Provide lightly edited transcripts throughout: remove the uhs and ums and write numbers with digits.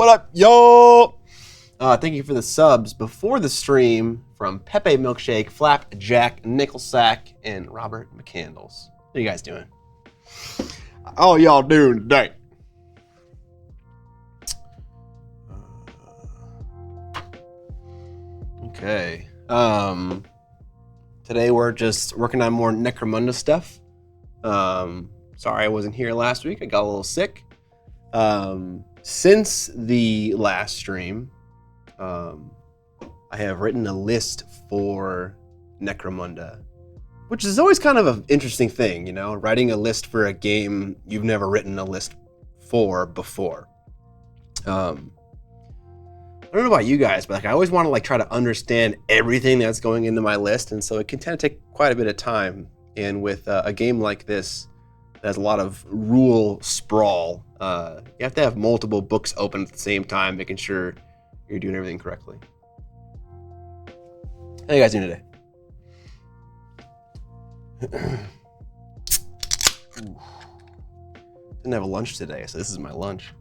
up, yo? Thank you for the subs before the stream from Pepe Milkshake, Flapjack, Nickelsack, and Robert McCandles. What are you guys doing? How y'all doing today? Okay. Today we're just working on more Necromunda stuff. Sorry I wasn't here last week. I got a little sick. Since the last stream, I have written a list for Necromunda, which is always kind of an interesting thing, you know, writing a list for a game you've never written a list for before. I don't know about you guys, but like I always want to like try to understand everything that's going into my list, and so it can tend to take quite a bit of time. And with a game like this, that has a lot of rule sprawl. You have to have multiple books open at the same time, making sure you're doing everything correctly. How you guys doing today? Didn't have a lunch today, so this is my lunch.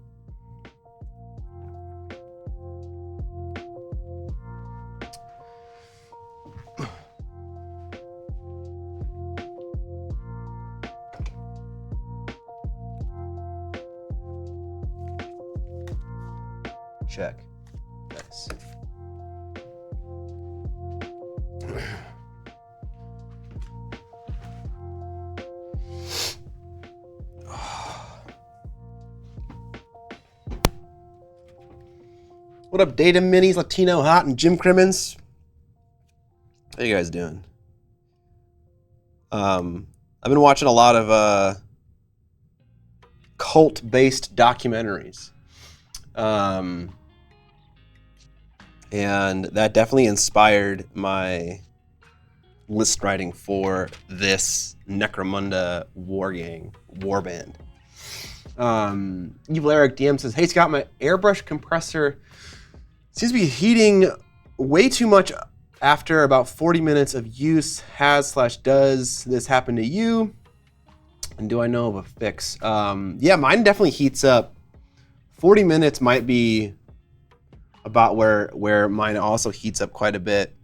Check. Nice. What up, Data Minis, Latino Hot, and Jim Crimmins? How you guys doing? I've been watching a lot of cult-based documentaries. And that definitely inspired my list writing for this Necromunda warband. Evil Eric DM says, "Hey Scott, my airbrush compressor seems to be heating way too much after about 40 minutes of use. Does this happen to you? And do I know of a fix?" Yeah, mine definitely heats up. 40 minutes might be about where mine also heats up quite a bit.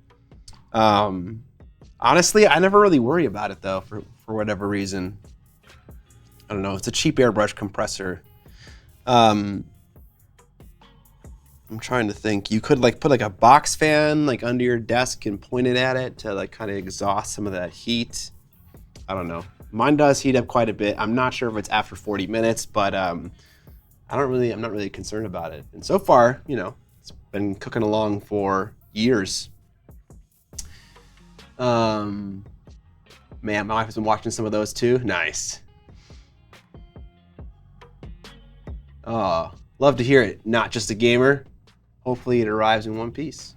Honestly, I never really worry about it though, for whatever reason. I don't know, it's a cheap airbrush compressor. I'm trying to think. You could like put like a box fan like under your desk and point it at it to like kind of exhaust some of that heat. I don't know. Mine does heat up quite a bit. I'm not sure if it's after 40 minutes, but I'm not really concerned about it. And so far, you know, it's been cooking along for years. Man, my wife has been watching some of those too. Nice. Oh, love to hear it. Not just a gamer. Hopefully it arrives in one piece.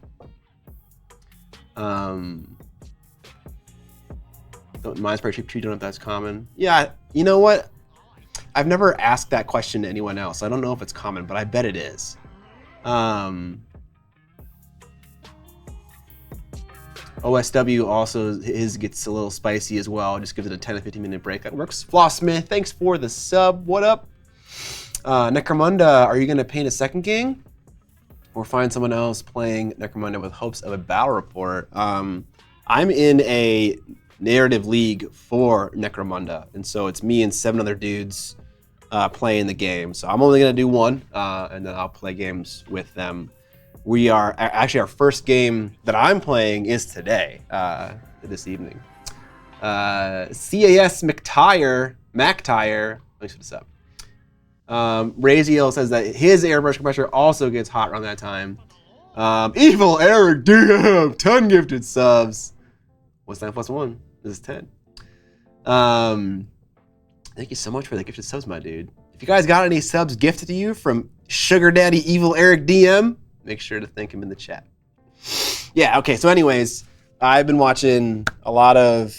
Mine's pretty cheap too. Don't know if that's common. Yeah, you know what? I've never asked that question to anyone else. I don't know if it's common, but I bet it is. OSW also, his gets a little spicy as well. Just gives it a 10 to 15 minute break. That works. Flossmith, thanks for the sub. What up? Necromunda, are you going to paint a second game? Or find someone else playing Necromunda with hopes of a battle report? I'm in a narrative league for Necromunda, and so it's me and 7 other dudes playing the game. So I'm only going to do one, and then I'll play games with them. We are actually, our first game that I'm playing is today, this evening. CAS McTire, thanks for the sub. Raziel says that his airbrush compressor also gets hot around that time. Evil Eric DM, 10 gifted subs. What's 9 plus 1? This is 10. Thank you so much for the gifted subs, my dude. If you guys got any subs gifted to you from Sugar Daddy Evil Eric DM, make sure to thank him in the chat. Yeah, okay, so anyways, I've been watching a lot of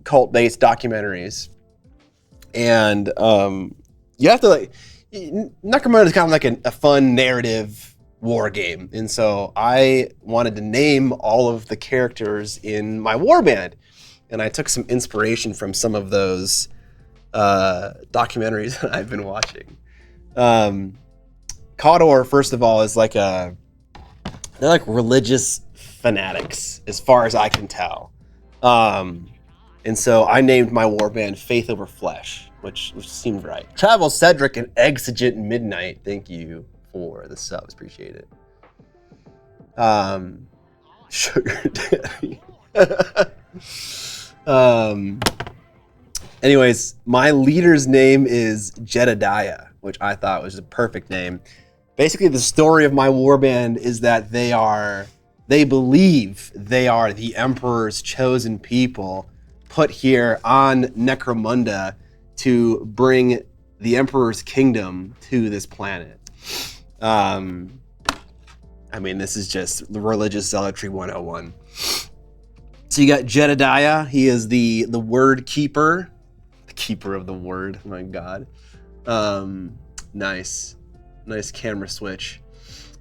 cult-based documentaries. And you have to like, Necromunda is kind of like a fun narrative war game. And so I wanted to name all of the characters in my warband. And I took some inspiration from some of those documentaries that I've been watching. KOTOR, first of all, is like they're like religious fanatics, as far as I can tell. And so I named my warband Faith Over Flesh, which seemed right. Travel Cedric and Exigent Midnight, thank you for the subs, appreciate it. Sugar Daddy. Anyways, my leader's name is Jedediah, which I thought was a perfect name. Basically, the story of my warband is that they believe they are the Emperor's chosen people put here on Necromunda to bring the Emperor's kingdom to this planet. I mean, this is just the religious zealotry 101. So you got Jedediah. He is the word keeper. The keeper of the word. Oh my God. Nice camera switch.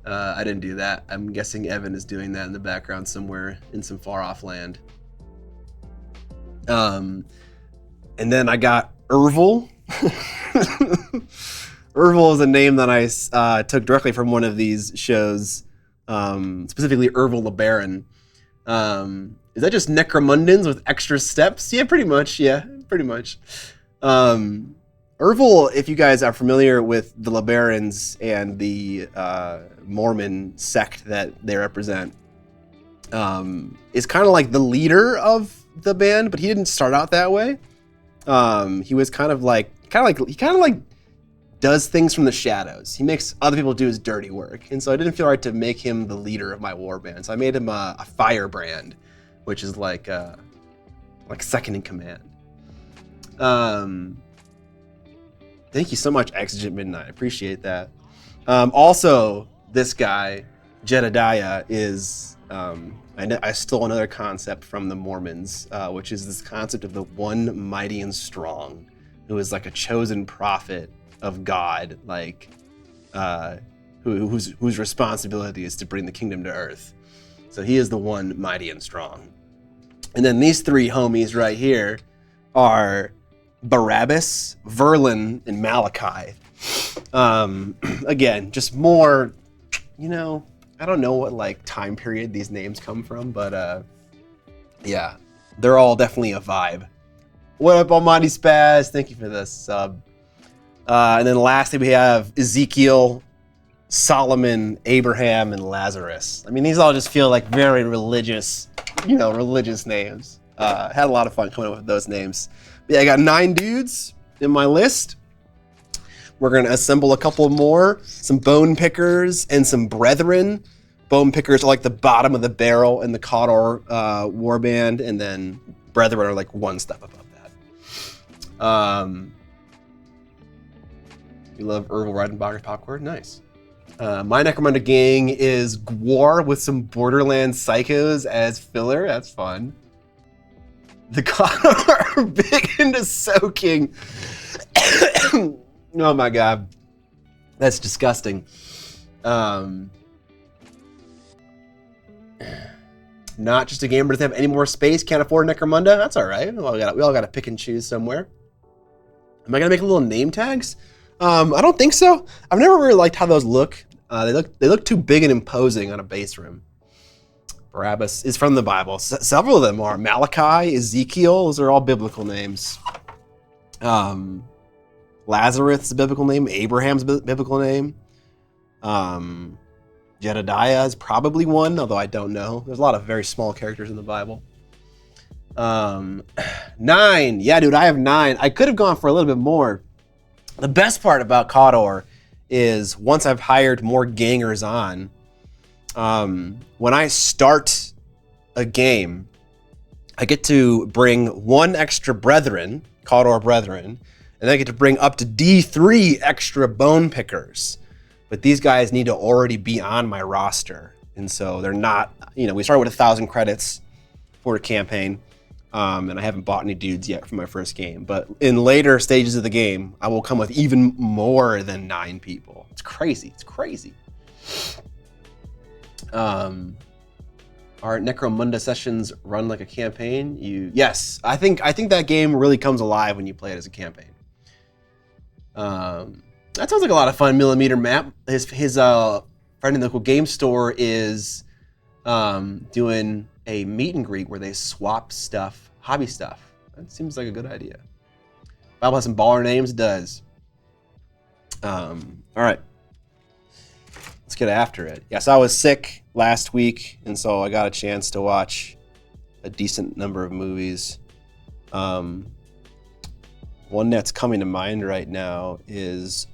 I didn't do that. I'm guessing Evan is doing that in the background somewhere in some far off land. And then I got Ervil. Ervil is a name that I took directly from one of these shows, specifically Ervil the Baron. Is that just Necromundans with extra steps? Yeah, pretty much. Ervil, if you guys are familiar with the LeBarons and the Mormon sect that they represent, is kind of like the leader of the band, but he didn't start out that way. He was kind of like does things from the shadows. He makes other people do his dirty work, and so I didn't feel right to make him the leader of my warband. So I made him a firebrand, which is like second in command. Thank you so much, Exigent Midnight. I appreciate that. Also, this guy, Jedediah, is... I stole another concept from the Mormons, which is this concept of the one mighty and strong, who is like a chosen prophet of God, like whose responsibility is to bring the kingdom to earth. So he is the one mighty and strong. And then these three homies right here are Barabbas, Verlin, and Malachi. Again, just more, I don't know what like time period these names come from, but yeah, they're all definitely a vibe. What up, Almighty Spaz? Thank you for the sub. And then lastly, we have Ezekiel, Solomon, Abraham, and Lazarus. I mean, these all just feel like very religious, religious names. Had a lot of fun coming up with those names. But yeah, I got 9 dudes in my list. We're going to assemble a couple more, some bone pickers and some brethren. Bone pickers are like the bottom of the barrel in the KOTOR warband, and then brethren are like one step above that. You love Ervil Redenbacher's popcorn? Nice. My Necromunda gang is Gwar with some Borderlands psychos as filler. That's fun. The KOTOR are big into soaking. Oh my God. That's disgusting. Not just a game, but doesn't have any more space. Can't afford Necromunda. That's all right. We all got to pick and choose somewhere. Am I gonna make little name tags? I don't think so. I've never really liked how those look. They look too big and imposing on a base room. Barabbas is from the Bible. Several of them are. Malachi, Ezekiel. Those are all biblical names. Lazarus is a biblical name. Abraham's a biblical name. Jedediah is probably one, although I don't know. There's a lot of very small characters in the Bible. 9. Yeah, dude, I have 9. I could have gone for a little bit more. The best part about KOTOR is once I've hired more gangers on, when I start a game, I get to bring 1 extra brethren, KOTOR brethren, and I get to bring up to D3 extra bone pickers. But these guys need to already be on my roster. And so they're not, we started with 1,000 credits for a campaign. And I haven't bought any dudes yet for my first game. But in later stages of the game, I will come with even more than 9 people. It's crazy. Are Necromunda sessions run like a campaign? Yes, I think that game really comes alive when you play it as a campaign. That sounds like a lot of fun. Millimeter Map. His friend in the local game store is doing a meet and greet where they swap stuff, hobby stuff. That seems like a good idea. Bible has some baller names. It does. All right. Let's get after it. Yes, I was sick last week, and so I got a chance to watch a decent number of movies. One that's coming to mind right now is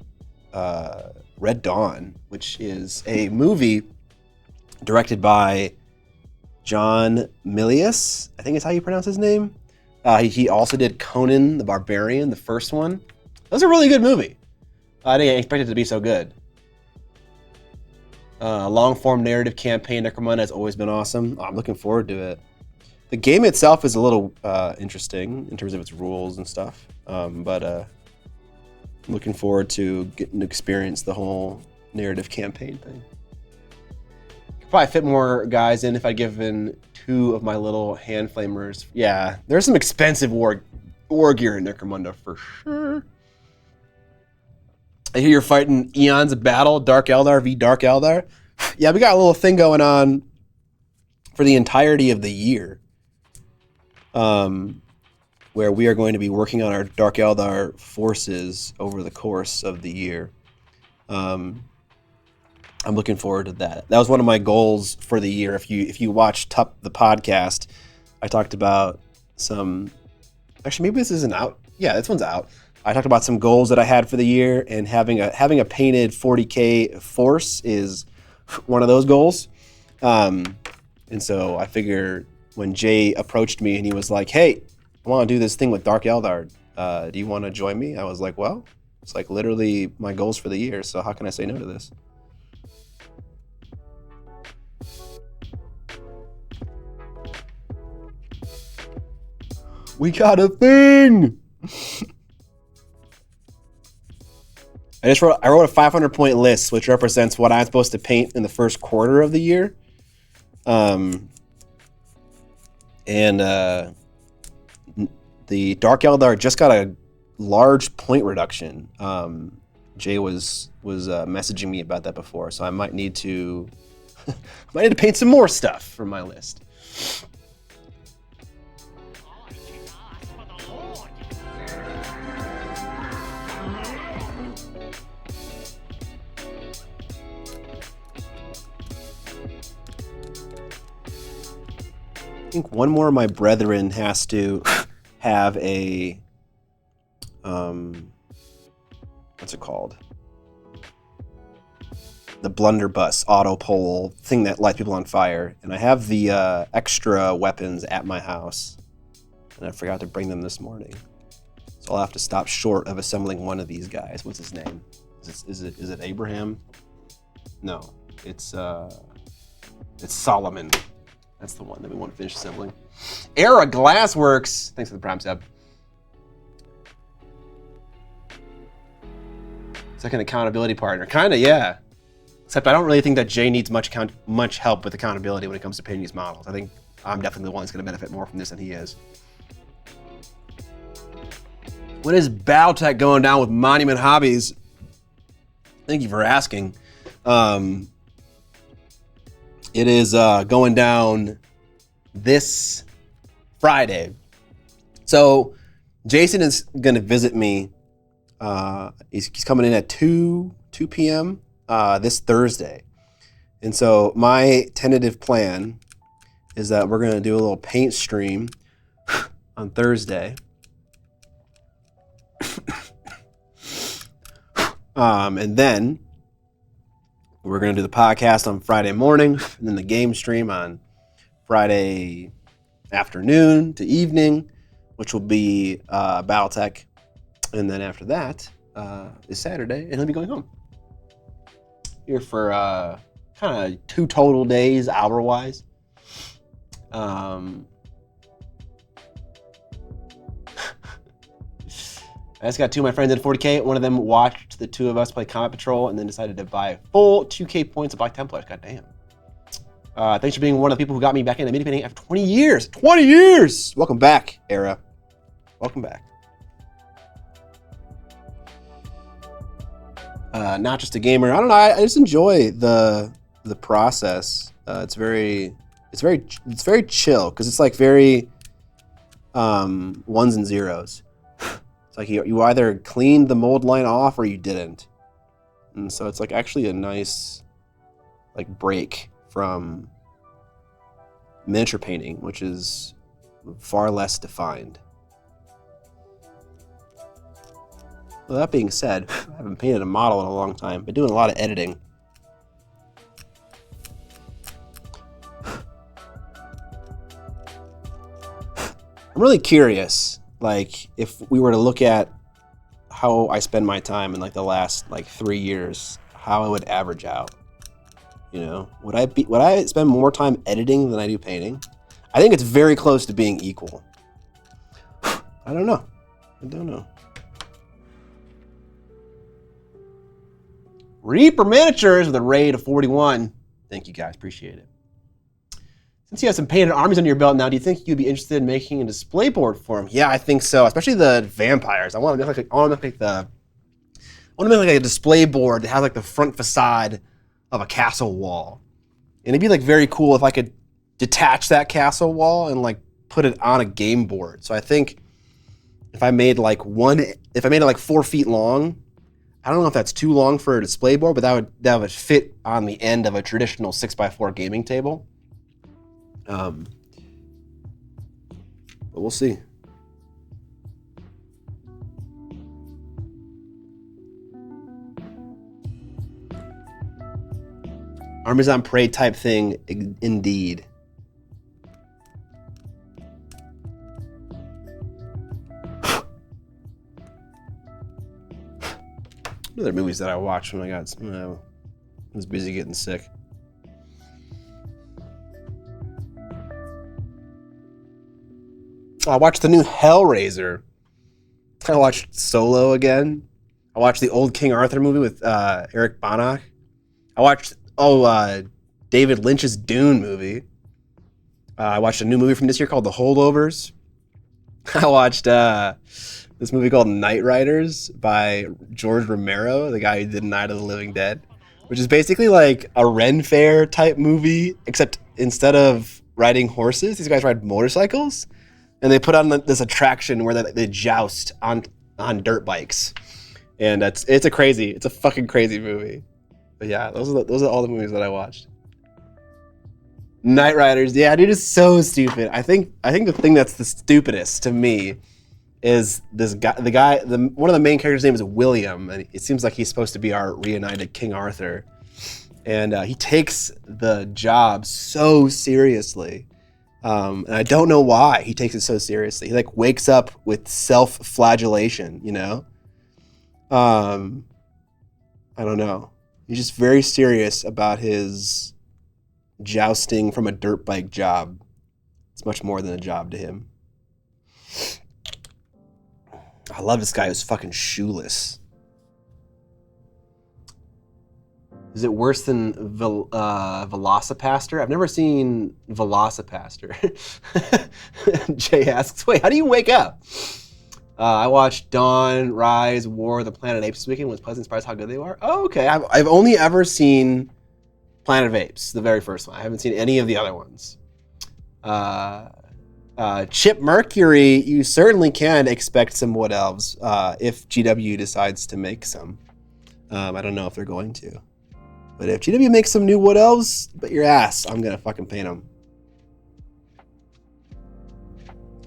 Red Dawn, which is a movie directed by John Milius. I think is how you pronounce his name. He also did Conan the Barbarian, the first one. That was a really good movie. I didn't expect it to be so good. Long-form narrative campaign, Necromunda has always been awesome. I'm looking forward to it. The game itself is a little interesting in terms of its rules and stuff, but I'm looking forward to getting to experience the whole narrative campaign thing. Could probably fit more guys in if I'd given 2 of my little hand flamers. Yeah, there's some expensive war gear in Necromunda for sure. I hear you're fighting Eons of Battle, Dark Eldar v Dark Eldar. Yeah, we got a little thing going on for the entirety of the year, where we are going to be working on our Dark Eldar forces over the course of the year. I'm looking forward to that. That was one of my goals for the year. If you watched the podcast, I talked about some. Actually, maybe this isn't out. Yeah, this one's out. I talked about some goals that I had for the year, and having a painted 40K force is one of those goals. And so I figured when Jay approached me and he was like, "Hey, I want to do this thing with Dark Eldar. Do you want to join me?" I was like, "Well, it's like literally my goals for the year. So how can I say no to this?" We got a thing. I wrote a 500-point list, which represents what I'm supposed to paint in the first quarter of the year. And the Dark Eldar just got a large point reduction. Jay was messaging me about that before, so I might need to paint some more stuff from my list. I think one more of my brethren has to have a what's it called? The blunderbuss auto pole thing that lights people on fire. And I have the extra weapons at my house, and I forgot to bring them this morning. So I'll have to stop short of assembling one of these guys. What's his name? Is it Abraham? No, it's Solomon. That's the one that we want to finish assembling. Era Glassworks. Thanks for the prime sub. Second accountability partner. Kinda, yeah. Except I don't really think that Jay needs much help with accountability when it comes to painting these models. I think I'm definitely the one that's going to benefit more from this than he is. What is Battletech going down with Monument Hobbies? Thank you for asking. It is going down this Friday. So Jason is going to visit me. He's coming in at 2 p.m. This Thursday. And so my tentative plan is that we're going to do a little paint stream on Thursday. And then we're going to do the podcast on Friday morning, and then the game stream on Friday afternoon to evening, which will be Battletech. And then after that is Saturday, and he'll be going home. Here for kind of 2 total days, hour-wise. I just got 2 of my friends at 40K. One of them watched the 2 of us play Combat Patrol and then decided to buy full 2K points of Black Templars. God damn. Thanks for being one of the people who got me back into mini painting after 20 years. 20 years! Welcome back, Era. Welcome back. not just a gamer. I don't know. I just enjoy the process. It's very chill because it's like very ones and zeros. It's like you either cleaned the mold line off or you didn't, and so it's like actually a nice like break from miniature painting, which is far less defined. Well, that being said, I haven't painted a model in a long time. Been doing a lot of editing. I'm really curious, like, if we were to look at how I spend my time in like the last like 3 years, how it would average out. You know, would I spend more time editing than I do painting? I think it's very close to being equal. I don't know. Reaper Miniatures with a raid of 41. Thank you guys, appreciate it. Since you have some painted armies under your belt now, do you think you'd be interested in making a display board for them? Yeah, I think so, especially the vampires. I want to make like a display board that has like the front facade of a castle wall. And it'd be like very cool if I could detach that castle wall and like put it on a game board. So I think if I made it like 4 feet long, I don't know if that's too long for a display board, but that would fit on the end of a traditional 6x4 gaming table. But we'll see. Armies on Parade type thing, indeed. Other movies that I watched when I was busy getting sick. I watched the new Hellraiser. I watched Solo again. I watched the old King Arthur movie with Eric Bana. I watched David Lynch's Dune movie. I watched a new movie from this year called The Holdovers. I watched this movie called Night Riders by George Romero, the guy who did Night of the Living Dead, which is basically like a Ren Fair type movie, except instead of riding horses, these guys ride motorcycles, and they put on this attraction where they joust on dirt bikes, and it's a fucking crazy movie. But yeah, those are all the movies that I watched. Night Riders, yeah, dude, is so stupid. I think the thing that's the stupidest to me is this guy. One of the main characters' name is William, and it seems like he's supposed to be our reunited King Arthur, and he takes the job so seriously, and I don't know why he takes it so seriously. He like wakes up with self-flagellation, you know. I don't know. He's just very serious about his jousting from a dirt bike job. It's much more than a job to him. I love this guy who's fucking shoeless. Is it worse than Velocipaster? I've never seen Velocipaster. Jay asks, wait, how do you wake up? I watched Dawn, Rise, War of the Planet of Apes this weekend. Was pleasantly surprised how good they were. Oh, okay. I've only ever seen Planet of Apes, the very first one. I haven't seen any of the other ones. Chip Mercury, you certainly can expect some Wood Elves if GW decides to make some. I don't know if they're going to. But if GW makes some new Wood Elves, bet your ass I'm going to fucking paint them.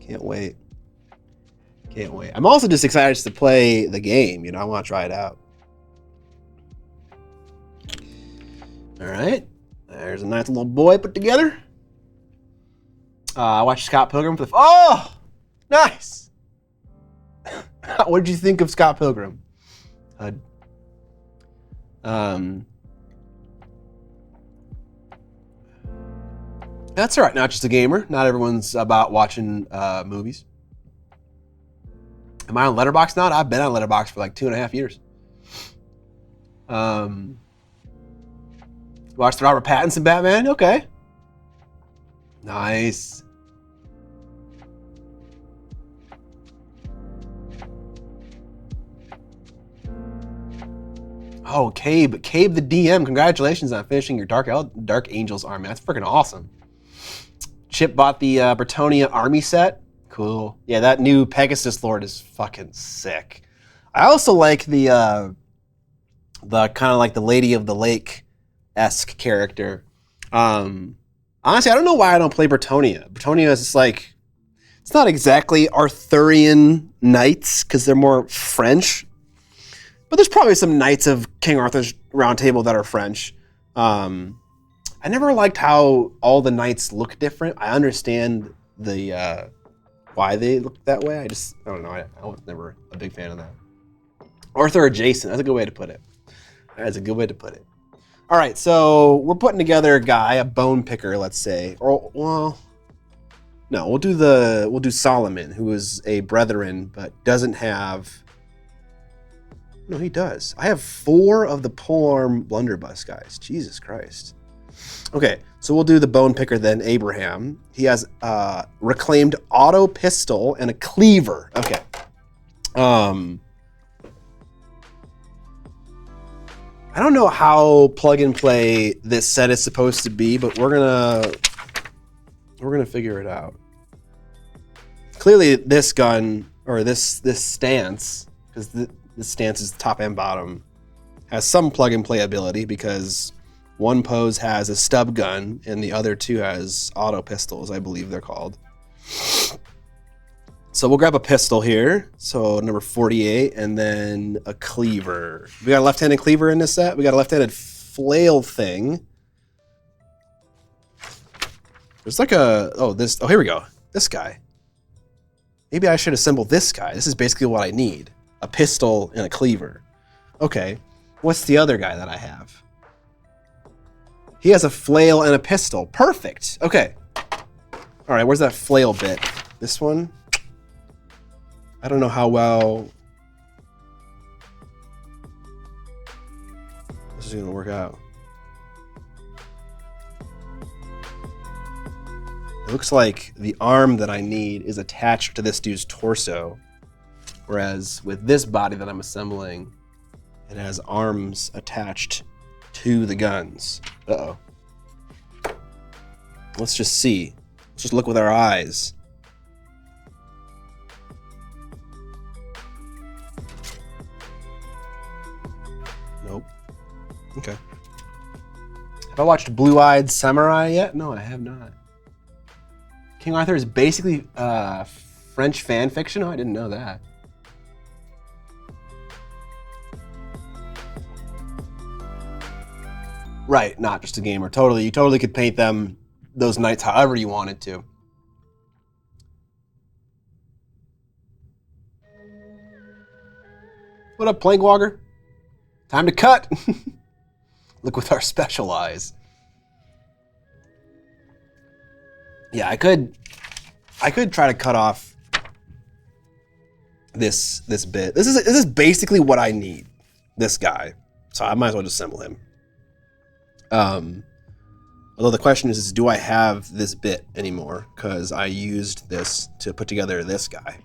Can't wait. I'm also just excited to play the game. You know, I want to try it out. All right. There's a nice little boy put together. I watched Scott Pilgrim for the... Oh! Nice! What did you think of Scott Pilgrim? That's all right. Not just a gamer. Not everyone's about watching movies. Am I on Letterboxd now? I've been on Letterboxd for like 2.5 years. Watched the Robert Pattinson Batman? Okay. Nice. Oh, Cabe the DM, congratulations on finishing your Dark Angel's army. That's freaking awesome. Chip bought the Bretonia army set. Cool. Yeah, that new Pegasus Lord is fucking sick. I also like the kind of like the Lady of the Lake-esque character. Honestly, I don't know why I don't play Bretonia. Bretonia is just like, it's not exactly Arthurian knights because they're more French. But there's probably some knights of King Arthur's Round Table that are French. I never liked how all the knights look different. I understand the why they look that way. I don't know. I was never a big fan of that. Arthur adjacent. That's a good way to put it. That's a good way to put it. All right, so we're putting together a guy, a bone picker, let's say. Or well, no, we'll do Solomon, who is a brethren but doesn't have. No, he does. I have 4 of the polearm blunderbuss guys. Jesus Christ. Okay, so we'll do the bone picker then, Abraham. He has reclaimed auto pistol and a cleaver. Okay. I don't know how plug and play this set is supposed to be, but we're gonna figure it out. Clearly, this gun or this stance, because this stance is top and bottom, has some plug and play ability because one pose has a stub gun and the other 2 has auto pistols, I believe they're called. So we'll grab a pistol here. So number 48, and then a cleaver. We got a left-handed cleaver in this set. We got a left-handed flail thing. There's like a, oh, here we go. This guy. Maybe I should assemble this guy. This is basically what I need. A pistol and a cleaver. Okay, what's the other guy that I have? He has a flail and a pistol. Perfect. Okay. All right, where's that flail bit? This one? I don't know how well this is gonna work out. It looks like the arm that I need is attached to this dude's torso. Whereas with this body that I'm assembling, it has arms attached to the guns. Uh-oh. Let's just see. Let's just look with our eyes. Nope. Okay. Have I watched Blue-Eyed Samurai yet? No, I have not. King Arthur is basically French fan fiction? Oh, I didn't know that. Right, not just a gamer. Totally, you totally could paint them, those knights, however you wanted to. What up, Plankwalker? Time to cut! Look with our special eyes. Yeah, I could try to cut off this bit. This is basically what I need. This guy. So I might as well just assemble him. Although the question is do I have this bit anymore? Because I used this to put together this guy.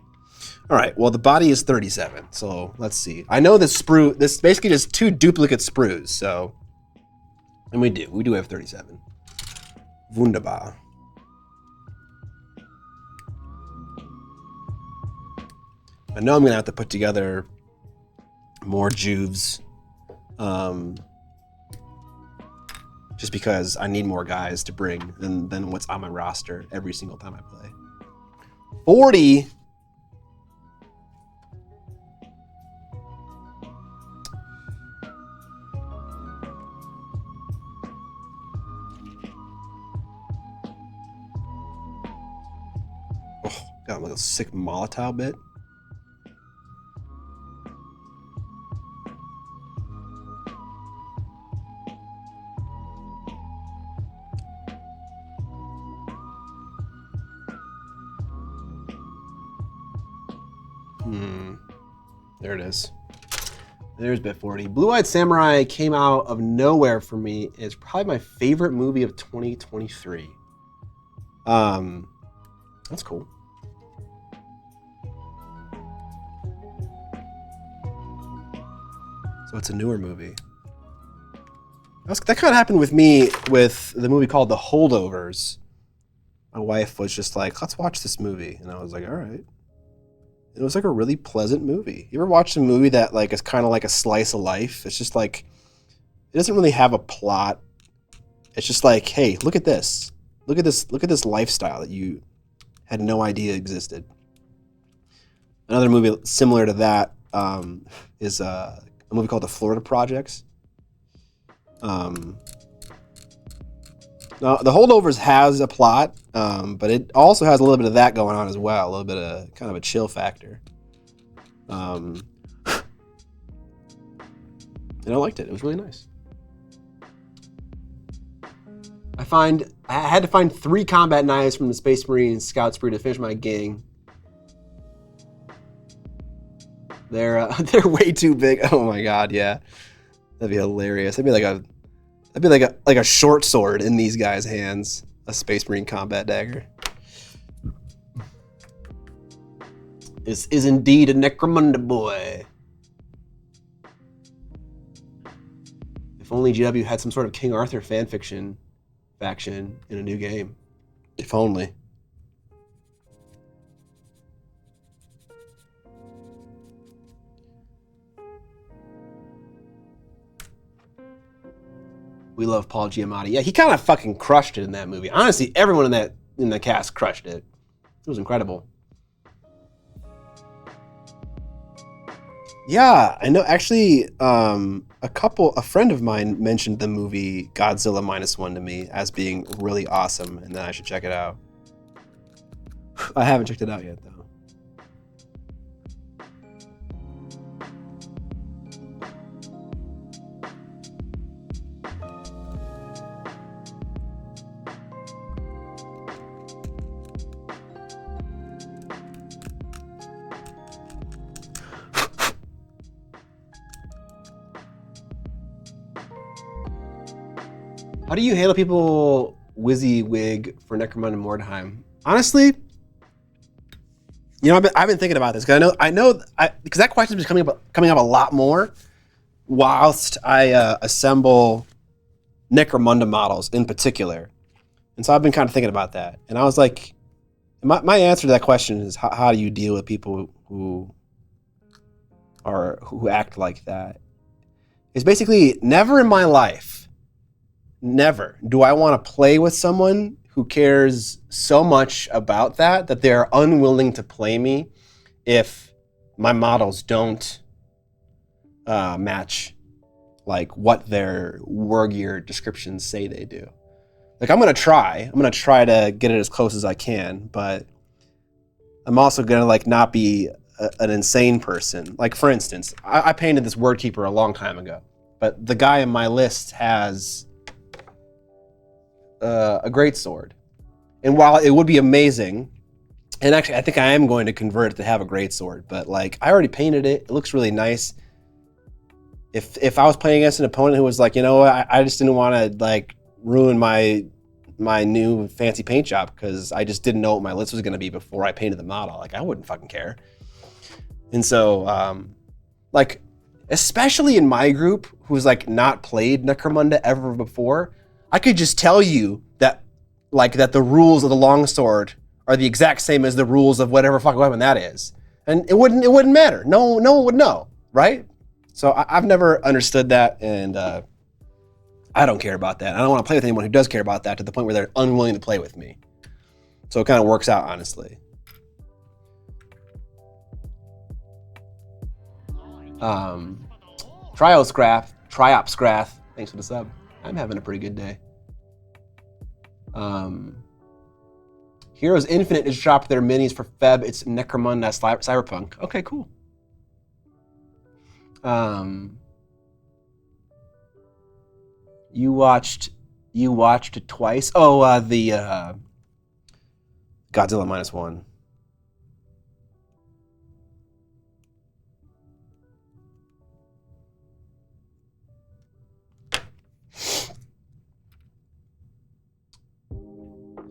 All right, well, the body is 37, so let's see. I know this sprue, this basically just 2 duplicate sprues, so, and we do have 37. Wunderbar. I know I'm gonna have to put together more Juves. Just because I need more guys to bring than what's on my roster every single time I play. 40? Oh, got like a sick Molotov bit. There it is. There's bit 40. Blue-Eyed Samurai came out of nowhere for me. It's probably my favorite movie of 2023. That's cool. So it's a newer movie. That kind of happened with me with the movie called The Holdovers. My wife was just like, let's watch this movie. And I was like, all right. It was like a really pleasant movie. You ever watch a movie that like is kind of like a slice of life? It's just like, it doesn't really have a plot. It's just like, hey, look at this. Look at this lifestyle that you had no idea existed. Another movie similar to that is a movie called The Florida Projects. Now, The Holdovers has a plot, but it also has a little bit of that going on as well, a little bit of kind of a chill factor. And I liked it. It was really nice. I had to find 3 combat knives from the Space Marine Scout Spree to finish my gang. They're way too big. Oh my god, yeah. That'd be hilarious. That'd be like a short sword in these guys' hands. A Space Marine combat dagger. This is indeed a Necromunda boy. If only GW had some sort of King Arthur fanfiction faction in a new game. If only. We love Paul Giamatti. Yeah, he kind of fucking crushed it in that movie. Honestly, everyone in the cast crushed it. It was incredible. Yeah, I know. Actually, a friend of mine mentioned the movie Godzilla -1 to me as being really awesome, and then I should check it out. I haven't checked it out yet, though. How do you handle people WYSIWYG for Necromunda and Mordheim? Honestly, you know, I've been thinking about this because I know because that question's been coming up a lot more whilst I assemble Necromunda models in particular, and so I've been kind of thinking about that. And I was like, my answer to that question is how do you deal with people who act like that? It's basically never in my life. Never do I want to play with someone who cares so much about that they're unwilling to play me if my models don't match like what their wargear descriptions say they do. Like I'm gonna try to get it as close as I can, but I'm also gonna like not be an insane person. Like for instance, I painted this word keeper a long time ago, but the guy in my list has a great sword, and while it would be amazing, and actually I think I am going to convert it to have a great sword, but like I already painted it. It looks really nice. If I was playing against an opponent who was like, you know, I just didn't want to like ruin my new fancy paint job because I just didn't know what my list was going to be before I painted the model. Like I wouldn't fucking care. And so like especially in my group who's like not played Necromunda ever before, I could just tell you that the rules of the longsword are the exact same as the rules of whatever fucking weapon that is, and it wouldn't matter. No one would know, right? So I've never understood that, and I don't care about that. I don't want to play with anyone who does care about that to the point where they're unwilling to play with me. So it kind of works out, honestly. Triopscrath, thanks for the sub. I'm having a pretty good day. Heroes Infinite is dropped their minis for Feb. It's Necromunda Cyberpunk. Okay, cool. You watched it twice. Oh, the Godzilla -1.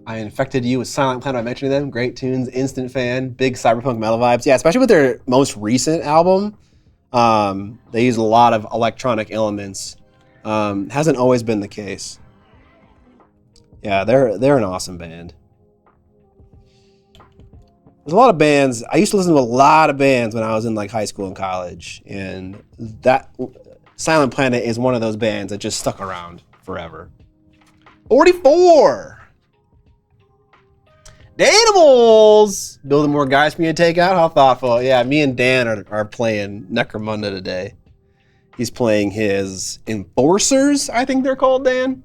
I infected you with Silent Planet by mentioning them. Great tunes, instant fan, big cyberpunk metal vibes. Yeah, especially with their most recent album. They use a lot of electronic elements Hasn't always been the case. Yeah, they're an awesome band. There's a lot of bands. I used to listen to a lot of bands when I was in like high school and college, and that Silent Planet is one of those bands that just stuck around forever. 44. Danimals! Building more guys for me to take out? How thoughtful. Yeah, me and Dan are playing Necromunda today. He's playing his Enforcers, I think they're called, Dan.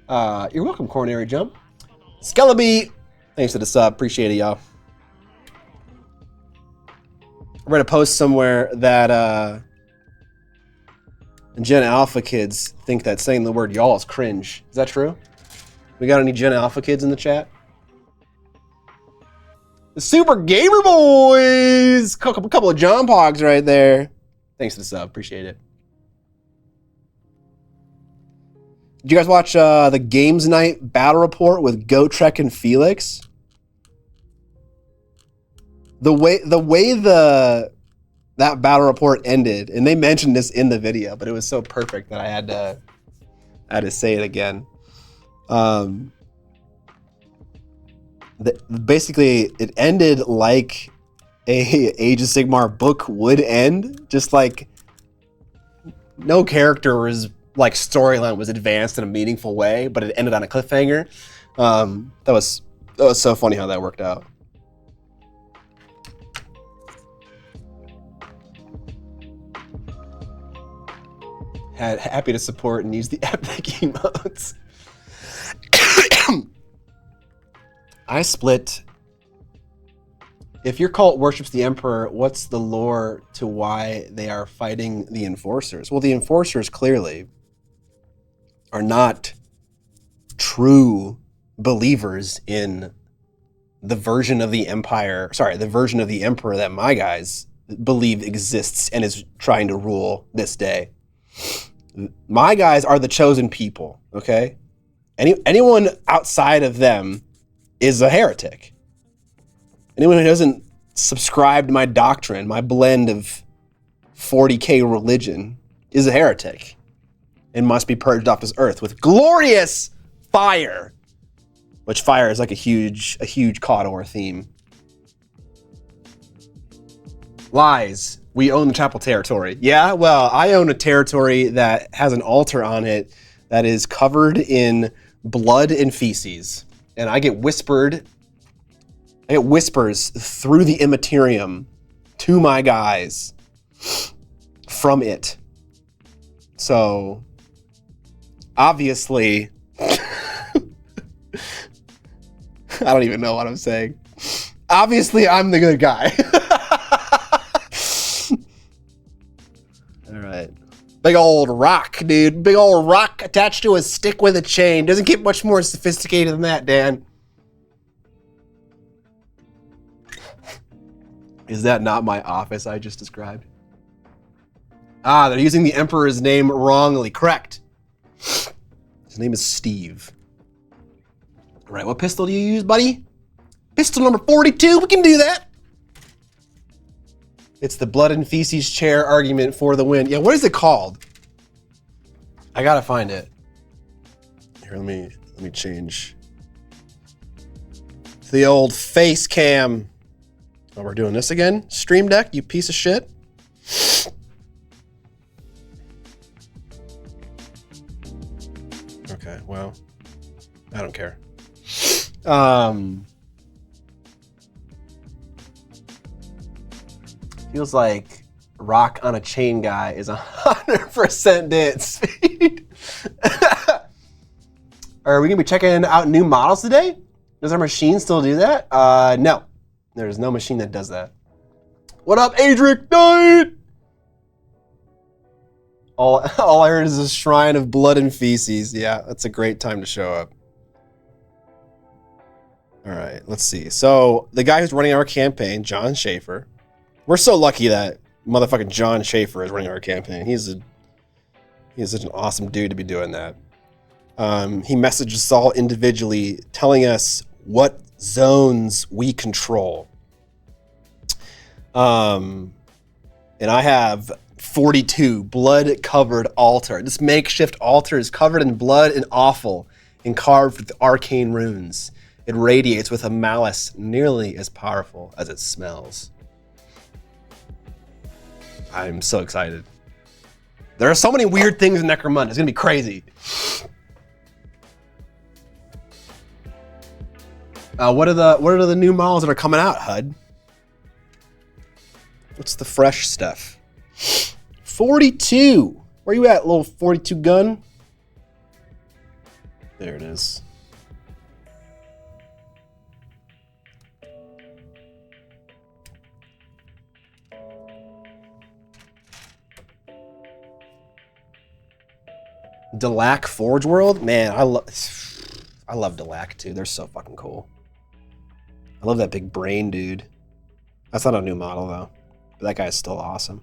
You're welcome, Coronary Jump. Skelebeat! Thanks for the sub. Appreciate it, y'all. I read a post somewhere that Gen Alpha kids think that saying the word y'all is cringe. Is that true? We got any Gen Alpha kids in the chat? The Super Gamer Boys! Couple of John Pogs right there. Thanks for the sub. Appreciate it. Did you guys watch the Games Night Battle Report with Gotrek and Felix? The way that battle report ended, and they mentioned this in the video, but it was so perfect that I had to say it again. Basically, it ended like a Age of Sigmar book would end, just like no character was like storyline was advanced in a meaningful way, but it ended on a cliffhanger. That was so funny how that worked out. Happy to support and use the epic emotes. I split. If your cult worships the Emperor, what's the lore to why they are fighting the Enforcers? Well, the Enforcers clearly are not true believers in the version of the Empire, the version of the Emperor that my guys believe exists and is trying to rule this day. My guys are the chosen people, okay? Anyone outside of them is a heretic. Anyone who doesn't subscribe to my doctrine, my blend of 40K religion, is a heretic and must be purged off this earth with glorious fire. Which fire is like a huge Cawdor theme. Lies. We own the chapel territory. Yeah, well, I own a territory that has an altar on it that is covered in blood and feces. And I get whispers through the immaterium to my guys from it. So, obviously, I don't even know what I'm saying. Obviously, I'm the good guy. All right. Big old rock, dude. Big old rock attached to a stick with a chain. Doesn't get much more sophisticated than that, Dan. Is that not my office I just described? Ah, they're using the Emperor's name wrongly. Correct. His name is Steve. All right, what pistol do you use, buddy? Pistol number 42. We can do that. It's the blood and feces chair argument for the win. Yeah, what is it called? I gotta find it. Here, let me change to the old face cam. Oh, we're doing this again? Stream Deck, you piece of shit. Okay, well, I don't care. Feels like rock on a chain guy is 100% dance speed. Are we gonna be checking out new models today? Does our machine still do that? No. There's no machine that does that. What up, Adric Knight? All I heard is a shrine of blood and feces. Yeah, that's a great time to show up. All right, let's see. So the guy who's running our campaign, John Schaefer. We're so lucky that motherfucking John Schaefer is running our campaign. He's such an awesome dude to be doing that. He messaged us all individually telling us what zones we control. And I have 42 blood-covered altar. This makeshift altar is covered in blood and awful and carved with arcane runes. It radiates with a malice nearly as powerful as it smells. I'm so excited. There are so many weird things in Necromunda. It's gonna be crazy. What are the new models that are coming out, HUD? What's the fresh stuff? 42. Where you at, little 42 gun? There it is. Delac Forge World? Man, I love Delac too. They're so fucking cool. I love that big brain dude. That's not a new model though. But that guy's still awesome.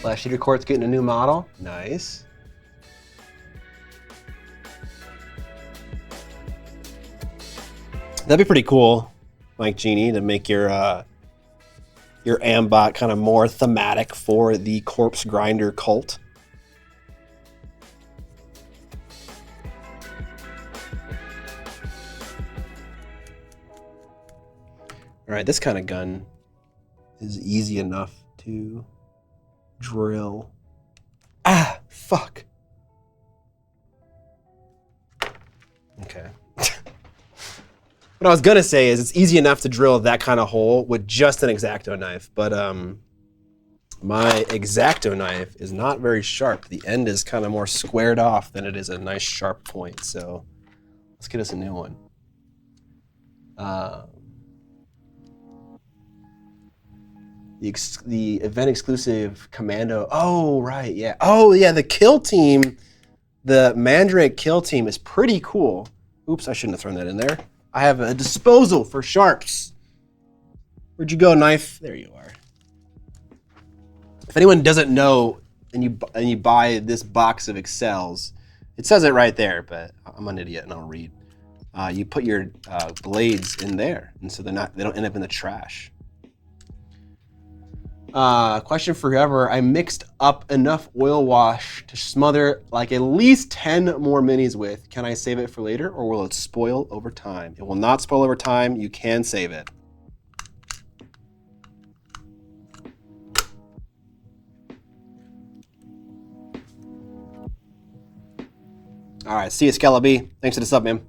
Flash Eater Court's getting a new model. Nice. That'd be pretty cool, Mike Genie, to make your Ambot kind of more thematic for the Corpse Grinder cult. All right, this kind of gun is easy enough to drill. Ah, fuck. Okay. What I was gonna say is it's easy enough to drill that kind of hole with just an X-Acto knife, but my X-Acto knife is not very sharp. The end is kind of more squared off than it is a nice sharp point, so let's get us a new one. The event exclusive Commando. Oh, right, yeah. Oh, yeah, the kill team, the Mandrake kill team is pretty cool. Oops, I shouldn't have thrown that in there. I have a disposal for sharps. Where'd you go, knife? There you are. If anyone doesn't know and you buy this box of Excels, it says it right there, but I'm an idiot and I'll read. You put your blades in there, and so they don't end up in the trash. Question for whoever. I mixed up enough oil wash to smother like at least 10 more minis with. Can I save it for later, or will it spoil over time? It will not spoil over time. You can save it. All right, see you, Skella. Thanks for the sub, man.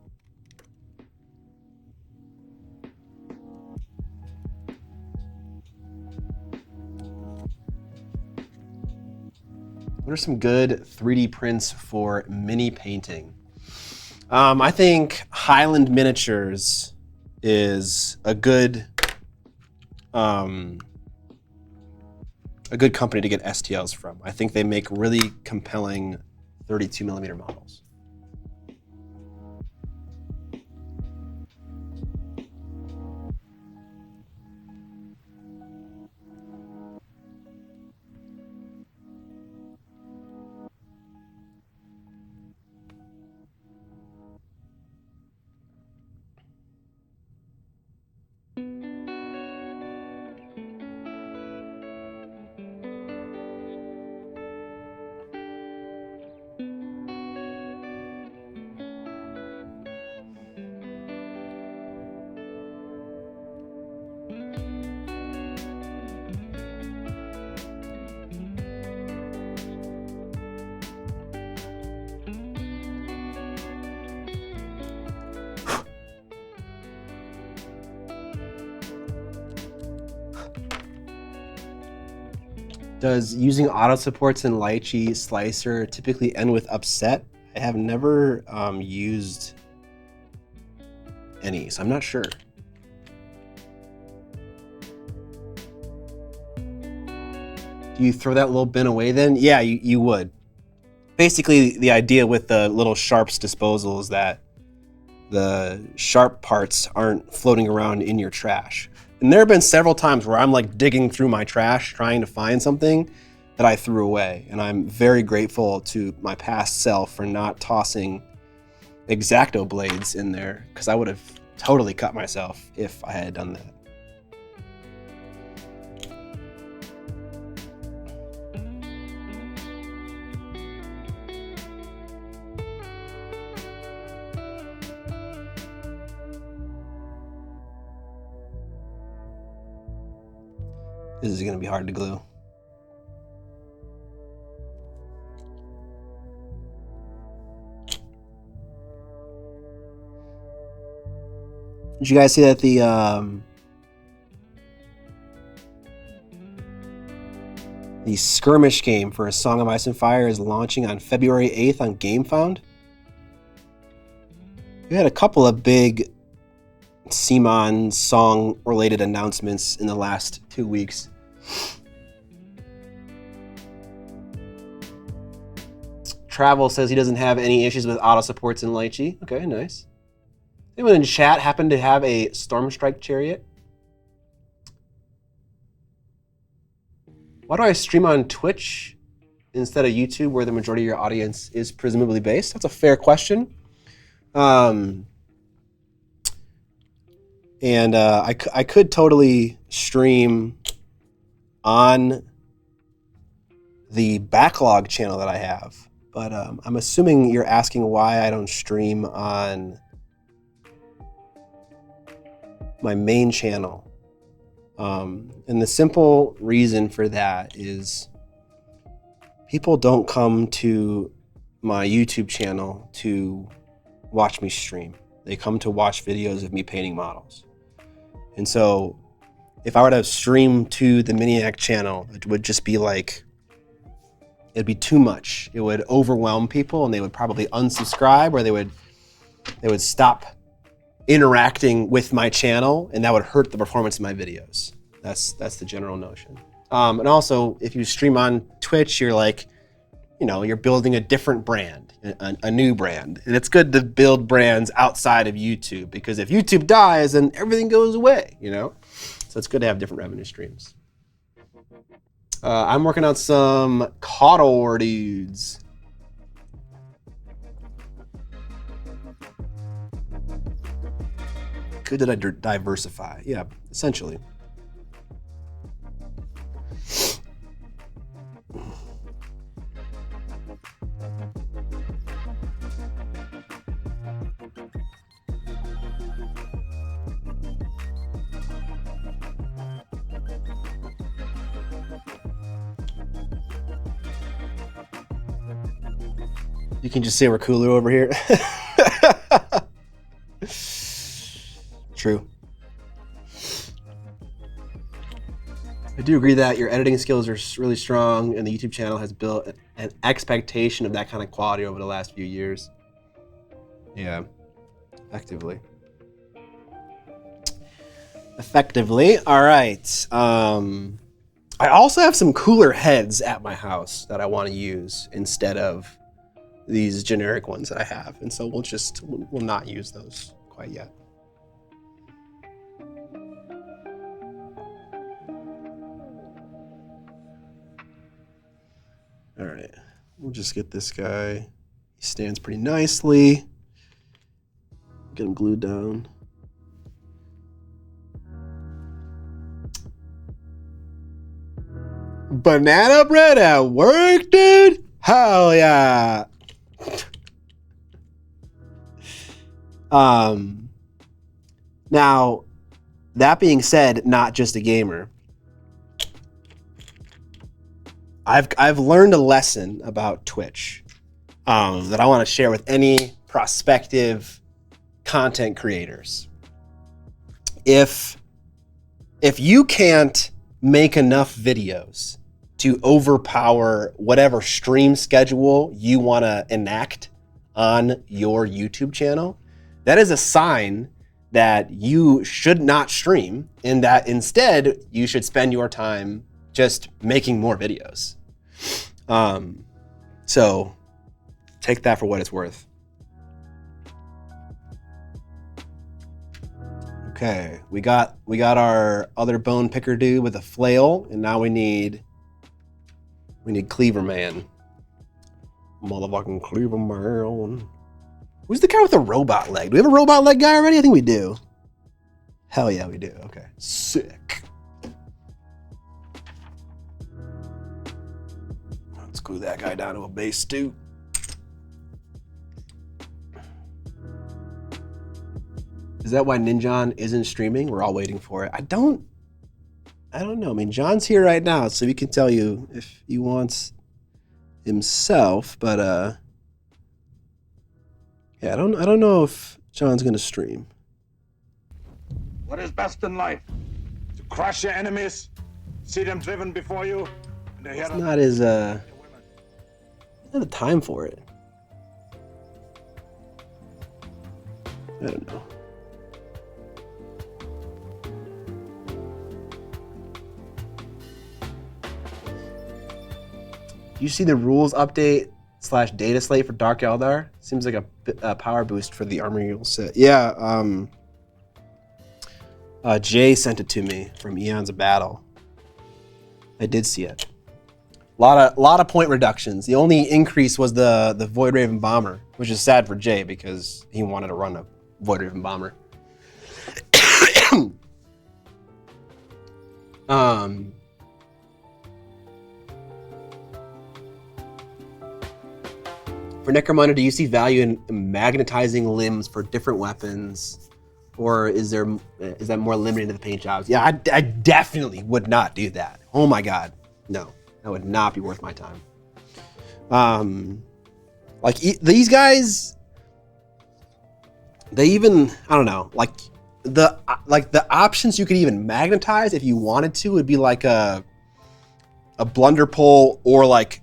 What are some good 3D prints for mini painting? I think Highland Miniatures is a good company to get STLs from. I think they make really compelling 32mm models. Does using auto supports in Lychee Slicer typically end with upset? I have never used any, so I'm not sure. Do you throw that little bin away then? Yeah, you would. basically the idea with the little sharps disposal is that the sharp parts aren't floating around in your trash. And there have been several times where I'm like digging through my trash trying to find something that I threw away. And I'm very grateful to my past self for not tossing X-Acto blades in there, because I would have totally cut myself if I had done that. This is going to be hard to glue. Did you guys see that the skirmish game for A Song of Ice and Fire is launching on February 8th on GameFound? We had a couple of big CMON song-related announcements in the last 2 weeks. Travel says he doesn't have any issues with auto supports in Lychee. Okay, nice. Anyone in chat happen to have a Stormstrike Chariot? Why do I stream on Twitch instead of YouTube, where the majority of your audience is presumably based? That's a fair question. I could totally stream on the backlog channel that I have, but I'm assuming you're asking why I don't stream on my main channel. And the simple reason for that is people don't come to my YouTube channel to watch me stream. They come to watch videos of me painting models. And so if I were to stream to the Miniac channel, it would just be like, it'd be too much. It would overwhelm people, and they would probably unsubscribe, or they would stop interacting with my channel, and that would hurt the performance of my videos. That's the general notion. And also, if you stream on Twitch, you're like, you're building a different brand, a new brand. And it's good to build brands outside of YouTube, because if YouTube dies, then everything goes away, So it's good to have different revenue streams. I'm working on some Caudor dudes. Good that I diversify. Yeah, essentially. You can just say we're cooler over here. True. I do agree that your editing skills are really strong, and the YouTube channel has built an expectation of that kind of quality over the last few years. Yeah, effectively. All right. I also have some cooler heads at my house that I want to use instead of these generic ones that I have, and so we'll not use those quite yet. All right, we'll just get this guy. He stands pretty nicely. Get him glued down. Banana bread at work, dude? Hell yeah. Now, that being said, not just a gamer. I've learned a lesson about Twitch that I want to share with any prospective content creators. If you can't make enough videos to overpower whatever stream schedule you want to enact on your YouTube channel, that is a sign that you should not stream, and that instead you should spend your time just making more videos. So Take that for what it's worth. Okay, we got our other bone picker dude with a flail, and now we need Cleaver Man. Motherfucking Cleaver Man. Who's the guy with the robot leg? Do we have a robot leg guy already? I think we do. Hell yeah, we do. Okay, sick. Let's glue that guy down to a base too. Is that why Ninjon isn't streaming? We're all waiting for it. I don't know. I mean, John's here right now, so he can tell you if he wants himself, but yeah, I don't know if John's gonna stream. What is best in life? To crush your enemies, see them driven before you, and to hear It's not his not the time for it. I don't know. You see the rules update / data slate for Dark Eldar? Seems like a power boost for the armor you'll set. Yeah, Jay sent it to me from Eons of Battle. I did see it. Lot of point reductions. The only increase was the Void Raven Bomber, which is sad for Jay because he wanted to run a Void Raven Bomber. For Necromunda, do you see value in magnetizing limbs for different weapons, or is that more limited to the paint jobs? Yeah, I definitely would not do that. Oh my god, no, that would not be worth my time. Like these guys, they even, I don't know, like the options you could even magnetize if you wanted to would be like a blunder pole or like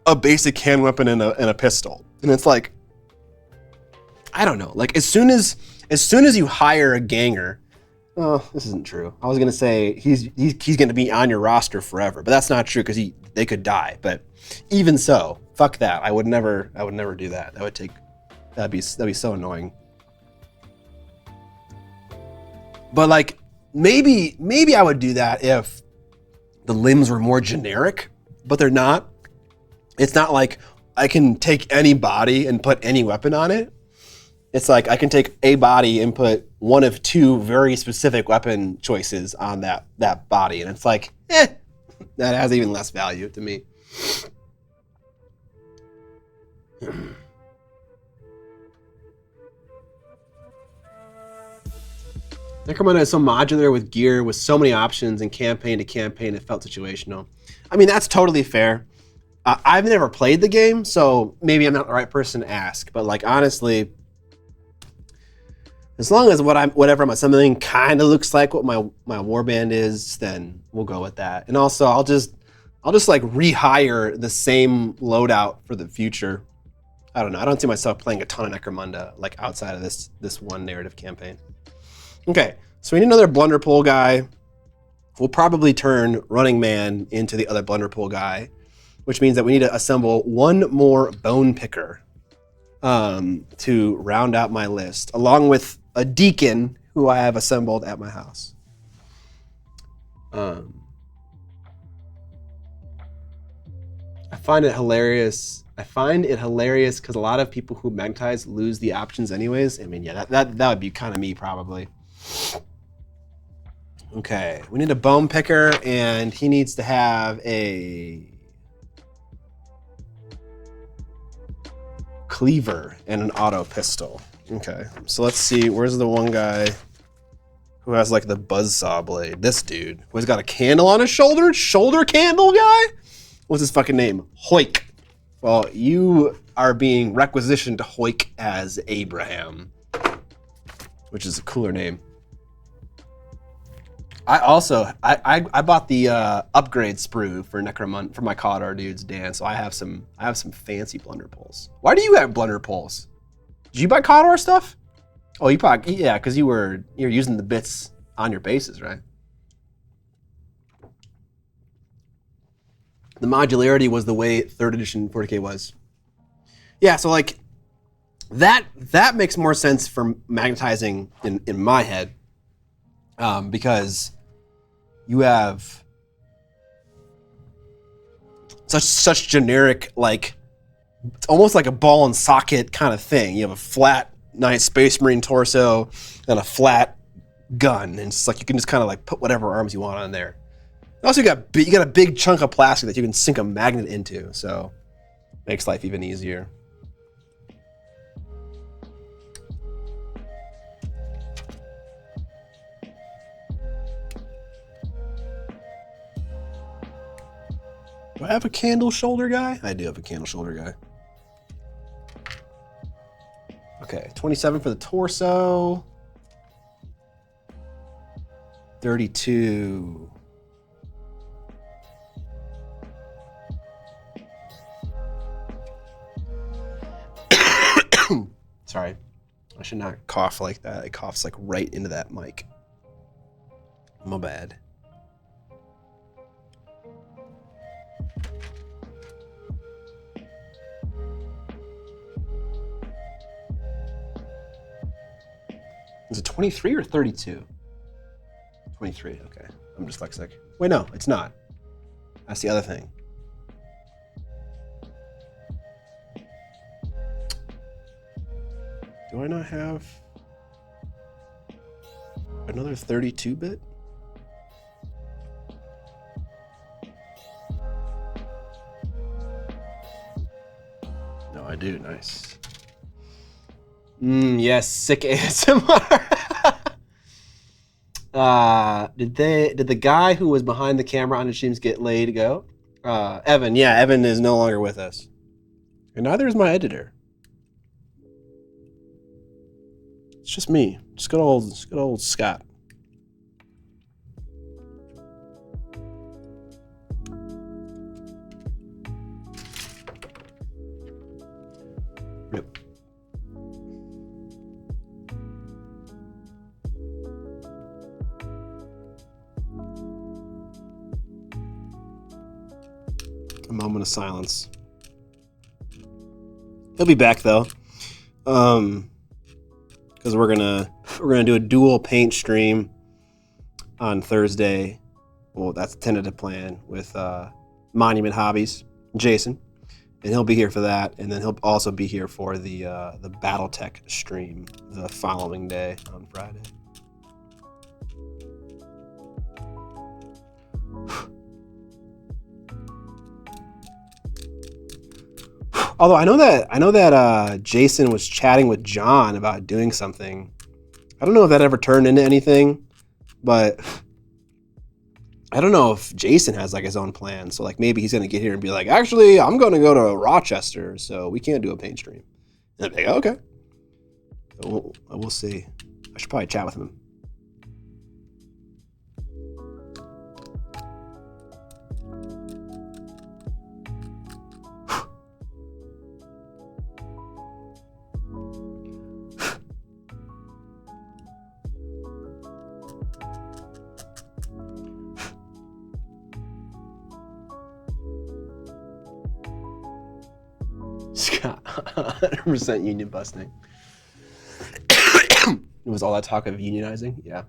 a basic hand weapon and a pistol. And it's like, I don't know, like as soon as you hire a ganger, oh, this isn't true. I was gonna say he's gonna be on your roster forever, but that's not true because they could die. But even so, fuck that. I would never do that. That'd be so annoying. But like maybe I would do that if the limbs were more generic, but they're not. It's not like I can take any body and put any weapon on it. It's like I can take a body and put one of two very specific weapon choices on that body. And it's like, that has even less value to me. Necromunda is so modular with gear, with so many options, and campaign to campaign, it felt situational. I mean, that's totally fair. I've never played the game, so maybe I'm not the right person to ask. But like honestly, as long as whatever something kind of looks like what my warband is, then we'll go with that. And also, I'll just like rehire the same loadout for the future. I don't know. I don't see myself playing a ton of Necromunda like outside of this one narrative campaign. Okay, so we need another blunderpole guy. We'll probably turn Running Man into the other blunderpole guy, which means that we need to assemble one more bone picker to round out my list, along with a deacon who I have assembled at my house. I find it hilarious. Because a lot of people who magnetize lose the options anyways. I mean, yeah, that would be kind of me probably. Okay, we need a bone picker, and he needs to have a cleaver and an auto pistol. Okay, so let's see, where's the one guy who has like the buzzsaw blade? This dude who has got a candle on his shoulder candle guy? What's his fucking name? Hoik. Well, you are being requisitioned to Hoik as Abraham, which is a cooler name. I also bought the upgrade sprue for Necromunda for my Cawdor dudes, Dan. So I have some fancy blunder poles. Why do you have blunder poles? Did you buy Cawdor stuff? Oh, you probably, yeah, because you're using the bits on your bases, right? The modularity was the way 3rd edition 40K was. Yeah, so like that makes more sense for magnetizing in my head, because you have such generic, like it's almost like a ball and socket kind of thing. You have a flat, nice Space Marine torso and a flat gun, and it's like you can just kind of like put whatever arms you want on there. Also, you got a big chunk of plastic that you can sink a magnet into, so makes life even easier. Do I have a candle shoulder guy? I do have a candle shoulder guy. Okay, 27 for the torso. 32. Sorry. I should not cough like that. It coughs like right into that mic. My bad. Is it 23 or 32? 23, okay. I'm dyslexic. Wait, no, it's not. That's the other thing. Do I not have another 32-bit? No, I do. Nice. Yes, sick ASMR. Did the guy who was behind the camera on the streams get laid go? Evan, yeah, Evan is no longer with us. And neither is my editor. It's just me. Just good old Scott. Yep. A moment of silence. He'll be back though. Because we're gonna do a dual paint stream on Thursday. Well, that's a tentative plan with Monument Hobbies, Jason, and he'll be here for that. And then he'll also be here for the BattleTech stream the following day on Friday. Although I know that Jason was chatting with John about doing something. I don't know if that ever turned into anything, but I don't know if Jason has like his own plan. So like maybe he's gonna get here and be like, actually, I'm gonna go to Rochester, so we can't do a paint stream. And I'm like, okay. So we'll see. I should probably chat with him. Scott, 100% union busting. It was all that talk of unionizing? Yeah.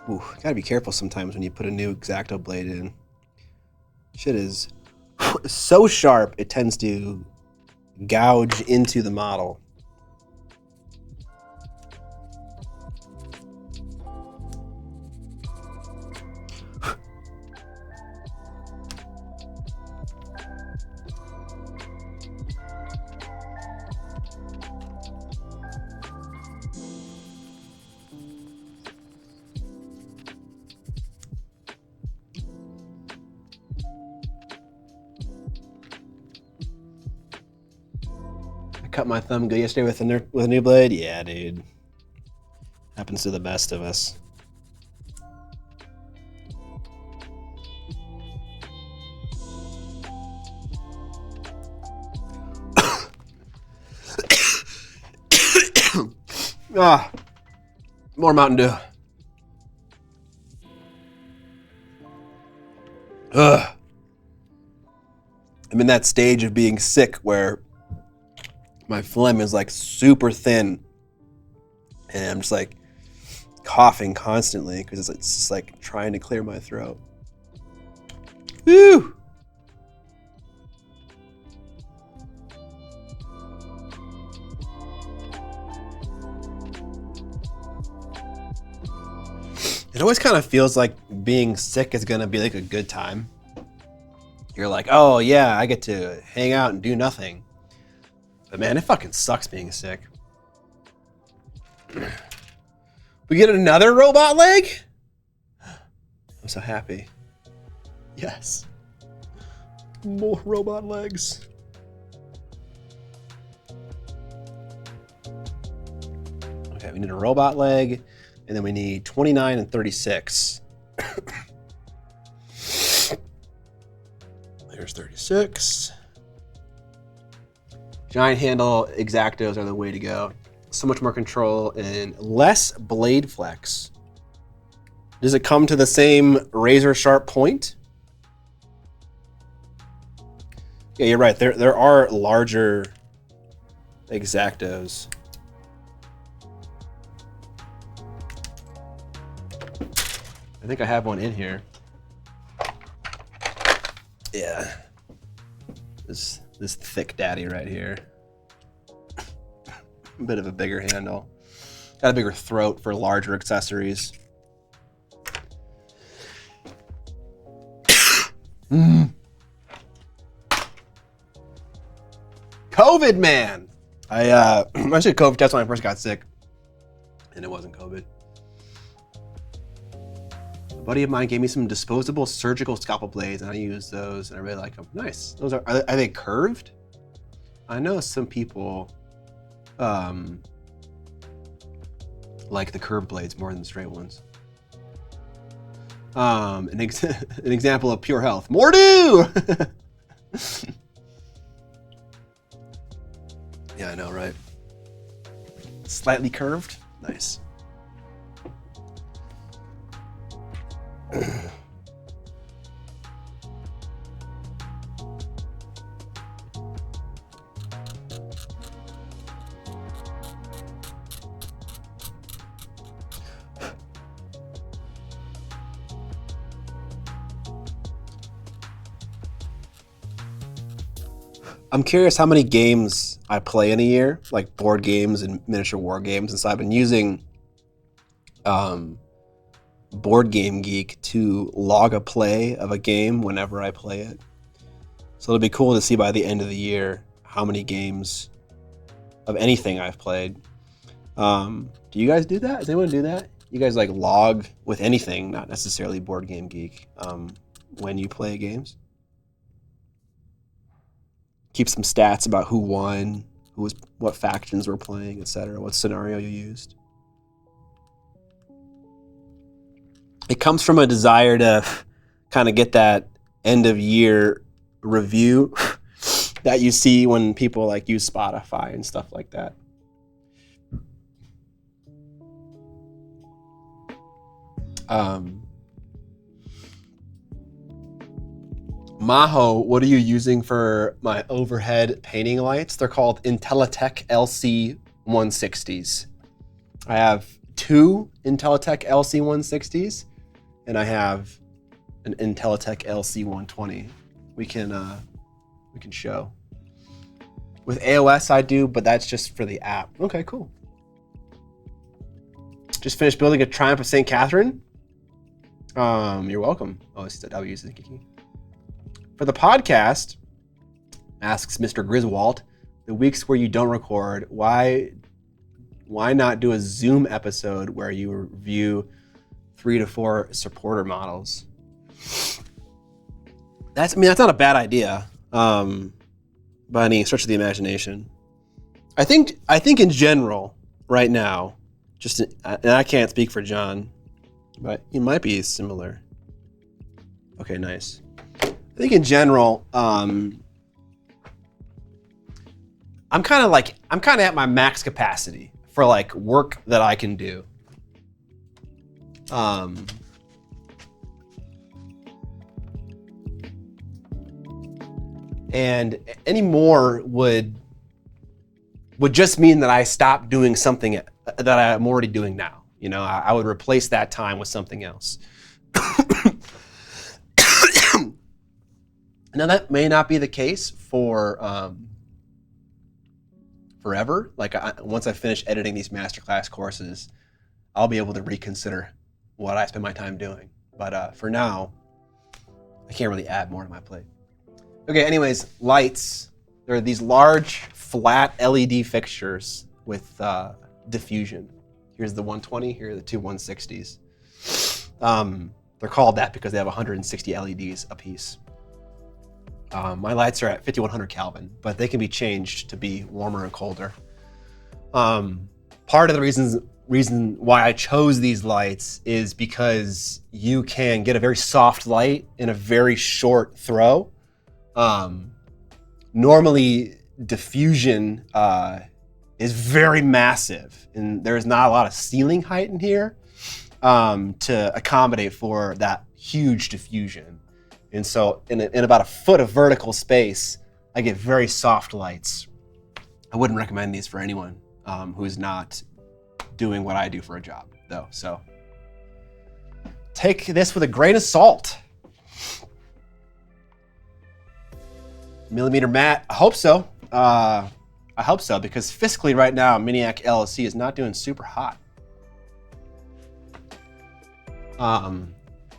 Ooh, gotta be careful sometimes when you put a new X-Acto blade in. Shit is so sharp, it tends to gouge into the model. cut my thumb good yesterday with a new blade. Yeah, dude. Happens to the best of us. More Mountain Dew. I'm in that stage of being sick where my phlegm is like super thin, and I'm just like coughing constantly because it's just like trying to clear my throat. Woo! It always kind of feels like being sick is gonna be like a good time. You're like, oh yeah, I get to hang out and do nothing. But man, it fucking sucks being sick. We get another robot leg? I'm so happy. Yes. More robot legs. Okay, we need a robot leg, and then we need 29 and 36. There's 36. Giant handle exactos are the way to go. So much more control and less blade flex. Does it come to the same razor sharp point? Yeah, you're right. There are larger exactos. I think I have one in here. Yeah. This thick daddy right here. A bit of a bigger handle. Got a bigger throat for larger accessories. COVID, man. I did a COVID test when I first got sick, and it wasn't COVID. A buddy of mine gave me some disposable surgical scalpel blades, and I use those, and I really like them. Nice. Those are they curved? I know some people like the curved blades more than the straight ones. An example of pure health. More do! Yeah, I know, right? Slightly curved. Nice. I'm curious how many games I play in a year, like board games and miniature war games. And so I've been using Board Game Geek to log a play of a game whenever I play it. So it'll be cool to see by the end of the year how many games of anything I've played. Do you guys do that? Does anyone do that? You guys like log with anything, not necessarily Board Game Geek, when you play games? Keep some stats about who won, what factions were playing, etc., what scenario you used. It comes from a desire to kind of get that end of year review that you see when people like use Spotify and stuff like that. Maho, what are you using for my overhead painting lights? They're called Intelitech LC 160s. I have two Intelitech LC 160s, and I have an Intelitech LC 120. We can show. With AOS I do, but that's just for the app. Okay, cool. Just finished building a Triumph of St. Catherine. You're welcome. Oh, it's the W is the Kiki. For the podcast, asks Mr. Griswold, the weeks where you don't record, why not do a Zoom episode where you review 3 to 4 supporter models? That's not a bad idea, by any stretch of the imagination. I think in general, right now, and I can't speak for John, but he might be similar. Okay, nice. I think in general, I'm kind of at my max capacity for like work that I can do. And any more would just mean that I stop doing something that I'm already doing now. You know, I would replace that time with something else. Now that may not be the case for forever. Like once I finish editing these masterclass courses, I'll be able to reconsider what I spend my time doing. But for now, I can't really add more to my plate. Okay, anyways, lights. There are these large, flat LED fixtures with diffusion. Here's the 120, here are the two 160s. They're called that because they have 160 LEDs apiece. My lights are at 5100 Kelvin, but they can be changed to be warmer and colder. Part of the reason why I chose these lights is because you can get a very soft light in a very short throw. Normally, diffusion is very massive, and there's not a lot of ceiling height in here to accommodate for that huge diffusion. And so in about a foot of vertical space, I get very soft lights. I wouldn't recommend these for anyone who is not doing what I do for a job, though. So take this with a grain of salt. Millimeter matte, I hope so. I hope so, because fiscally right now, Miniac LLC is not doing super hot.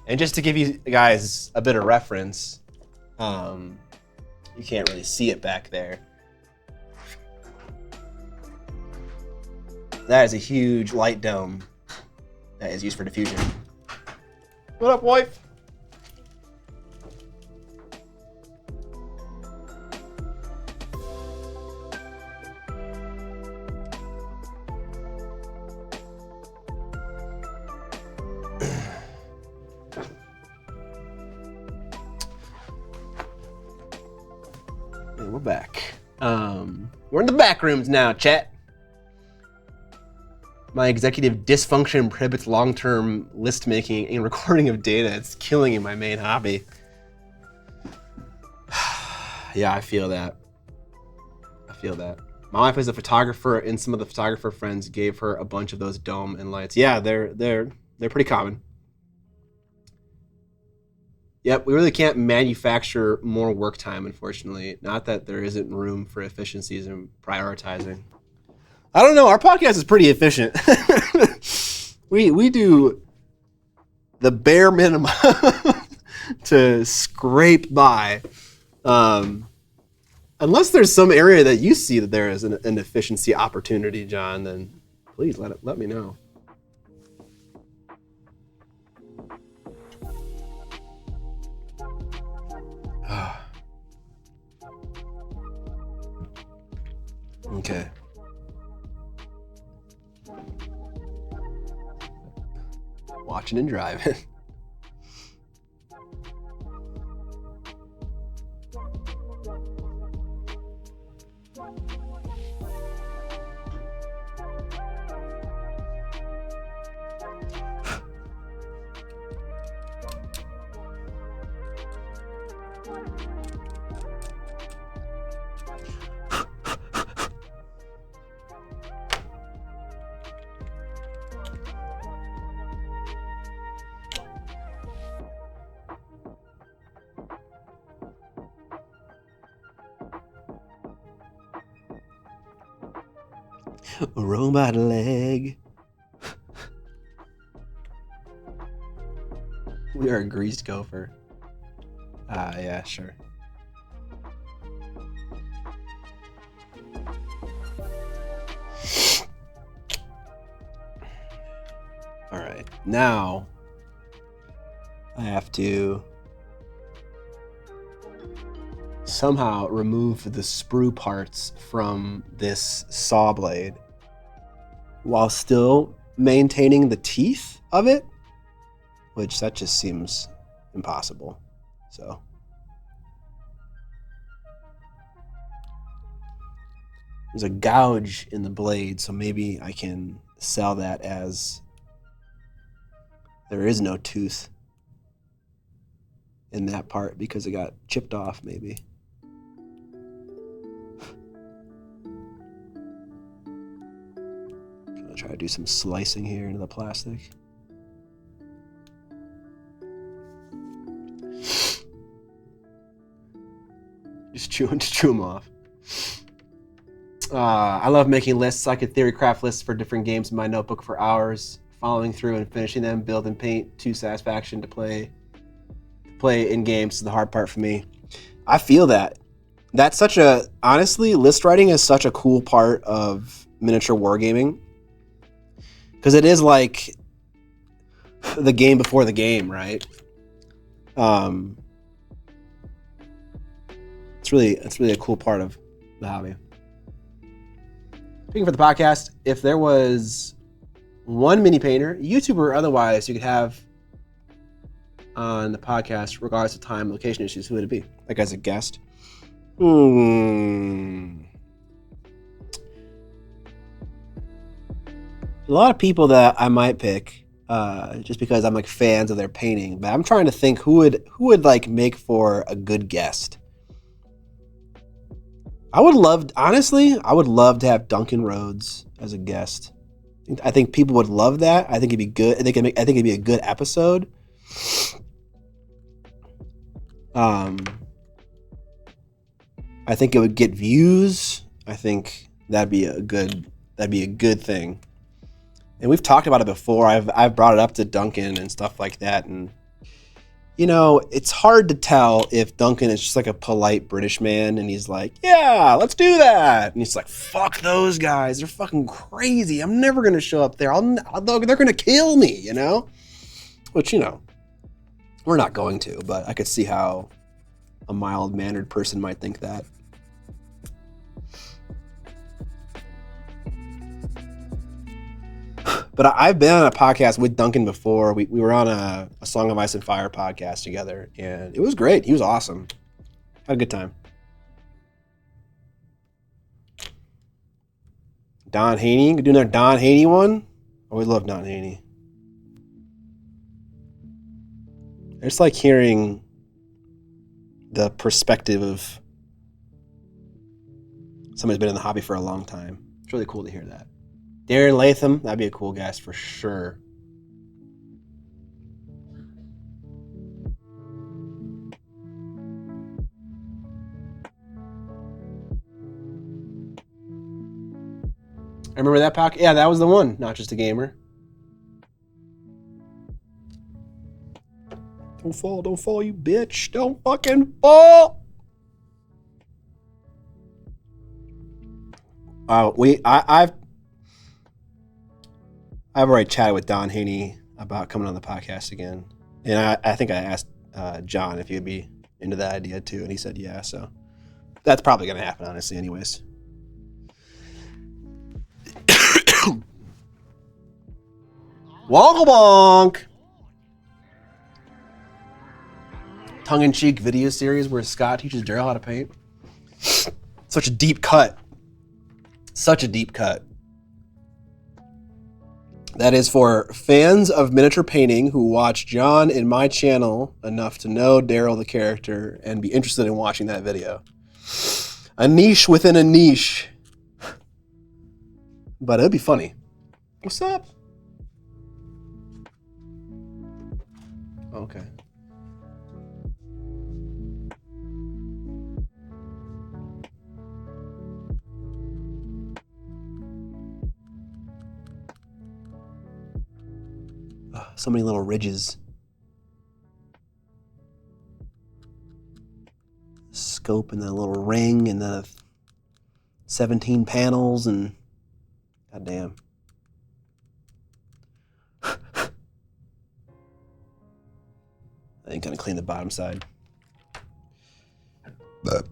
And just to give you guys a bit of reference, you can't really see it back there. That is a huge light dome that is used for diffusion. What up, wife? We're back. We're in the back rooms now, chat. My executive dysfunction prohibits long-term list making and recording of data. It's killing my main hobby. Yeah, I feel that. My wife is a photographer, and some of the photographer friends gave her a bunch of those dome and lights. Yeah, they're pretty common. Yep, we really can't manufacture more work time, unfortunately. Not that there isn't room for efficiencies and prioritizing. I don't know, our podcast is pretty efficient. we do the bare minimum to scrape by. Unless there's some area that you see that there is an efficiency opportunity, John, then please let me know. Okay. Watching and driving. A robot leg. We are a greased gopher. Yeah, sure. All right, now I have to somehow remove the sprue parts from this saw blade while still maintaining the teeth of it, which that just seems impossible. So there's a gouge in the blade, so maybe I can sell that as there is no tooth in that part because it got chipped off, maybe. I'll try to do some slicing here into the plastic. Just chew them off. I love making lists. I could theory craft lists for different games in my notebook for hours, following through and finishing them, build and paint to satisfaction. To play in games is the hard part for me. I feel that. That's such a, honestly, list writing is such a cool part of miniature wargaming. Because it is like the game before the game, right? It's really a cool part of the hobby. Speaking for the podcast, if there was one mini painter, YouTuber or otherwise, you could have on the podcast, regardless of time, location issues, who would it be? Like as a guest? A lot of people that I might pick, just because I'm like fans of their painting. But I'm trying to think who would like make for a good guest. I would love to have Duncan Rhodes as a guest. I think people would love that. I think it'd be good. I think it'd be a good episode. I think it would get views. I think that'd be a good thing. And we've talked about it before. I've brought it up to Duncan and stuff like that, and you know, it's hard to tell if Duncan is just like a polite British man and he's like, yeah, let's do that. And he's like, fuck those guys. They're fucking crazy. I'm never going to show up there. They're going to kill me, you know? Which, you know, we're not going to, but I could see how a mild-mannered person might think that. But I've been on a podcast with Duncan before. We were on a Song of Ice and Fire podcast together, and it was great. He was awesome. Had a good time. Don Haney. Could do another Don Haney one. Always love Don Haney. I just like hearing the perspective of somebody who's been in the hobby for a long time. It's really cool to hear that. Darren Latham, that'd be a cool guest for sure. I remember that podcast. Yeah, that was the one. Not Just a Gamer. Don't fall, you bitch. Don't fucking fall. I've already chatted with Don Haney about coming on the podcast again. And I think I asked John if he would be into that idea too. And he said, yeah. So that's probably going to happen, honestly, anyways. Wonka bonk! Tongue-in-cheek video series where Scott teaches Daryl how to paint. Such a deep cut. Such a deep cut. That is for fans of miniature painting who watch John and my channel enough to know Daryl the character and be interested in watching that video. A niche within a niche. But it'd be funny. What's up? Okay. So many little ridges. Scope and then a little ring and then 17 panels and goddamn. I think gonna clean the bottom side. But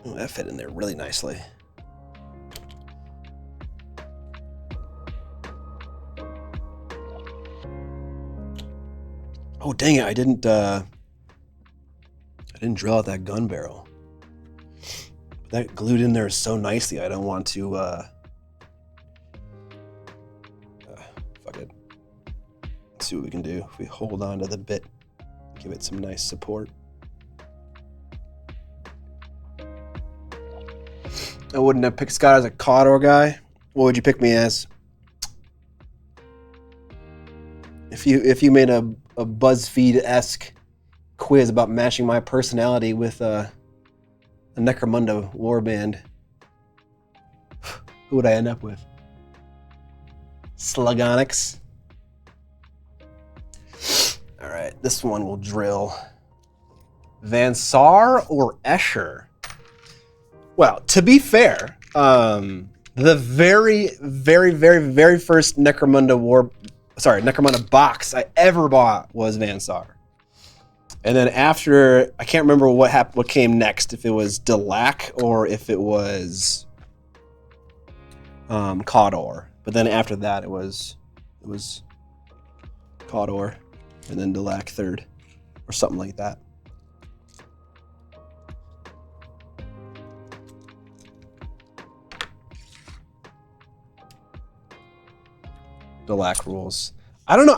Ooh, that fit in there really nicely. Oh dang it! I didn't drill out that gun barrel. That glued in there so nicely. I don't want to. Fuck it. Let's see what we can do if we hold on to the bit, give it some nice support. I wouldn't have picked Scott as a Cawdor guy. What would you pick me as? If you made a BuzzFeed-esque quiz about matching my personality with a Necromunda warband, who would I end up with? Slugonix. All right, this one will drill. Van Saar or Escher? Well, to be fair, the very, very, very, very first Necromunda box I ever bought was Van Saar. And then after, I can't remember what came next, if it was Delac or if it was Cawdor. But then after that, it was Cawdor, and then Delac third, or something like that. Delac rules. I don't know.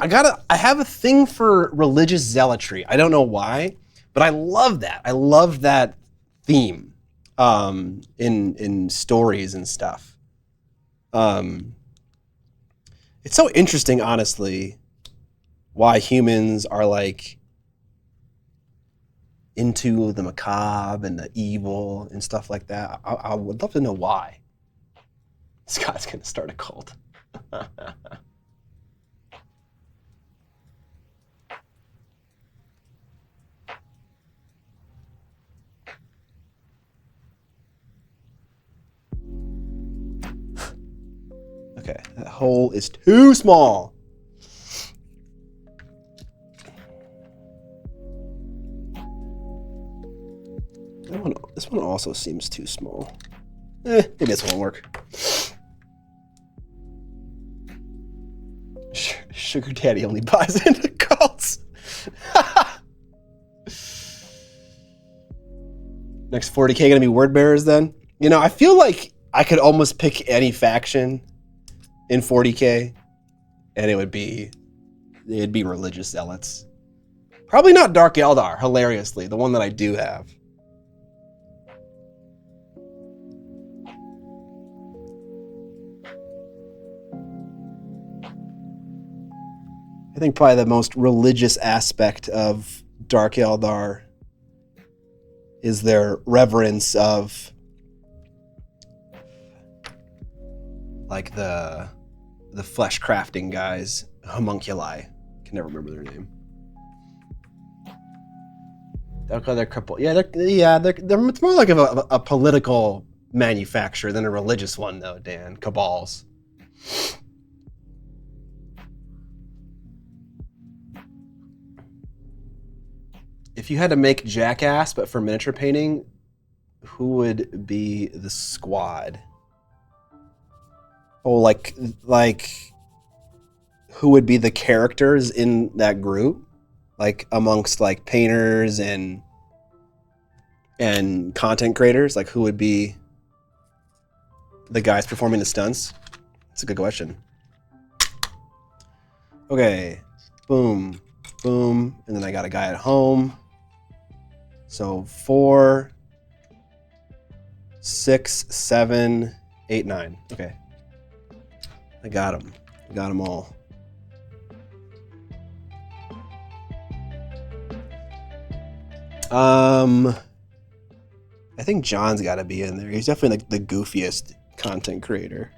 I have a thing for religious zealotry. I don't know why, but I love that. I love that theme in stories and stuff. It's so interesting, honestly, why humans are like into the macabre and the evil and stuff like that. I would love to know why. Scott's gonna start a cult. Okay, that hole is too small. This one also seems too small. Maybe this won't work. Sugar Daddy only buys into cults. Next 40K gonna be word bearers then? You know, I feel like I could almost pick any faction in 40K, and it'd be religious zealots. Probably not Dark Eldar, hilariously, the one that I do have. I think probably the most religious aspect of Dark Eldar is their reverence of like the flesh crafting guys, homunculi. Can never remember their name. They're crippled. Yeah, it's more like a political manufacturer than a religious one, though. Dan, cabals. If you had to make Jackass, but for miniature painting, who would be the squad? Oh, like who would be the characters in that group? Like amongst like painters and content creators, like who would be the guys performing the stunts? That's a good question. Okay, boom, boom, and then I got a guy at home. So 4, 6, 7, 8, 9. Okay. I got them. I got them all. I think John's got to be in there. He's definitely like the goofiest content creator.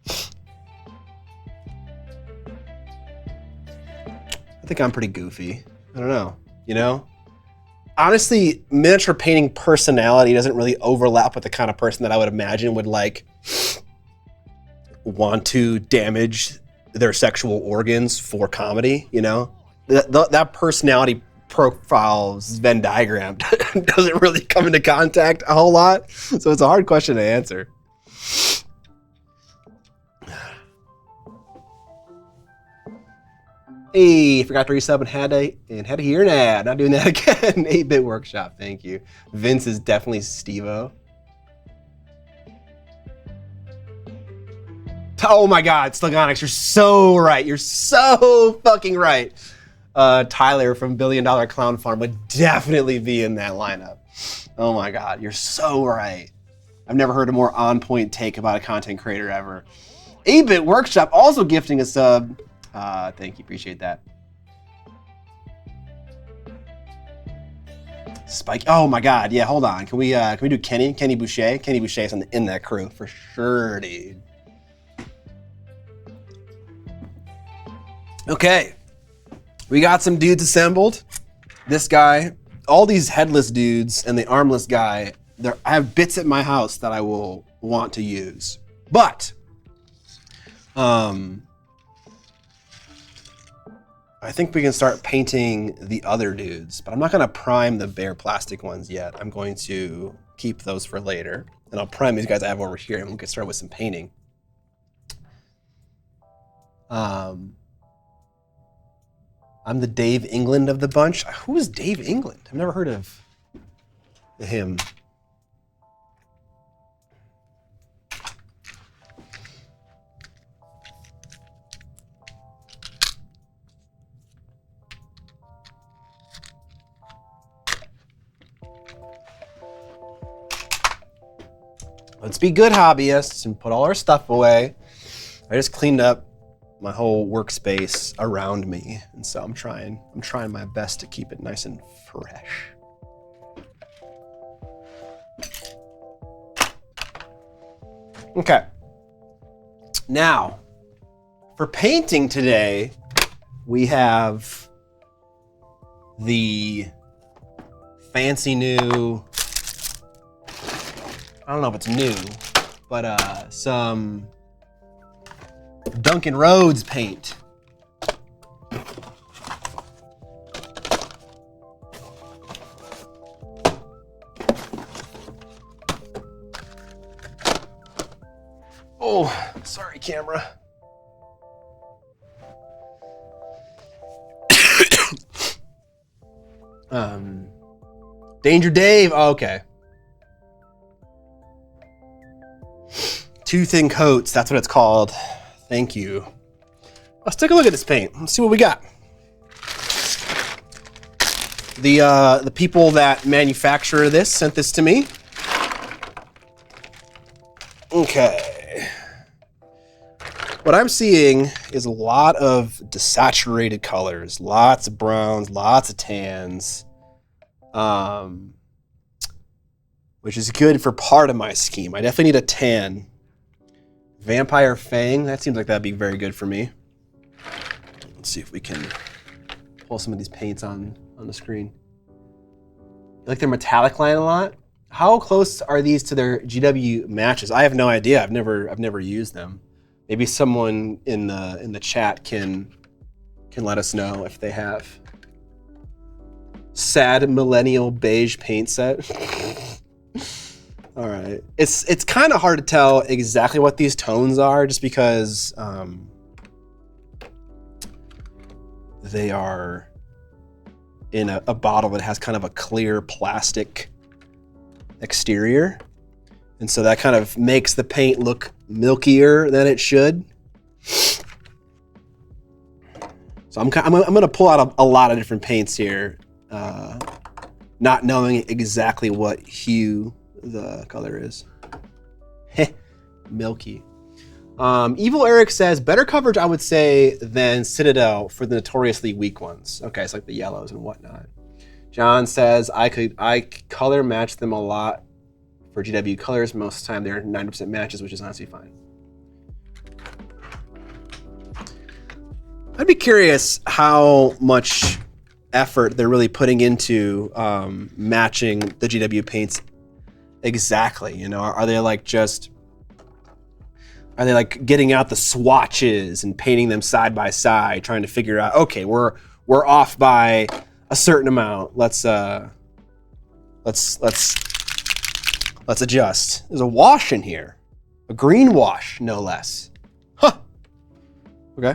I think I'm pretty goofy. I don't know. You know? Honestly, miniature painting personality doesn't really overlap with the kind of person that I would imagine would like want to damage their sexual organs for comedy, you know? That personality profile's Venn diagram doesn't really come into contact a whole lot. So it's a hard question to answer. Hey, forgot to resub and had to hear an ad. Not doing that again. 8-Bit Workshop, thank you. Vince is definitely Steve-O. Oh my God, Slagonix, you're so right. You're so fucking right. Tyler from $1 Billion Clown Farm would definitely be in that lineup. Oh my God, you're so right. I've never heard a more on-point take about a content creator ever. 8-Bit Workshop also gifting a sub. Thank you, appreciate that. Spike, oh my God, yeah, hold on. Can we do Kenny Boucher? Kenny Boucher is in that crew for sure, dude. Okay, we got some dudes assembled. This guy, all these headless dudes and the armless guy, I have bits at my house that I will want to use. But, I think we can start painting the other dudes, but I'm not gonna prime the bare plastic ones yet. I'm going to keep those for later. And I'll prime these guys I have over here and we'll get started with some painting. I'm the Dave England of the bunch. Who is Dave England? I've never heard of him. Let's be good hobbyists and put all our stuff away. I just cleaned up my whole workspace around me, and so I'm trying my best to keep it nice and fresh. Okay. Now, for painting today, we have the fancy new, I don't know if it's new, but some Duncan Rhodes paint. Oh, sorry, camera. Danger Dave. Oh, okay. Two thin coats. That's what it's called. Thank you. Let's take a look at this paint. Let's see what we got. The people that manufacture this sent this to me. Okay. What I'm seeing is a lot of desaturated colors, lots of browns, lots of tans, which is good for part of my scheme. I definitely need a tan. Vampire Fang, that seems like that'd be very good for me. Let's see if we can pull some of these paints on the screen. You like their metallic line a lot? How close are these to their GW matches? I have no idea. I've never used them. Maybe someone in the chat can let us know if they have. Sad millennial beige paint set. All right, it's kind of hard to tell exactly what these tones are, just because they are in a bottle that has kind of a clear plastic exterior, and so that kind of makes the paint look milkier than it should. So I'm gonna pull out a lot of different paints here, not knowing exactly what hue the color is. Milky. Evil Eric says, better coverage, I would say, than Citadel for the notoriously weak ones. Okay, it's like the yellows and whatnot. John says, I color match them a lot for GW colors. Most of the time they're 90% matches, which is honestly fine. I'd be curious how much effort they're really putting into matching the GW paints exactly. You know, are they like getting out the swatches and painting them side by side, trying to figure out, okay, we're off by a certain amount. Let's adjust. There's a wash in here. A green wash, no less. Huh. Okay.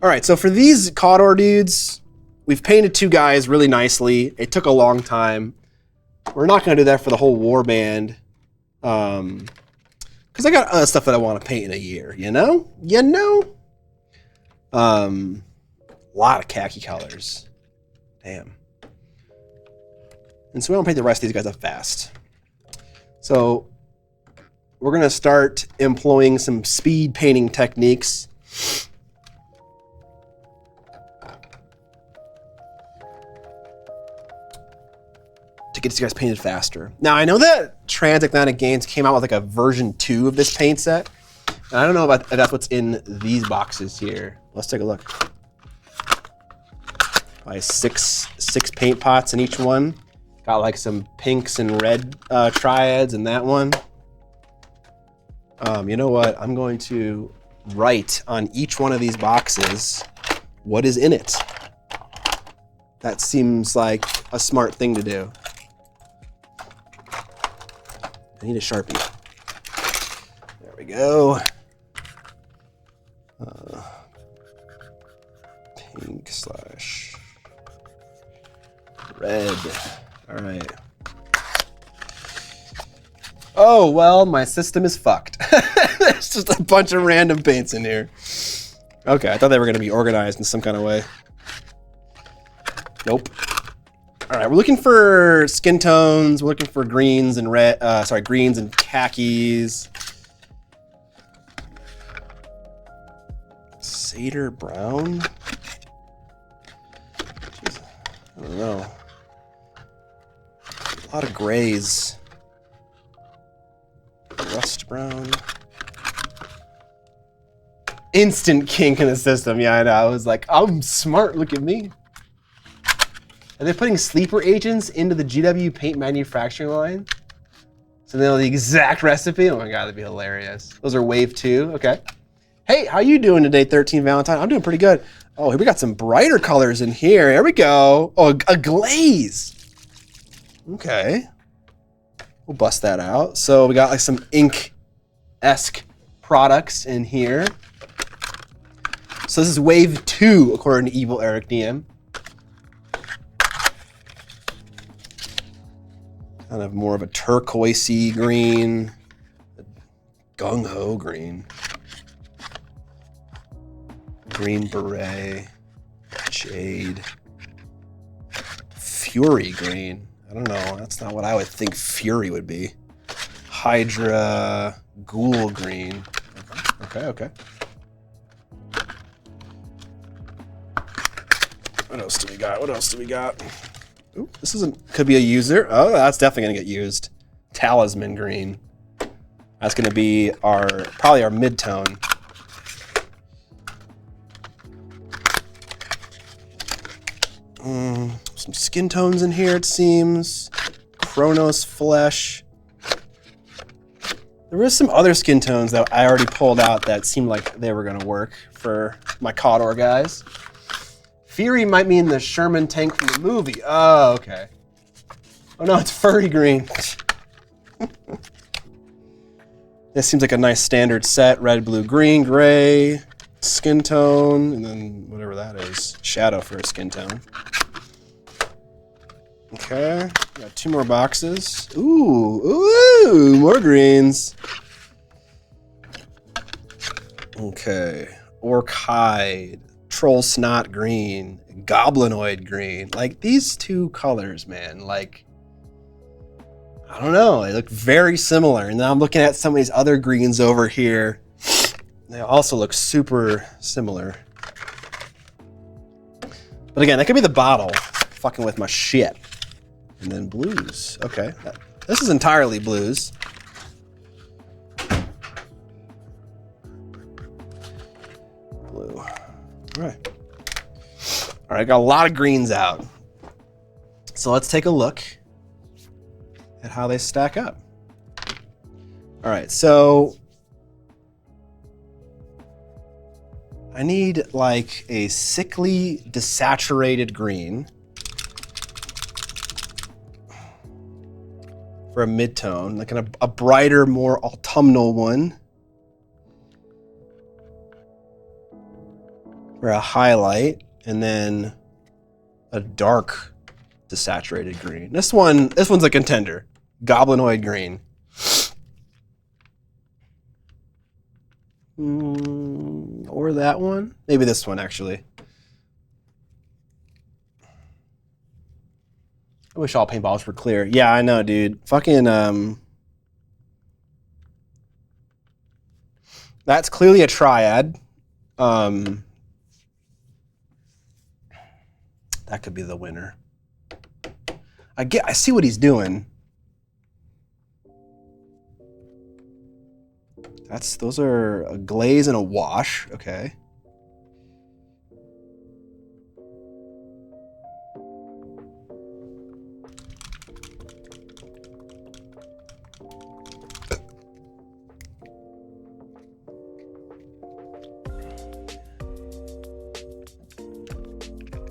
All right, so for these Cawdor dudes, we've painted 2 guys really nicely. It took a long time. We're not gonna do that for the whole warband. Because I got other stuff that I want to paint in a year, you know? A lot of khaki colors. Damn. And so we don't paint the rest of these guys up fast. So we're gonna start employing some speed painting techniques. To get these guys painted faster. Now I know that Transatlantic Games came out with like a version 2 of this paint set. And I don't know if that's what's in these boxes here. Let's take a look. Probably six paint pots in each one. Got like some pinks and red triads in that one. You know what? I'm going to write on each one of these boxes what is in it. That seems like a smart thing to do. I need a Sharpie. There we go. Pink / red. All right. Oh, well, my system is fucked. There's just a bunch of random paints in here. Okay, I thought they were going to be organized in some kind of way. Nope. All right, we're looking for skin tones. We're looking for greens and greens and khakis. Seder brown? Jeez, I don't know. A lot of grays. Rust brown. Instant kink in the system. Yeah, I know. I was like, I'm smart. Look at me. Are they putting sleeper agents into the GW paint manufacturing line? So they know the exact recipe? Oh my God, that'd be hilarious. Those are wave 2, okay. Hey, how you doing today, 13 Valentine? I'm doing pretty good. Oh, here we got some brighter colors in here. Here we go. Oh, a glaze. Okay. We'll bust that out. So we got like some ink-esque products in here. So this is wave 2, according to Evil Eric DM. Kind of more of a turquoisey green, gung-ho green, green beret, jade, fury green. I don't know, that's not what I would think fury would be. Hydra, ghoul green. Okay. What else do we got? Ooh, this could be a user. Oh, that's definitely gonna get used. Talisman green. That's gonna be probably our mid-tone. Some skin tones in here, it seems. Chronos flesh. There was some other skin tones that I already pulled out that seemed like they were gonna work for my Cawdor guys. Fury might mean the Sherman tank from the movie. Oh, okay. Oh no, it's furry green. This seems like a nice standard set. Red, blue, green, gray, skin tone, and then whatever that is. Shadow for a skin tone. Okay, got 2 more boxes. Ooh, more greens. Okay, orc hide. Troll snot green, goblinoid green. Like these 2 colors, man, like, I don't know, they look very similar. And now I'm looking at some of these other greens over here. They also look super similar. But again, that could be the bottle fucking with my shit. And then blues, okay. This is entirely blues. Blue. All right, got a lot of greens out. So let's take a look at how they stack up. All right, so I need like a sickly desaturated green. for a mid-tone, like a brighter, more autumnal one for a highlight, and then a dark desaturated green. This one's a contender. Goblinoid green. Or that one. Maybe this one, actually. I wish all paintballs were clear. Yeah, I know, dude. Fucking, that's clearly a triad. That could be the winner. I see what he's doing. Those are a glaze and a wash. Okay.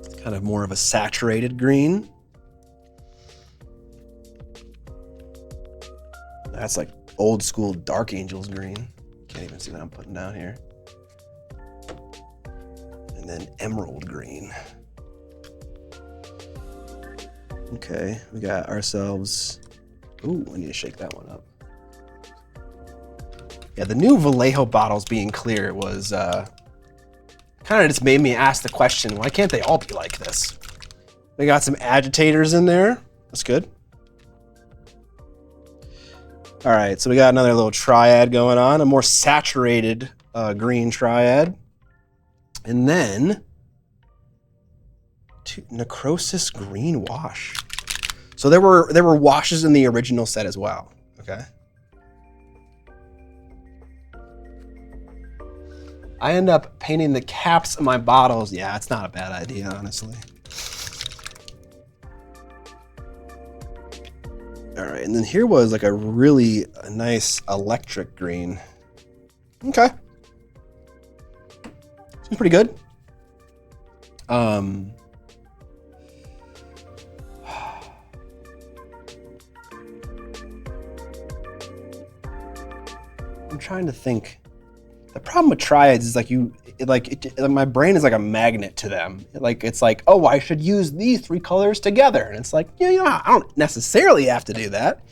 It's kind of more of a saturated green. That's like old school Dark Angels green. Can't even see what I'm putting down here. And then emerald green. Okay, we got ourselves. Ooh, I need to shake that one up. Yeah, the new Vallejo bottles being clear was kind of just made me ask the question, why can't they all be like this? We got some agitators in there. That's good. All right, so we got another little triad going on, a more saturated green triad. And then necrosis green wash. So there were washes in the original set as well. Okay. I end up painting the caps of my bottles. Yeah, it's not a bad idea, honestly. All right, and then here was like a really nice electric green. Okay. Seems pretty good. I'm trying to think. The problem with triads is my brain is like a magnet to them. It's like, oh, I should use these three colors together. And it's like, I don't necessarily have to do that.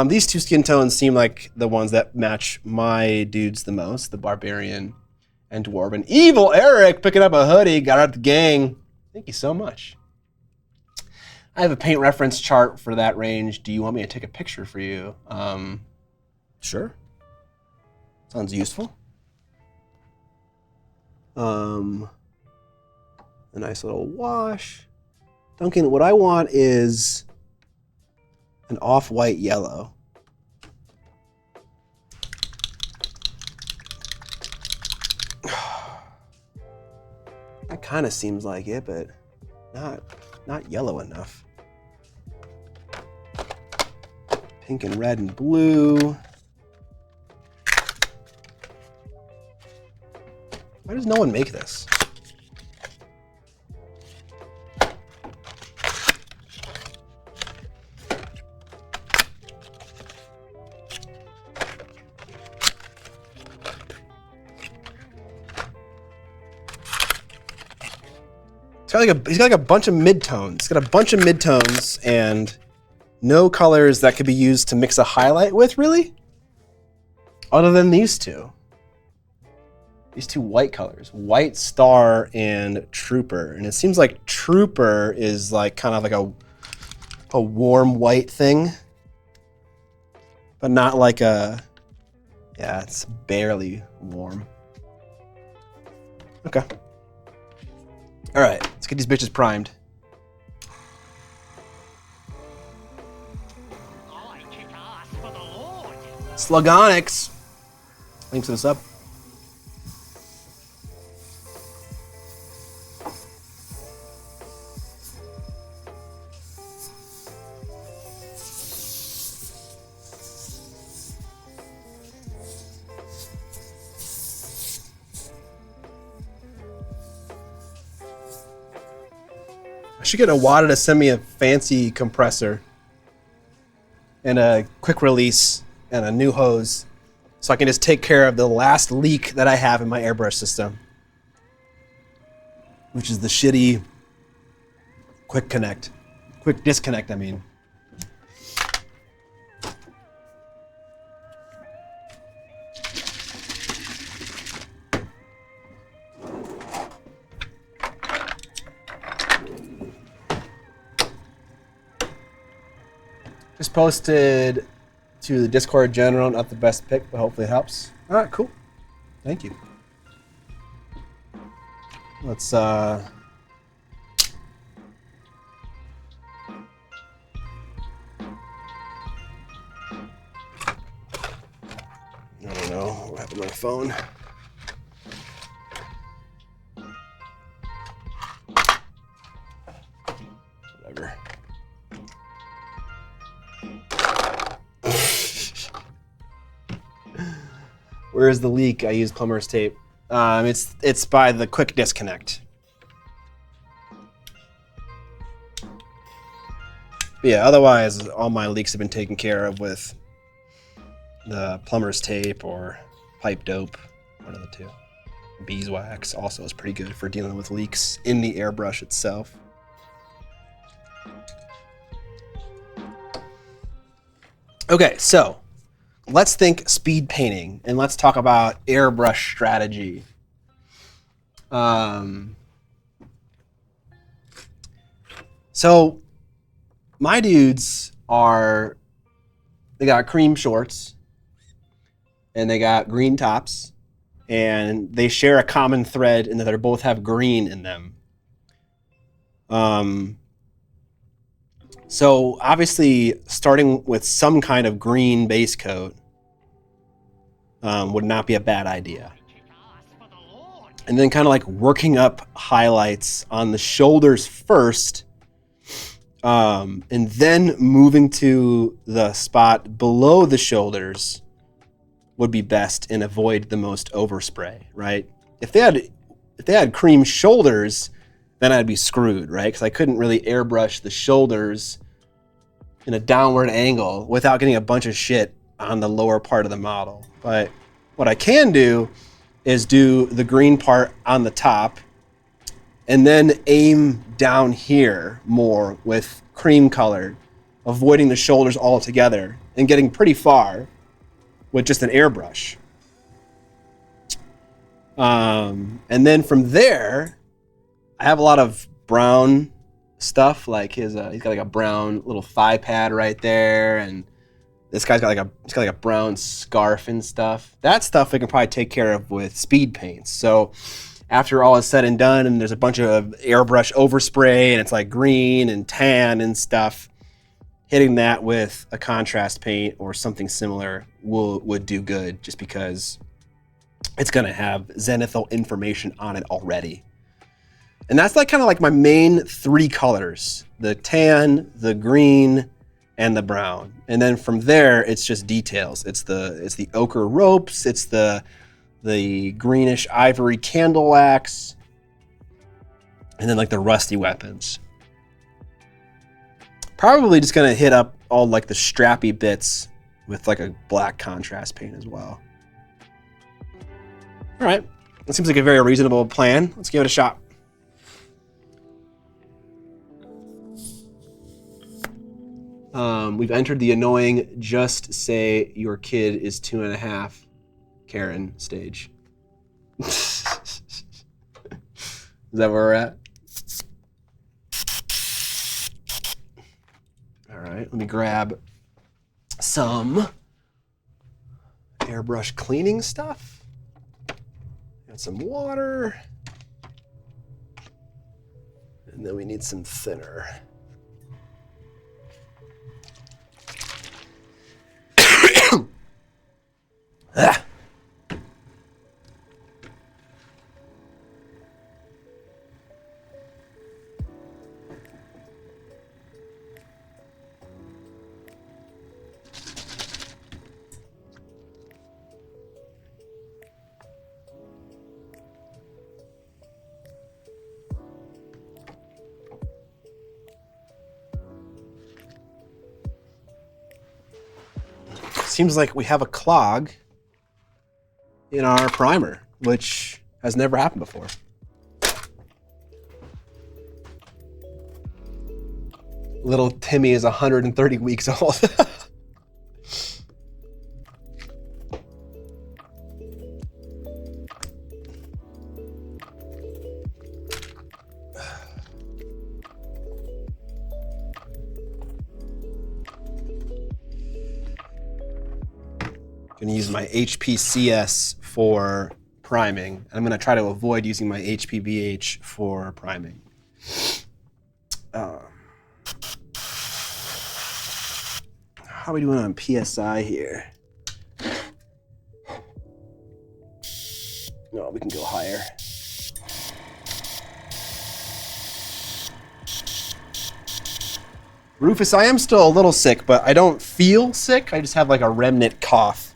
These two skin tones seem like the ones that match my dudes the most, the Barbarian and Dwarven. Evil Eric picking up a hoodie, got out the gang. Thank you so much. I have a paint reference chart for that range. Do you want me to take a picture for you? Sure. Sounds useful. A nice little wash. Duncan, what I want is an off-white yellow. That kind of seems like it, but not yellow enough. Pink and red and blue. Why does no one make this? He's got like a bunch of midtones. He's got a bunch of midtones and no colors that could be used to mix a highlight with, really? Other than these two. These two white colors, White Star and Trooper. And it seems like Trooper is like kind of like a warm white thing, but not like yeah, it's barely warm. Okay. All right, let's get these bitches primed. Slugonics. Links this up. I should get Awada to send me a fancy compressor. and a quick release and a new hose, so I can just take care of the last leak that I have in my airbrush system, which is the shitty quick disconnect, I mean. Just posted to the Discord general, not the best pick, but hopefully it helps. All right, cool. Thank you. Let's I don't know what happened to my phone. Whatever. Where is the leak? I use plumber's tape. It's by the quick disconnect. But yeah, otherwise all my leaks have been taken care of with the plumber's tape or pipe dope, one of the two. Beeswax also is pretty good for dealing with leaks in the airbrush itself. Okay, so let's think speed painting and let's talk about airbrush strategy. So my dudes they got cream shorts and they got green tops, and they share a common thread in that they both have green in them. So obviously starting with some kind of green base coat would not be a bad idea. And then kind of like working up highlights on the shoulders first, and then moving to the spot below the shoulders would be best and avoid the most overspray, right? If they had cream shoulders, then I'd be screwed, right? Because I couldn't really airbrush the shoulders in a downward angle without getting a bunch of shit on the lower part of the model. But what I can do is do the green part on the top and then aim down here more with cream colored, avoiding the shoulders altogether and getting pretty far with just an airbrush. And then from there, I have a lot of brown stuff, like he's got like a brown little thigh pad right there, and this guy's got like a brown scarf and stuff. That stuff we can probably take care of with speed paints. So after all is said and done, and there's a bunch of airbrush overspray, and it's like green and tan and stuff, hitting that with a contrast paint or something similar would do good, just because it's gonna have zenithal information on it already. And that's like kind of like my main three colors: the tan, the green, and the brown. And then from there, it's just details. It's the ochre ropes, it's the greenish ivory candle wax, and then like the rusty weapons. Probably just gonna hit up all like the strappy bits with like a black contrast paint as well. All right, that seems like a very reasonable plan. Let's give it a shot. We've entered the annoying just say your kid is 2.5 Karen stage. Is that where we're at? All right, let me grab some airbrush cleaning stuff. Got some water. And then we need some thinner. Ah. seems like we have a clog in our primer, which has never happened before. Little Timmy is 130 weeks old. I'm gonna use my HPCS for priming. I'm gonna try to avoid using my HPBH for priming. How are we doing on PSI here? No, we can go higher. Rufus, I am still a little sick, but I don't feel sick. I just have like a remnant cough.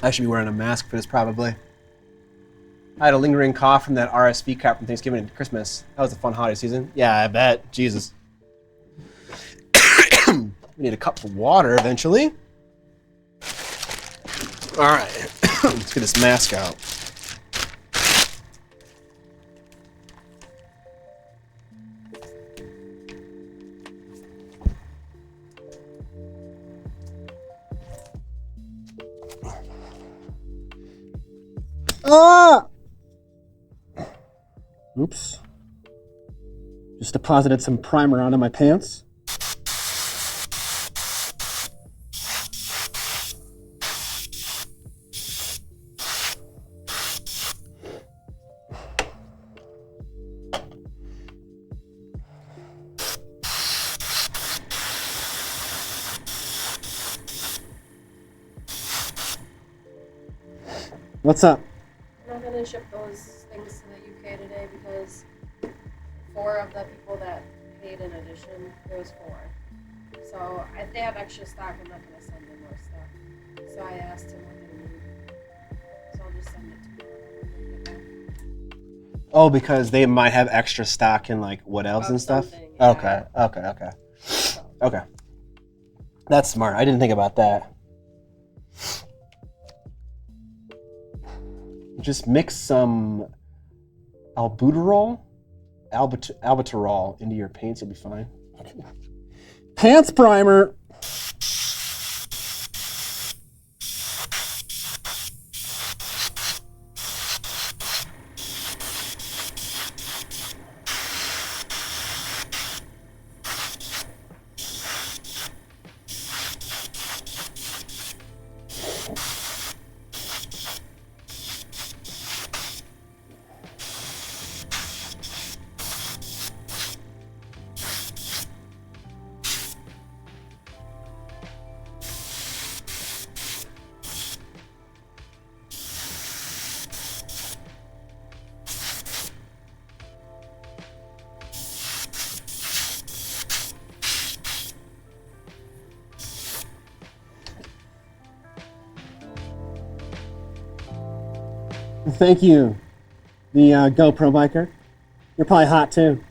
I should be wearing a mask for this, probably. I had a lingering cough from that RSV crap from Thanksgiving to Christmas. That was a fun holiday season. Yeah, I bet. Jesus. We need a cup of water eventually. All right. Let's get this mask out. Ah! Oops. Just deposited some primer onto my pants. What's up? I'm not going to ship those things to the UK today because 4 of the people that paid in addition, there was 4. So if they have extra stock, I'm not going to send them more stuff. So I asked him what they need. So I'll just send it to him. Oh, because they might have extra stock in like what else and stuff? Yeah. Okay. Okay. That's smart. I didn't think about that. Just mix some albuterol into your paints, you'll be fine. Pants primer. Thank you, the GoPro biker. You're probably hot too.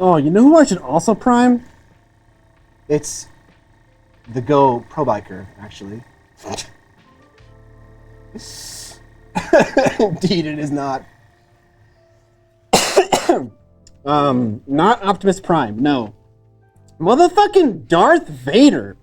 Oh, you know who I should also prime? It's the Go Pro Biker, actually. Indeed, it is not. Not Optimus Prime, no. Motherfucking Darth Vader.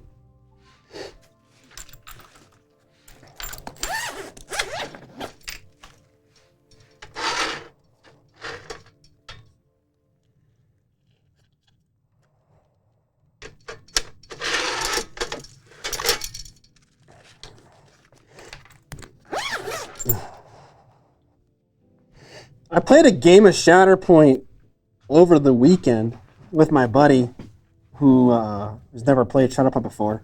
I played a game of Shatterpoint over the weekend with my buddy who has never played Shatterpoint before.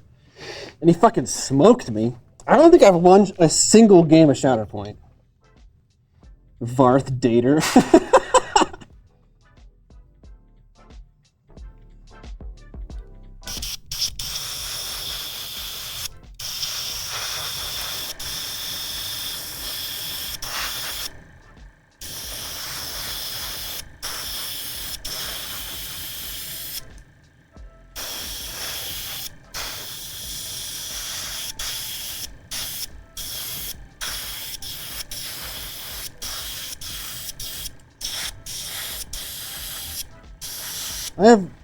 And he fucking smoked me. I don't think I've won a single game of Shatterpoint. Varth Dater.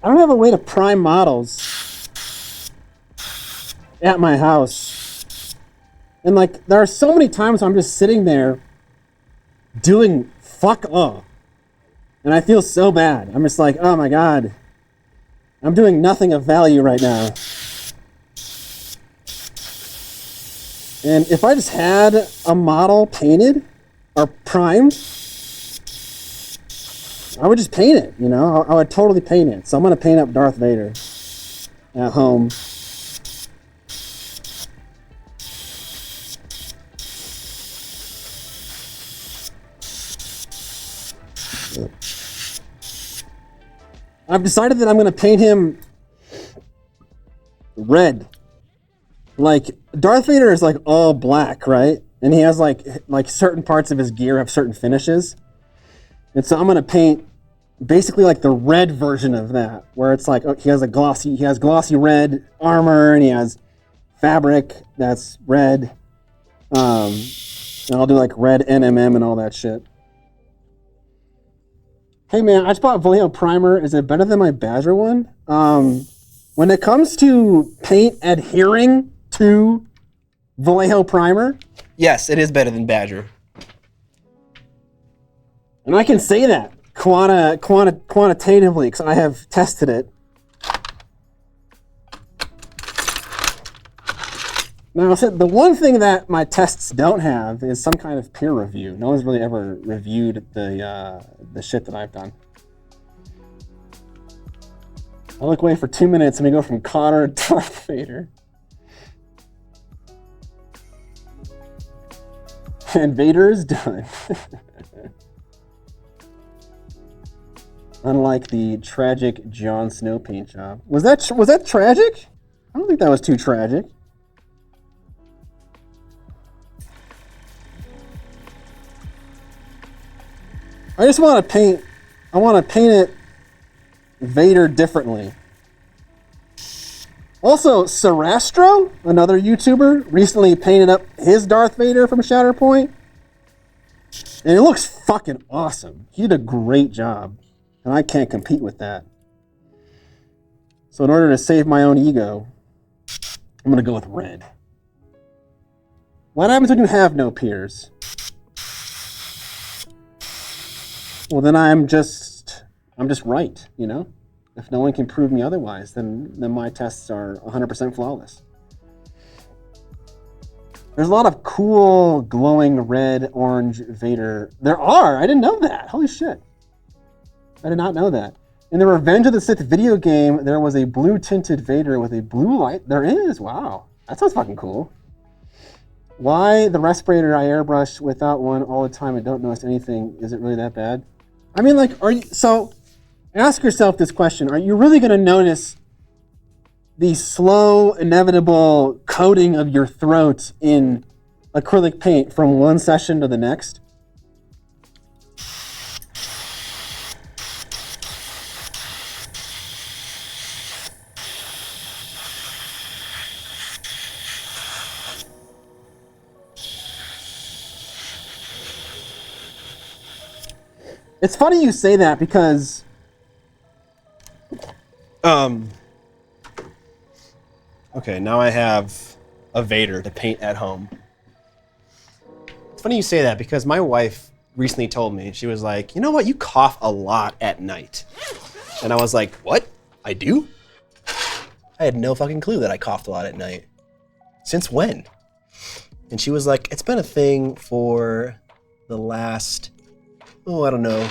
I don't have a way to prime models at my house. And like, there are so many times I'm just sitting there doing fuck all. And I feel so bad. I'm just like, oh my God. I'm doing nothing of value right now. And if I just had a model painted or primed, I would just paint it, you know? I would totally paint it. So I'm going to paint up Darth Vader at home. I've decided that I'm going to paint him red. Like, Darth Vader is like all black, right? And he has like certain parts of his gear have certain finishes. And so I'm going to paint basically like the red version of that, where it's like he has glossy red armor and he has fabric that's red. And I'll do like red NMM and all that shit. Hey man, I just bought Vallejo Primer. Is it better than my Badger one? When it comes to paint adhering to Vallejo Primer, yes, it is better than Badger. And I can say that quantitatively because I have tested it. Now, the one thing that my tests don't have is some kind of peer review. No one's really ever reviewed the shit that I've done. I look away for 2 minutes and we go from Connor to Darth Vader. And Vader is done. Unlike the tragic Jon Snow paint job. Was that tragic? I don't think that was too tragic. I just want to paint. I want to paint it Vader differently. Also, Sarastro, another YouTuber, recently painted up his Darth Vader from Shatterpoint. And it looks fucking awesome. He did a great job. And I can't compete with that. So in order to save my own ego, I'm going to go with red. What happens when you have no peers? Well, then I'm just right, you know? If no one can prove me otherwise, then my tests are 100% flawless. There's a lot of cool glowing red, orange Vader. There are. I didn't know that. Holy shit. I did not know that. In the Revenge of the Sith video game, there was a blue tinted Vader with a blue light. There is. Wow. That sounds fucking cool. Why the respirator I airbrush without one all the time and don't notice anything? Is it really that bad? I mean, like, ask yourself this question. Are you really going to notice the slow, inevitable coating of your throat in acrylic paint from one session to the next? It's funny you say that because okay, now I have a Vader to paint at home. It's funny you say that because my wife recently told me, she was like, you know what, you cough a lot at night. And I was like, what? I do? I had no fucking clue that I coughed a lot at night. Since when? And she was like, it's been a thing for the last, I don't know,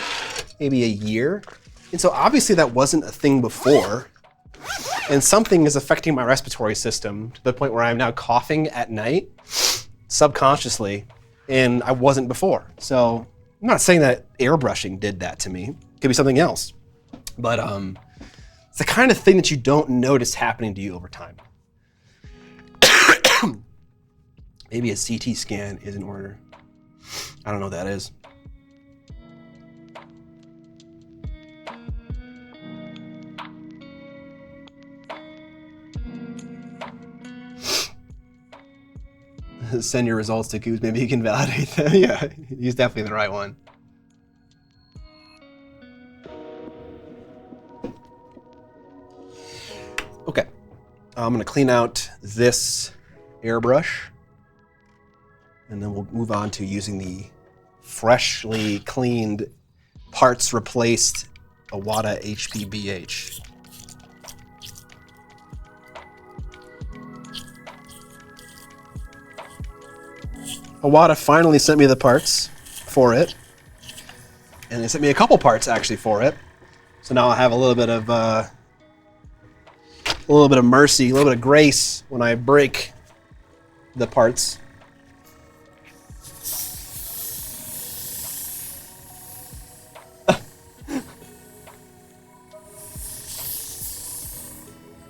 maybe a year. And so obviously that wasn't a thing before. And something is affecting my respiratory system to the point where I'm now coughing at night, subconsciously, and I wasn't before. So I'm not saying that airbrushing did that to me. It could be something else. But it's the kind of thing that you don't notice happening to you over time. Maybe a CT scan is in order. I don't know what that is. Send your results to Goose. Maybe he can validate them. Yeah, he's definitely the right one. Okay, I'm gonna clean out this airbrush, and then we'll move on to using the freshly cleaned, parts replaced Awada HPBH. Awada finally sent me the parts for it, and they sent me a couple parts actually for it. So now I have a little bit of mercy, a little bit of grace when I break the parts.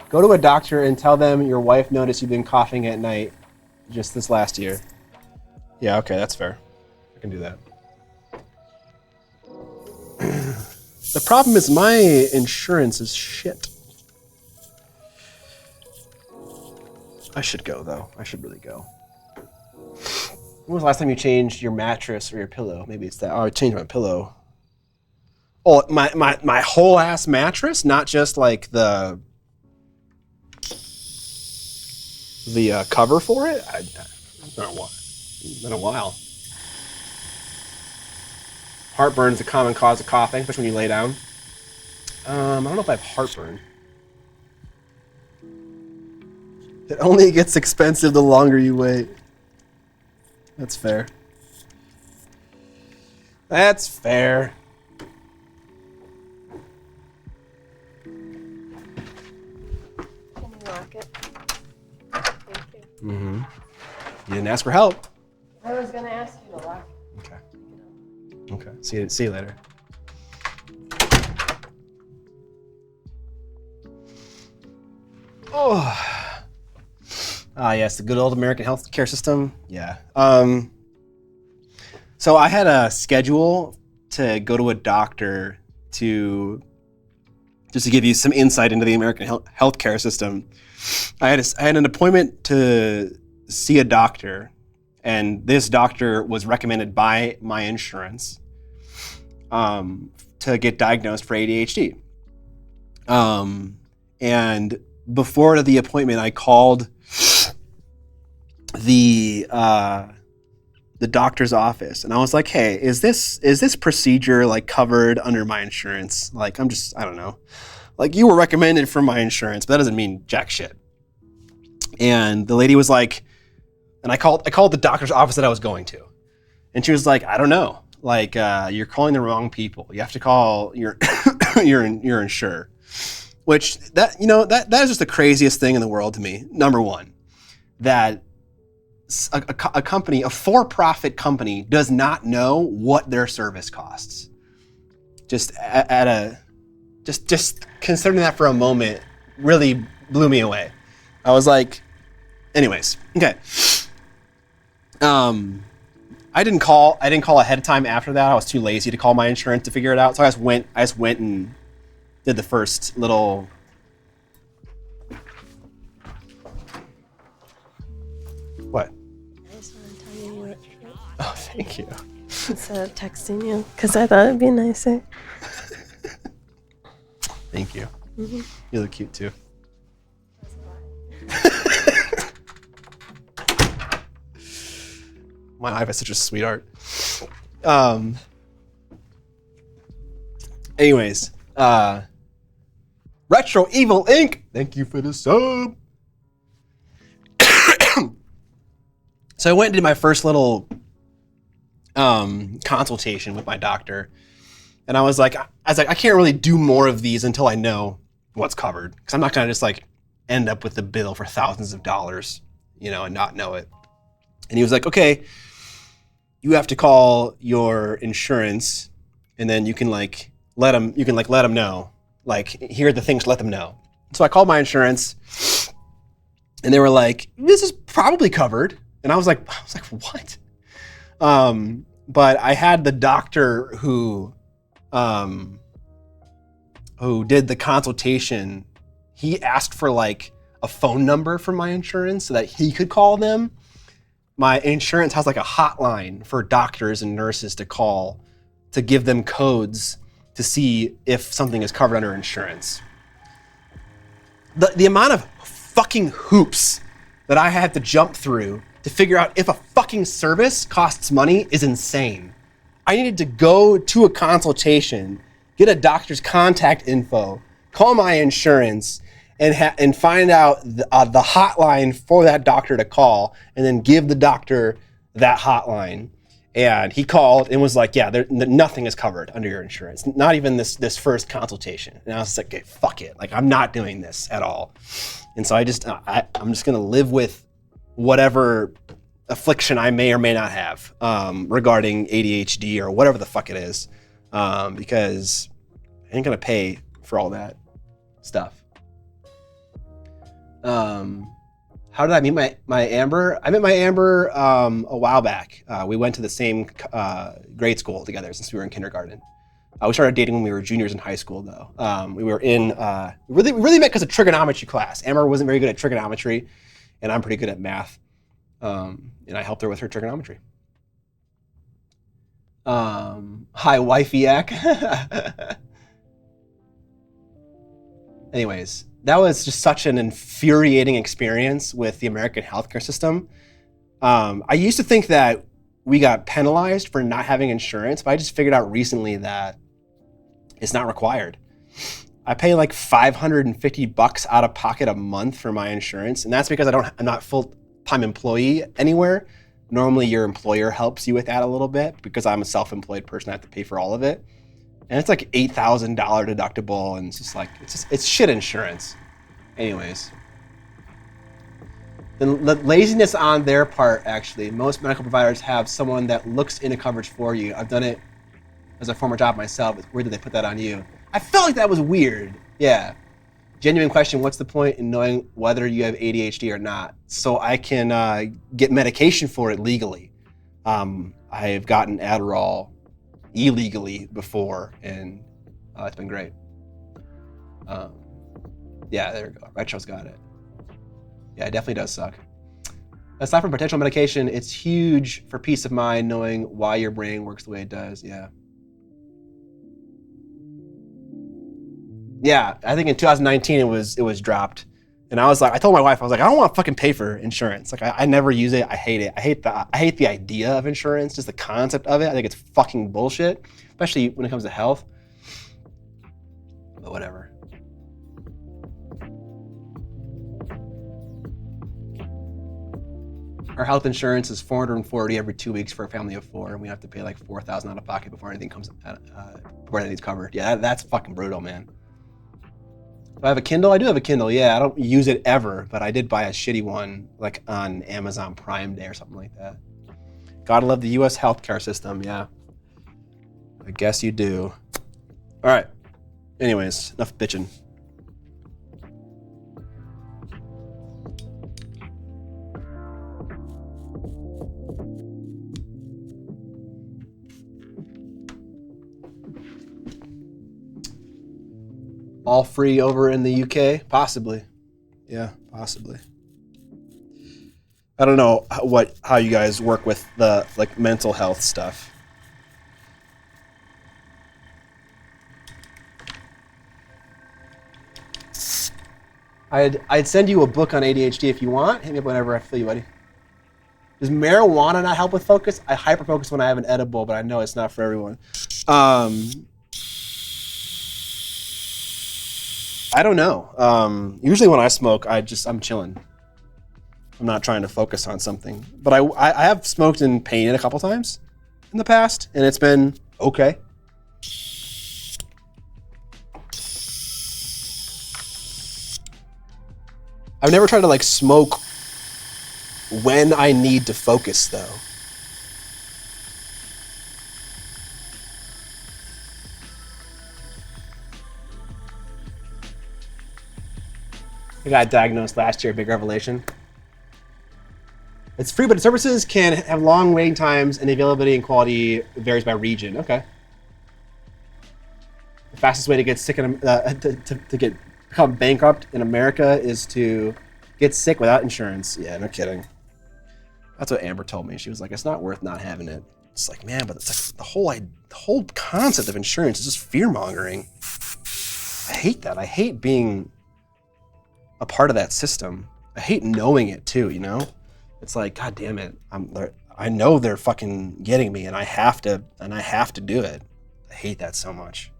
Go to a doctor and tell them your wife noticed you've been coughing at night just this last year. Yeah, okay, that's fair. I can do that. The problem is my insurance is shit. I should go, though. I should really go. When was the last time you changed your mattress or your pillow? Maybe it's that. Oh, I changed my pillow. Oh, my whole ass mattress? Not just like the cover for it? I don't know why. Been a while. Heartburn is a common cause of coughing, especially when you lay down. I don't know if I have heartburn. It only gets expensive the longer you wait. That's fair. That's fair. Can you lock it? Thank you. Mm-hmm. You didn't ask for help. I was gonna ask you to lock it. Okay. Okay. See you later. Oh. Ah, yes, the good old American healthcare system. Yeah. So I had a schedule to go to a doctor to give you some insight into the American healthcare system. I had an appointment to see a doctor, and this doctor was recommended by my insurance to get diagnosed for ADHD. And before the appointment, I called the doctor's office, and I was like, "Hey, is this procedure like covered under my insurance? Like, I don't know. Like, you were recommended for my insurance, but that doesn't mean jack shit." And the lady was like, and I called the doctor's office that I was going to, and she was like, "I don't know. Like, you're calling the wrong people. You have to call your your insurer." Which that is just the craziest thing in the world to me. Number one, that a company, a for-profit company, does not know what their service costs. Just just considering that for a moment really blew me away. I was like, anyways, okay. I didn't call ahead of time after that. I was too lazy to call my insurance to figure it out. So I just went and did the first little. What? I just want to tell you what. Oh, thank you. instead of texting you because I thought it'd be nicer. Thank you. Mm-hmm. You look cute too. My wife is such a sweetheart. Anyways, Retro Evil Inc. Thank you for the sub. So I went and did my first little consultation with my doctor, and I was like, I can't really do more of these until I know what's covered, because I'm not gonna just like end up with a bill for thousands of dollars, you know, and not know it. And he was like, okay, you have to call your insurance, and then you can let them know, like, here are the things to let them know. So I called my insurance, and they were like, this is probably covered. And I was like, what? But I had the doctor who did the consultation. He asked for like a phone number from my insurance so that he could call them. My insurance has like a hotline for doctors and nurses to call to give them codes to see if something is covered under insurance. The amount of fucking hoops that I have to jump through to figure out if a fucking service costs money is insane. I needed to go to a consultation, get a doctor's contact info, call my insurance, and find out the hotline for that doctor to call, and then give the doctor that hotline. And he called and was like, yeah, nothing is covered under your insurance, not even this first consultation. And I was like, okay, fuck it. Like, I'm not doing this at all. And so I'm just gonna live with whatever affliction I may or may not have regarding ADHD or whatever the fuck it is, because I ain't gonna pay for all that stuff. How did I meet my Amber? I met my Amber a while back. We went to the same grade school together since we were in kindergarten. We started dating when we were juniors in high school, though. We were in we really met because of trigonometry class. Amber wasn't very good at trigonometry, and I'm pretty good at math. And I helped her with her trigonometry. Hi, wifey-ack. Anyways, that was just such an infuriating experience with the American healthcare system. I used to think that we got penalized for not having insurance, but I just figured out recently that it's not required. I pay like $550 out of pocket a month for my insurance, and that's because I'm not full-time employee anywhere. Normally your employer helps you with that a little bit. Because I'm a self-employed person, I have to pay for all of it. And it's like $8,000 deductible, and it's shit insurance. Anyways. The laziness on their part, actually. Most medical providers have someone that looks into coverage for you. I've done it as a former job myself. It's weird that they put that on you. I felt like that was weird. Yeah. Genuine question, what's the point in knowing whether you have ADHD or not? So I can get medication for it legally. I've gotten Adderall illegally before, and it's been great. Yeah, there we go. Retro's got it. Yeah, it definitely does suck. Aside from potential medication, it's huge for peace of mind knowing why your brain works the way it does. Yeah. Yeah, I think in 2019 it was dropped, and I told my wife, I don't want to fucking pay for insurance. Like I never use it. I hate it. I hate the idea of insurance, just the concept of it. I think it's fucking bullshit, especially when it comes to health. But whatever. Our health insurance is $440 every 2 weeks for a family of 4, and we have to pay like $4,000 out of pocket before anything before anything's covered. Yeah, that's fucking brutal, man. Do I have a Kindle? I do have a Kindle, yeah. I don't use it ever, but I did buy a shitty one like on Amazon Prime Day or something like that. Gotta love the US healthcare system, yeah. I guess you do. All right. Anyways, enough bitching. All free over in the UK? Possibly. Yeah, possibly. I don't know how you guys work with the like mental health stuff. I'd send you a book on ADHD if you want. Hit me up whenever I feel you, buddy. Does marijuana not help with focus? I hyper-focus when I have an edible, but I know it's not for everyone. I don't know. Usually when I smoke, I'm chilling. I'm not trying to focus on something. But I have smoked in pain a couple times in the past, and it's been okay. I've never tried to like smoke when I need to focus though. I got diagnosed last year, big revelation. It's free, but services can have long waiting times and the availability and quality varies by region. Okay. The fastest way to get sick to become bankrupt in America is to get sick without insurance. Yeah, no kidding. That's what Amber told me. She was like, it's not worth not having it. It's like, man, but it's like the whole concept of insurance is just fear-mongering. I hate that. I hate being a part of that system. I hate knowing it too, you know? It's like, God damn it. I know they're fucking getting me and I have to do it. I hate that so much.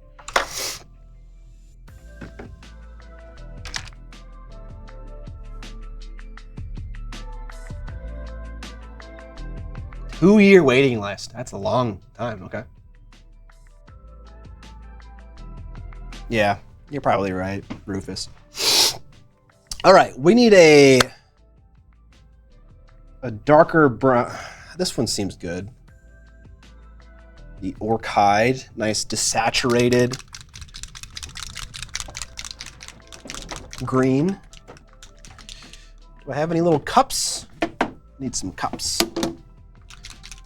Two-year waiting list. That's a long time, okay. Yeah, you're probably right, Rufus. All right, we need a darker brown. This one seems good. The Orchide, nice desaturated green. Do I have any little cups? Need some cups.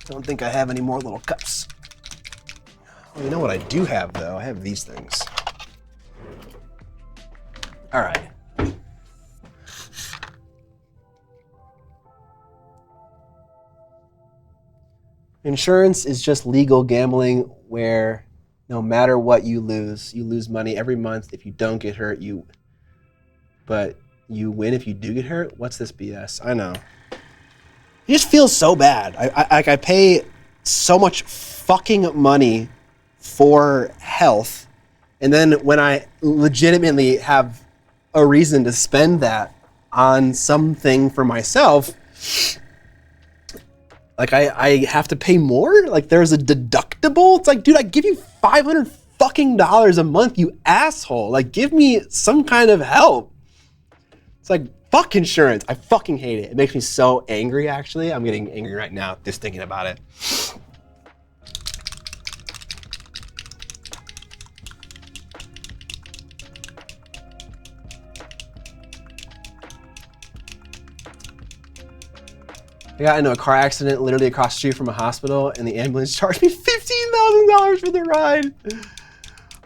Don't think I have any more little cups. Oh, you know what I do have though? I have these things. All right. Insurance is just legal gambling where no matter what you lose money every month. If you don't get hurt, but you win if you do get hurt. What's this BS? I know. It just feels so bad. I pay so much fucking money for health, and then when I legitimately have a reason to spend that on something for myself, like I have to pay more? Like there's a deductible? It's like, dude, I give you $500 fucking a month, you asshole. Like give me some kind of help. It's like, fuck insurance. I fucking hate it. It makes me so angry, actually. I'm getting angry right now just thinking about it. I got into a car accident literally across the street from a hospital, and the ambulance charged me $15,000 for the ride.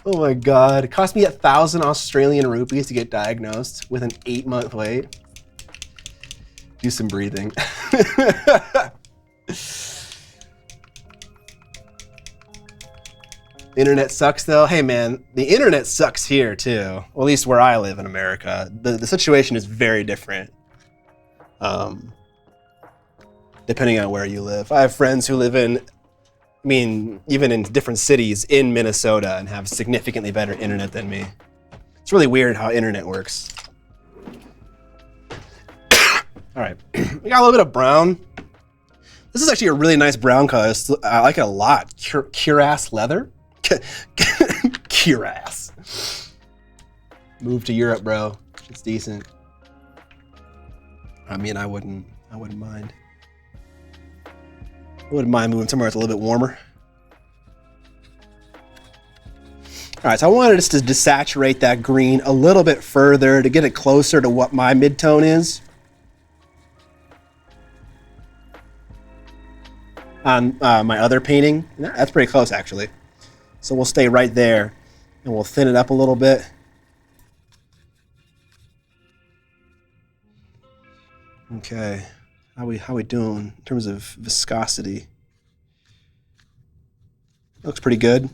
Oh my God. It cost me 1,000 Australian rupees to get diagnosed with an 8-month wait. Do some breathing. Internet sucks though. Hey man, the internet sucks here too. Well, at least where I live in America. The situation is very different. Depending on where you live. I have friends who live in, even in different cities in Minnesota and have significantly better internet than me. It's really weird how internet works. All right, we got a little bit of brown. This is actually a really nice brown color. I like it a lot. Cuirass leather. Cuirass. Move to Europe, bro. It's decent. I wouldn't mind. I wouldn't mind moving somewhere that's a little bit warmer. All right, so I wanted us to desaturate that green a little bit further to get it closer to what my midtone is. On my other painting. That's pretty close, actually. So we'll stay right there, and we'll thin it up a little bit. Okay. How we doing in terms of viscosity? Looks pretty good.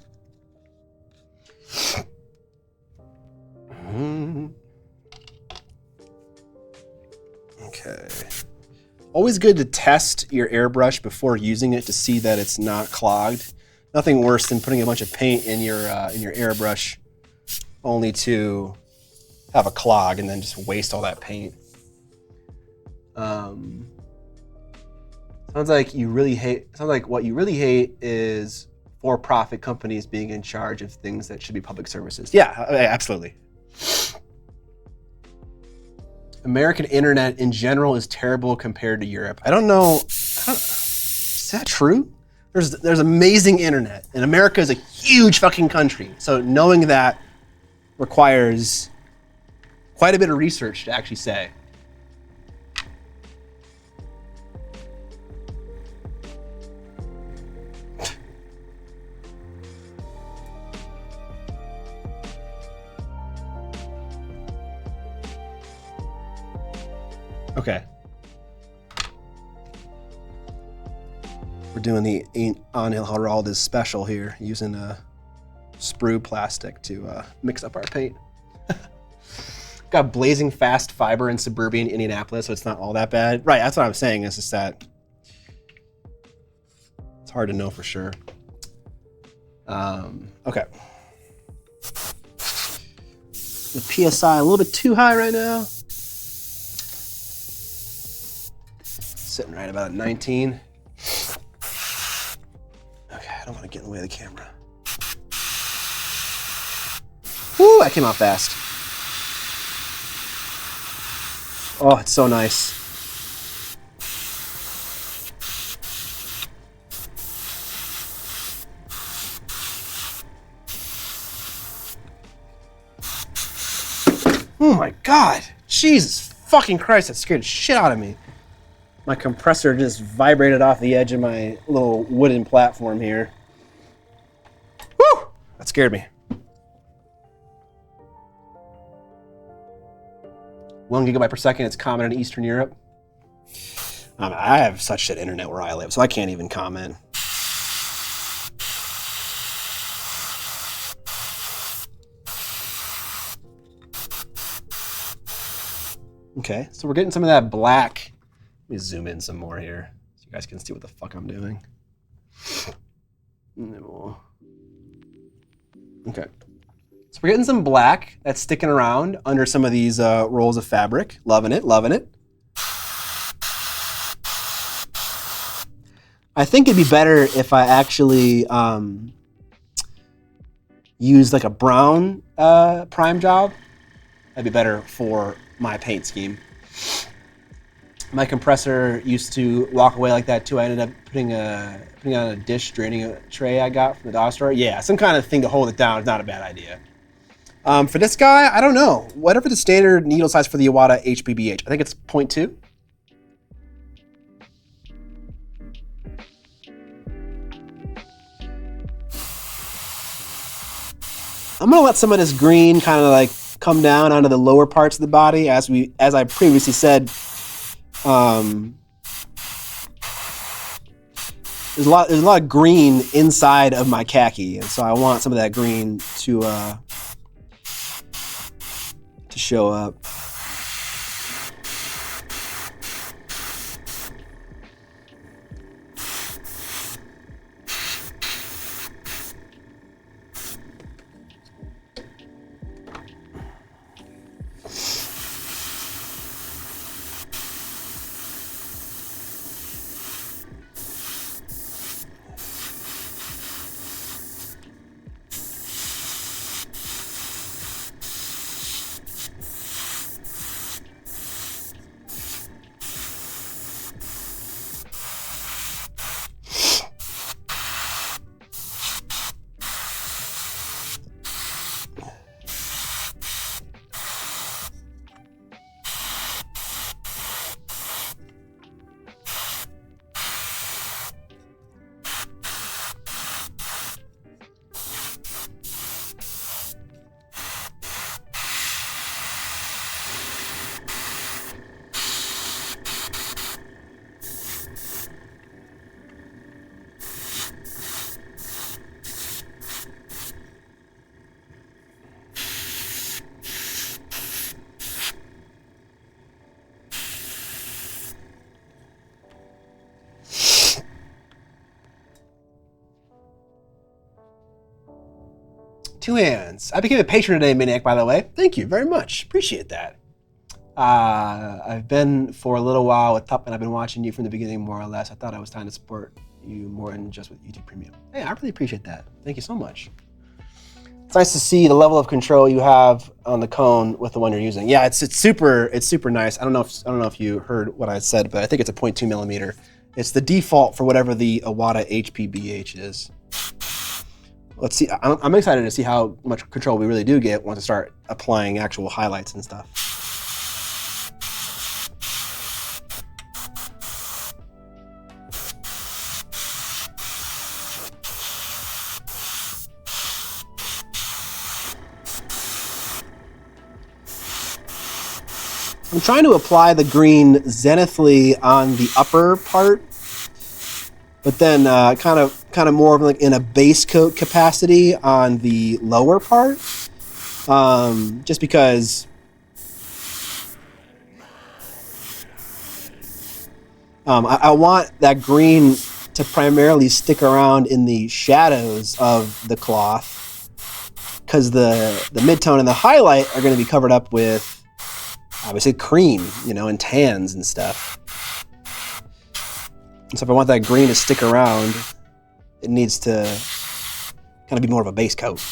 always good to test your airbrush before using it to see that it's not clogged. Nothing worse than putting a bunch of paint in your airbrush only to have a clog and then just waste all that paint. Sounds like what you really hate is for-profit companies being in charge of things that should be public services. Yeah, absolutely. American internet in general is terrible compared to Europe. I don't know. Is that true? There's amazing internet, and America is a huge fucking country. So knowing that requires quite a bit of research to actually say. Okay. We're doing the Angel Heraldez special here, using sprue plastic to mix up our paint. Got blazing fast fiber in suburban Indianapolis, so it's not all that bad. Right, that's what I'm saying, is just that it's hard to know for sure. Okay. The PSI a little bit too high right now. Sitting right about at 19. Okay, I don't want to get in the way of the camera. Woo, that came out fast. Oh, it's so nice. Oh my God, Jesus fucking Christ, that scared the shit out of me. My compressor just vibrated off the edge of my little wooden platform here. Woo! That scared me. 1 gigabyte per second, it's common in Eastern Europe. I have such shit internet where I live, so I can't even comment. Okay, so we're getting some of that black. Let me zoom in some more here so you guys can see what the fuck I'm doing. Okay. So we're getting some black that's sticking around under some of these rolls of fabric. Loving it, loving it. I think it'd be better if I actually use like a brown prime job. That'd be better for my paint scheme. My compressor used to walk away like that too. I ended up putting on a dish draining a tray I got from the dollar store. Yeah, some kind of thing to hold it down is not a bad idea. For this guy, I don't know. Whatever the standard needle size for the Iwata HBBH. I think it's 0.2. I'm gonna let some of this green kind of like come down onto the lower parts of the body, as I previously said. There's a lot of green inside of my khaki, and so I want some of that green to show up. 2 hands. I became a patron today, Miniac, by the way. Thank you very much. Appreciate that. I've been for a little while with Tup, and I've been watching you from the beginning, more or less. I thought it was time to support you more than just with YouTube Premium. Hey, I really appreciate that. Thank you so much. It's nice to see the level of control you have on the cone with the one you're using. Yeah, it's super nice. I don't know if you heard what I said, but I think it's a 0.2 millimeter. It's the default for whatever the Iwata HPBH is. Let's see. I'm excited to see how much control we really do get once I start applying actual highlights and stuff. I'm trying to apply the green zenithally on the upper part, but then kind of more of like in a base coat capacity on the lower part, just because I want that green to primarily stick around in the shadows of the cloth, because the midtone and the highlight are going to be covered up with obviously cream, you know, and tans and stuff. And so if I want that green to stick around, it needs to kind of be more of a base coat.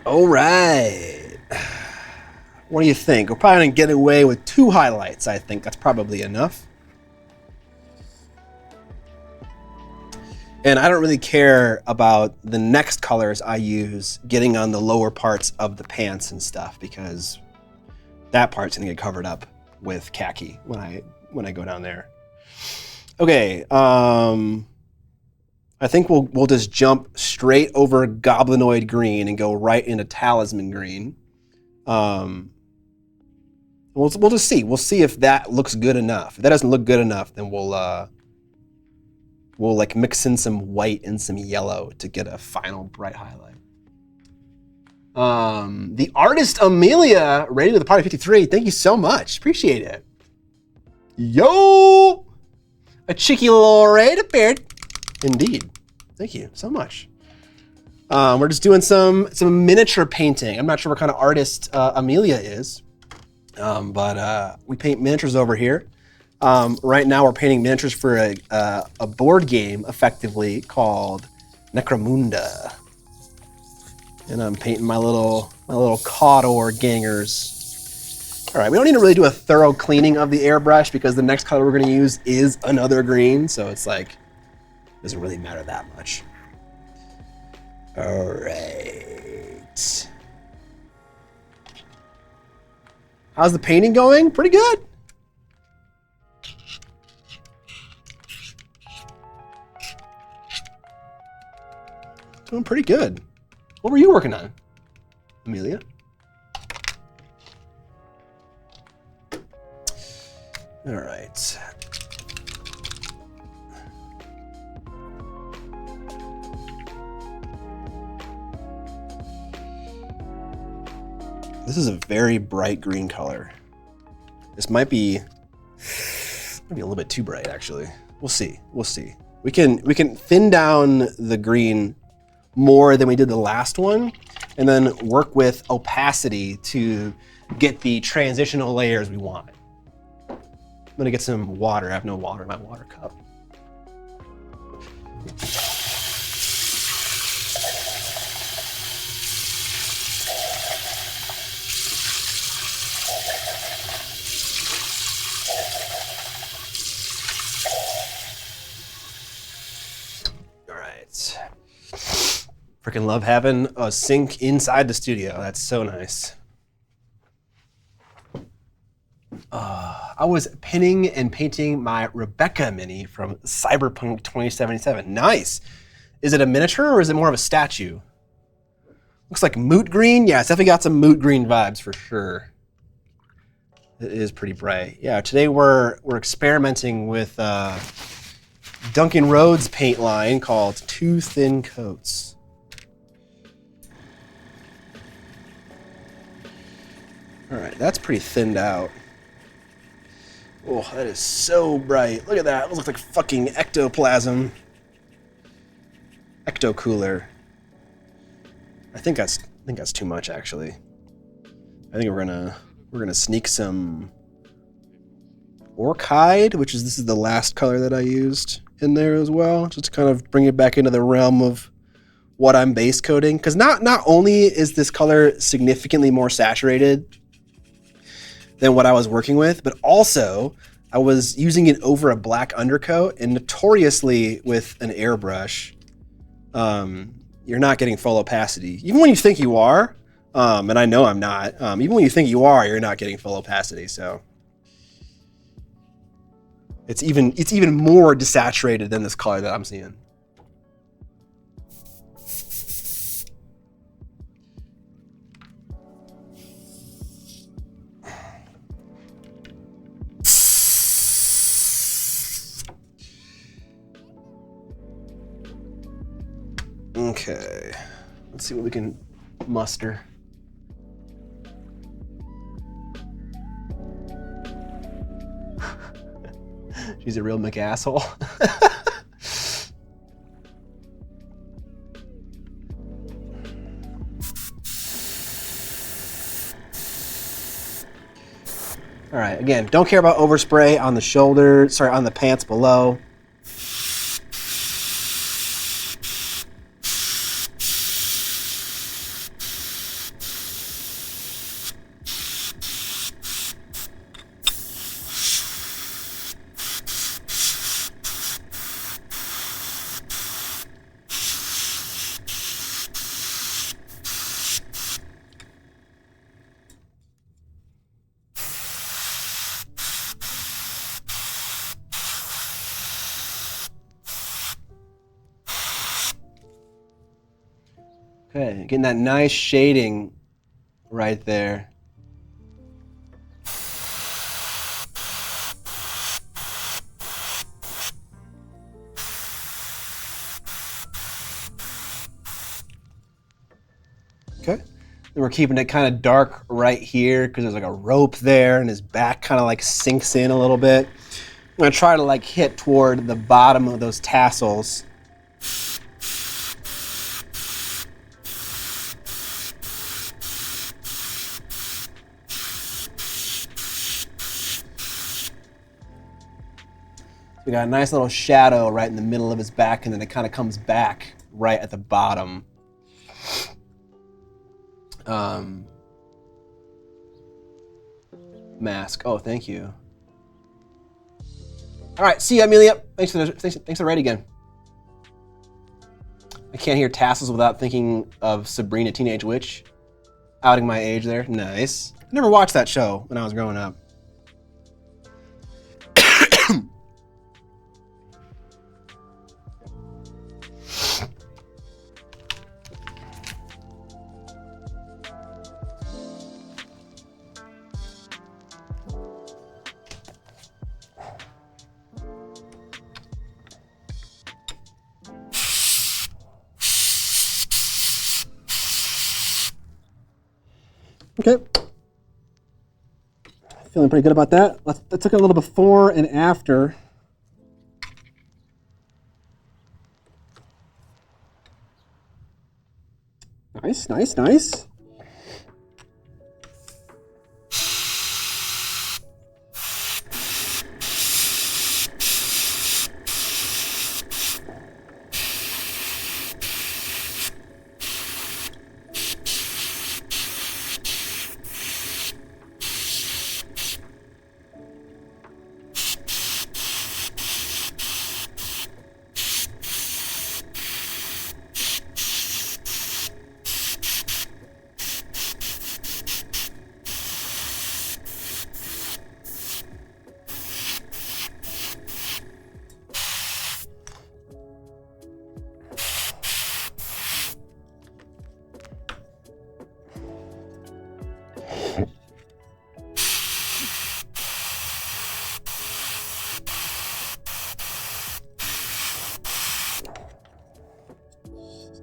All right. What do you think? We're probably going to get away with 2 highlights. I think that's probably enough. And I don't really care about the next colors I use getting on the lower parts of the pants and stuff, because that part's gonna get covered up with khaki when I go down there. Okay, I think we'll just jump straight over Goblinoid green and go right into Talisman green. We'll just see. We'll see if that looks good enough. If that doesn't look good enough, then we'll like mix in some white and some yellow to get a final bright highlight. The artist Amelia, rated with a party 53. Thank you so much. Appreciate it. Yo! A cheeky little raid appeared. Indeed. Thank you so much. We're just doing some miniature painting. I'm not sure what kind of artist Amelia is, but we paint miniatures over here. Right now we're painting miniatures for a board game, effectively, called Necromunda. And I'm painting my little Cawdor gangers. All right, we don't need to really do a thorough cleaning of the airbrush because the next color we're going to use is another green, so it's like, doesn't really matter that much. All right. How's the painting going? Pretty good. Doing pretty good. What were you working on, Amelia? All right. This is a very bright green color. This might be a little bit too bright, actually. We'll see. We'll see. We can thin down the green more than we did the last one, and then work with opacity to get the transitional layers we want. I'm gonna get some water. I have no water in my water cup. All right. Freaking love having a sink inside the studio. That's so nice. I was pinning and painting my Rebecca mini from Cyberpunk 2077. Nice. Is it a miniature or is it more of a statue? Looks like moot green. Yeah, it's definitely got some moot green vibes for sure. It is pretty bright. Yeah, today we're experimenting with Duncan Rhodes paint line called Two Thin Coats. All right, that's pretty thinned out. Oh, that is so bright. Look at that. It looks like fucking ectoplasm. Ecto cooler. I think that's too much actually. I think we're gonna sneak some orc hide, this is the last color that I used in there as well, just to kind of bring it back into the realm of what I'm base coating. Because not only is this color significantly more saturated than what I was working with, but also I was using it over a black undercoat, and notoriously with an airbrush, you're not getting full opacity. Even when you think you are, and I know I'm not, even when you think you are, you're not getting full opacity, so. It's even more desaturated than this color that I'm seeing. Okay, let's see what we can muster. She's a real McAsshole. All right, again, don't care about overspray on the shoulder, sorry, on the pants below. Okay, getting that nice shading right there. Okay, then we're keeping it kind of dark right here because there's like a rope there and his back kind of like sinks in a little bit. I'm gonna try to like hit toward the bottom of those tassels. We got a nice little shadow right in the middle of his back, and then it kind of comes back right at the bottom. Mask. Oh, thank you. All right, see you, Amelia. Thanks for the raid again. I can't hear tassels without thinking of Sabrina, Teenage Witch. Outing my age there. Nice. I never watched that show when I was growing up. Okay. Feeling pretty good about that. Let's look at a little before and after. Nice, nice, nice.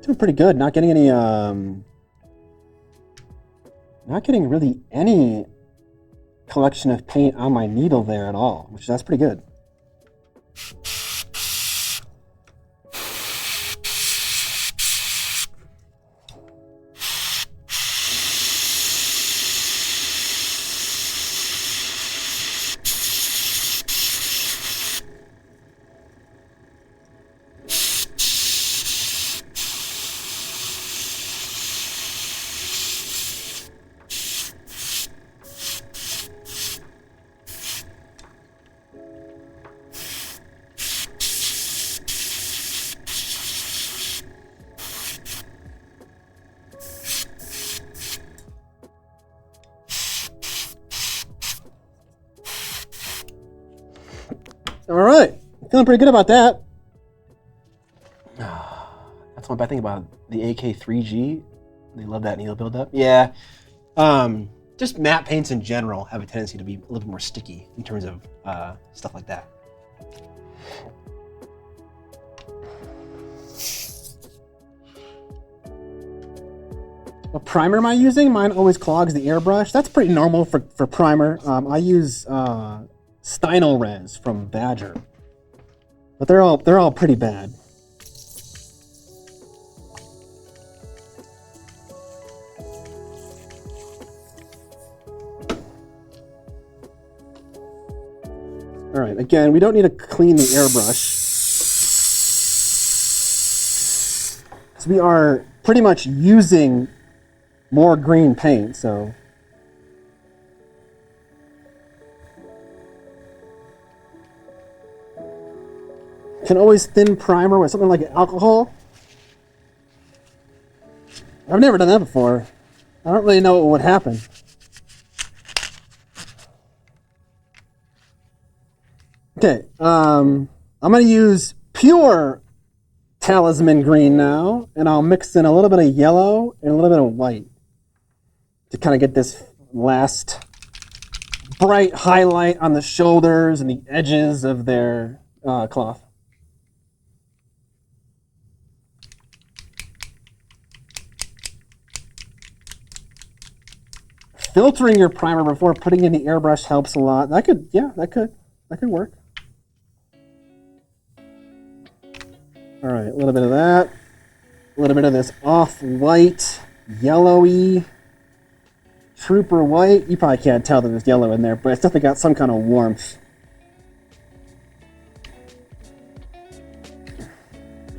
Doing pretty good. Not getting any Not getting really any collection of paint on my needle there at all, which that's pretty good. All right, feeling pretty good about that. That's one bad thing about the AK3G. They love that needle buildup. Yeah. Just matte paints in general have a tendency to be a little bit more sticky in terms of stuff like that. What primer am I using? Mine always clogs the airbrush. That's pretty normal for primer. I use Stynol Res from Badger, but they're all pretty bad. All right, again, we don't need to clean the airbrush. So we are pretty much using more green paint, so. Can always thin primer with something like alcohol. I've never done that before. I don't really know what would happen. Okay, I'm gonna use pure Talisman green now, and I'll mix in a little bit of yellow and a little bit of white to kind of get this last bright highlight on the shoulders and the edges of their cloth. Filtering your primer before putting in the airbrush helps a lot. That could work. All right, a little bit of that. A little bit of this off-white, yellowy, trooper white. You probably can't tell that there's yellow in there, but it's definitely got some kind of warmth.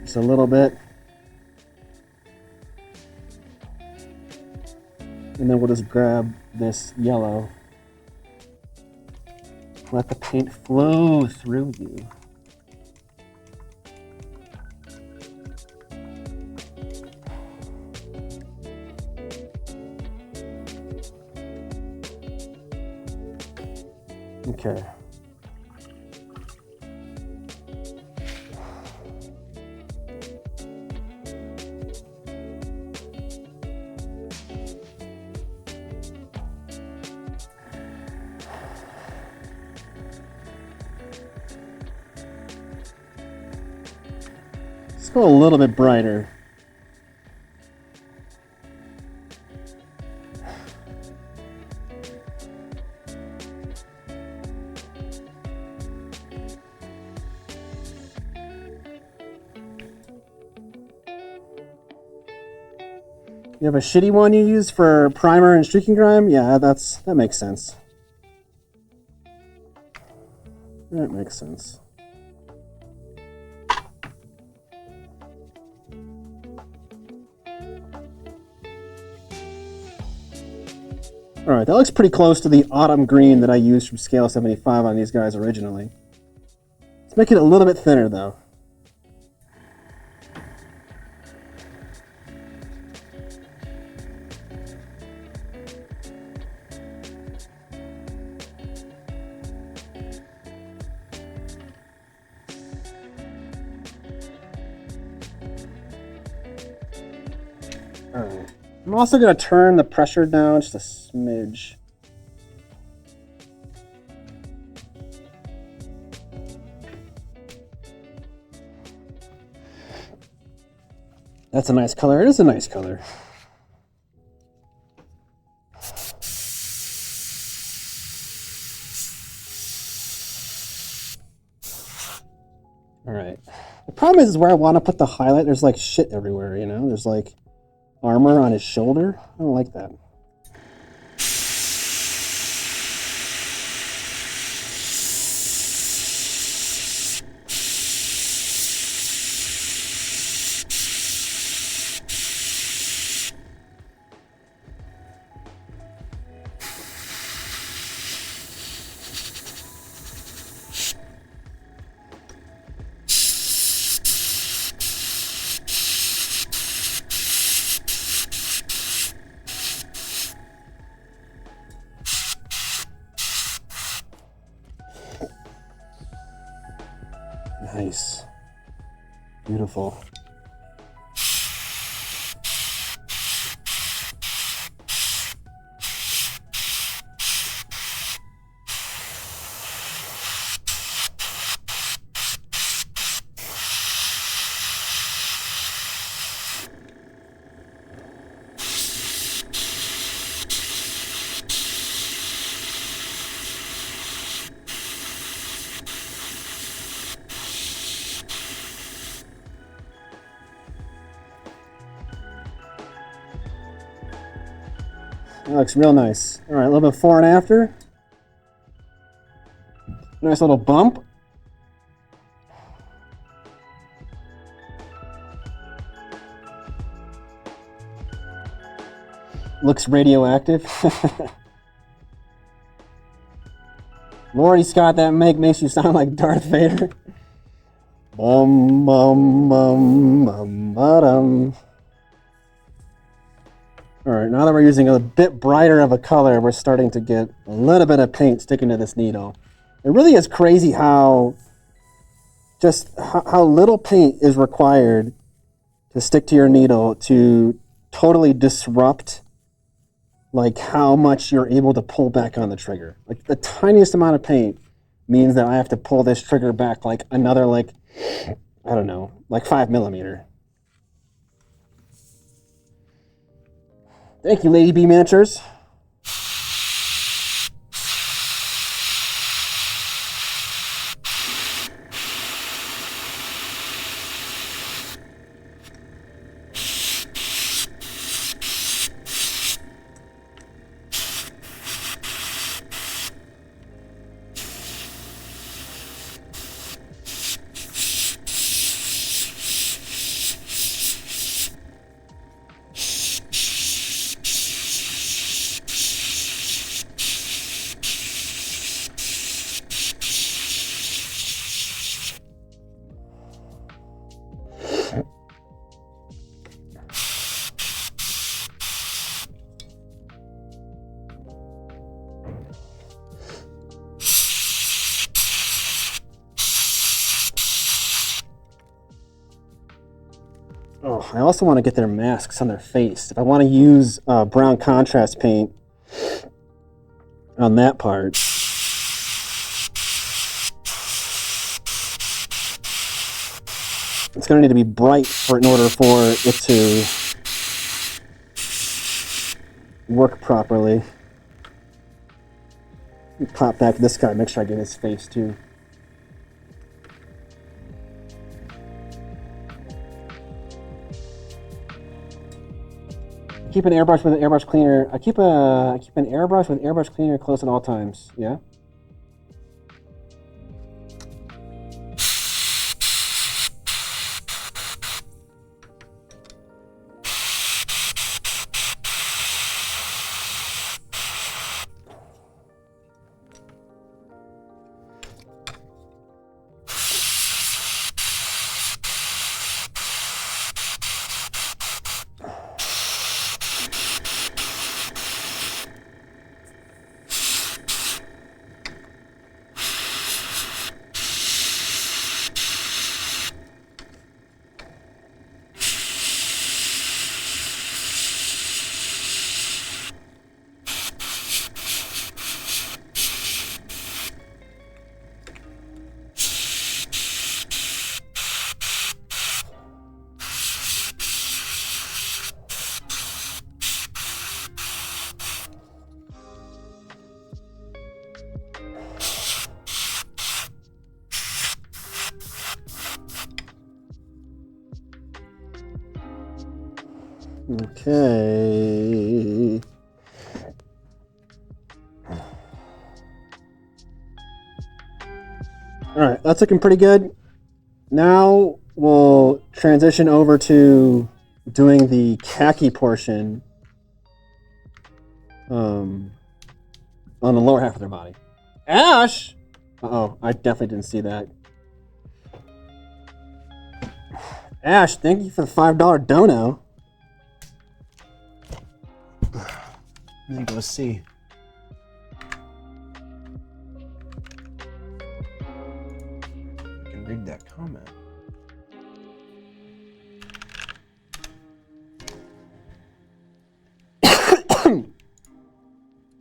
Just a little bit. And then we'll just grab this yellow. Let the paint flow through you. Okay. Let's go a little bit brighter. You have a shitty one you use for primer and streaking grime? Yeah, that makes sense. That makes sense. All right, that looks pretty close to the autumn green that I used from Scale 75 on these guys originally. Let's make it a little bit thinner though. Alright. I'm also going to turn the pressure down just a smidge. That's a nice color. It is a nice color. All right. The problem is where I want to put the highlight, there's like shit everywhere, you know? There's like armor on his shoulder. I don't like that. Nice. Beautiful. That looks real nice. All right, a little bit before and after. Nice little bump. Looks radioactive. Lordy Scott, that makes you sound like Darth Vader. Bum bum bum bum ba-dum. All right, now that we're using a bit brighter of a color, we're starting to get a little bit of paint sticking to this needle. It really is crazy how little paint is required to stick to your needle to totally disrupt like how much you're able to pull back on the trigger. Like the tiniest amount of paint means that I have to pull this trigger back like another like, I don't know, like 5 millimeter. Thank you, Lady B Miniatures. Oh, I also want to get their masks on their face. If I want to use brown contrast paint on that part, it's going to need to be bright in order for it to work properly. Let me pop back this guy, make sure I get his face too. Keep an airbrush with an airbrush cleaner. I keep an airbrush with airbrush cleaner close at all times. Yeah. Okay. All right, that's looking pretty good. Now we'll transition over to doing the khaki portion on the lower half of their body. Ash! Uh-oh, I definitely didn't see that. Ash, thank you for the $5 dono. Let me go see. I can read that comment.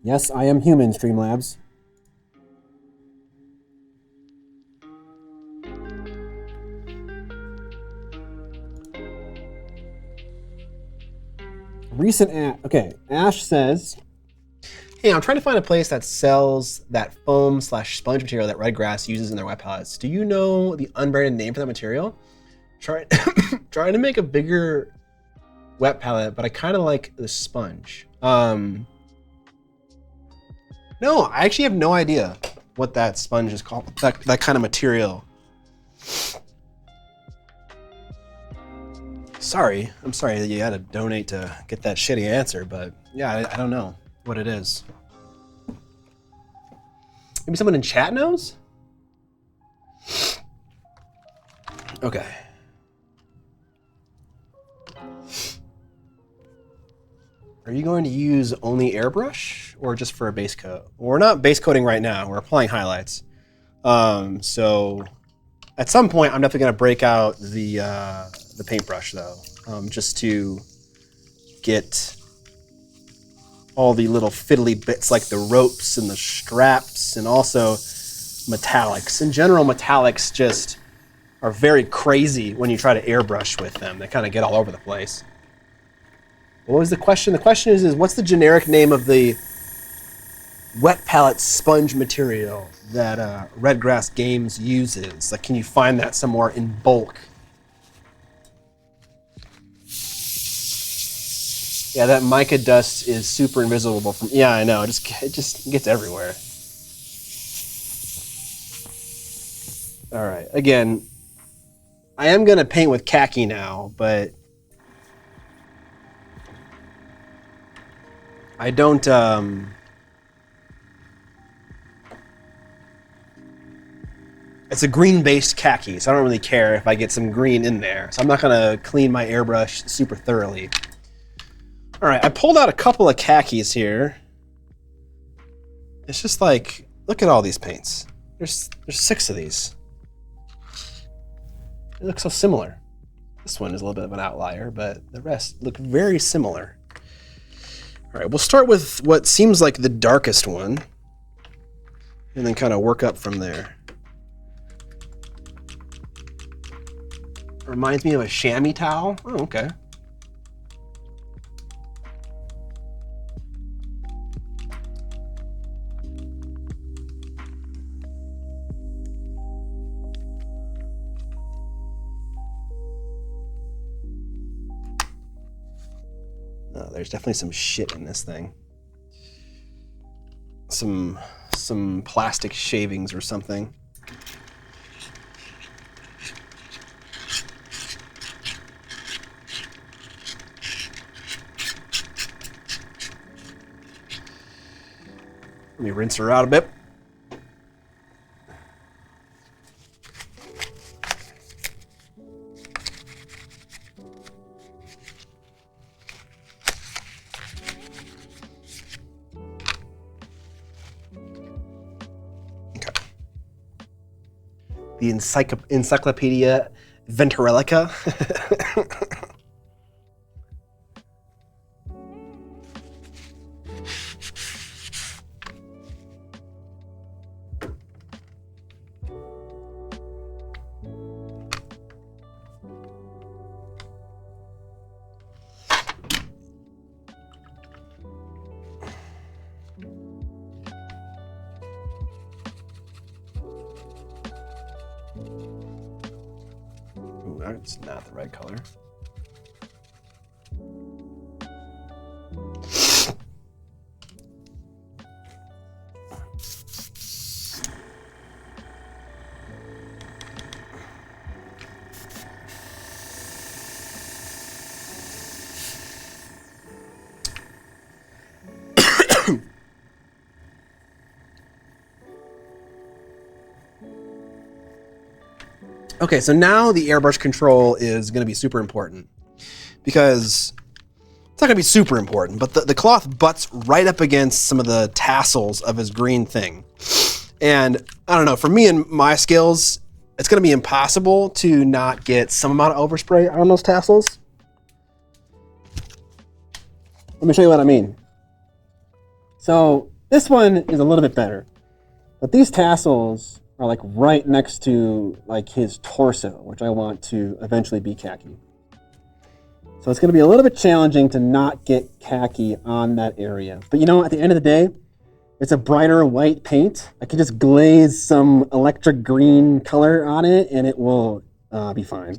Yes, I am human, Streamlabs. Okay, Ash says, Hey, I'm trying to find a place that sells that foam/sponge material that Redgrass uses in their wet palettes. Do you know the unbranded name for that material? Trying to make a bigger wet palette, but I kind of like the sponge. No, I actually have no idea what that sponge is called. That kind of material. I'm sorry that you had to donate to get that shitty answer, but yeah, I don't know what it is. Maybe someone in chat knows? Okay. Are you going to use only airbrush or just for a base coat? Well, we're not base coating right now. We're applying highlights. So at some point, I'm definitely going to break out the paintbrush though, just to get all the little fiddly bits like the ropes and the straps and also metallics. In general, metallics just are very crazy when you try to airbrush with them. They kind of get all over the place. What was the question? The question is what's the generic name of the wet palette sponge material that Redgrass Games uses? Like, can you find that somewhere in bulk? Yeah, that mica dust is super invisible from. Yeah, I know. It just gets everywhere. All right. Again, I am gonna paint with khaki now, but I don't. It's a green-based khaki, so I don't really care if I get some green in there. So I'm not gonna clean my airbrush super thoroughly. All right, I pulled out a couple of khakis here. It's just like, look at all these paints. There's 6 of these. They look so similar. This one is a little bit of an outlier, but the rest look very similar. All right, we'll start with what seems like the darkest one, and then kind of work up from there. Reminds me of a chamois towel. Oh, okay. Oh, there's definitely some shit in this thing. Some plastic shavings or something. Let me rinse her out a bit. The Encyclopedia Venturelica. Ooh, that's not the right color. Okay, so now the airbrush control is going to be super important because it's not going to be super important, but the cloth butts right up against some of the tassels of his green thing. And I don't know, for me and my skills, it's going to be impossible to not get some amount of overspray on those tassels. Let me show you what I mean. So this one is a little bit better, but these tassels are like right next to like his torso, which I want to eventually be khaki. So it's going to be a little bit challenging to not get khaki on that area. But you know, at the end of the day, it's a brighter white paint. I can just glaze some electric green color on it and it will be fine.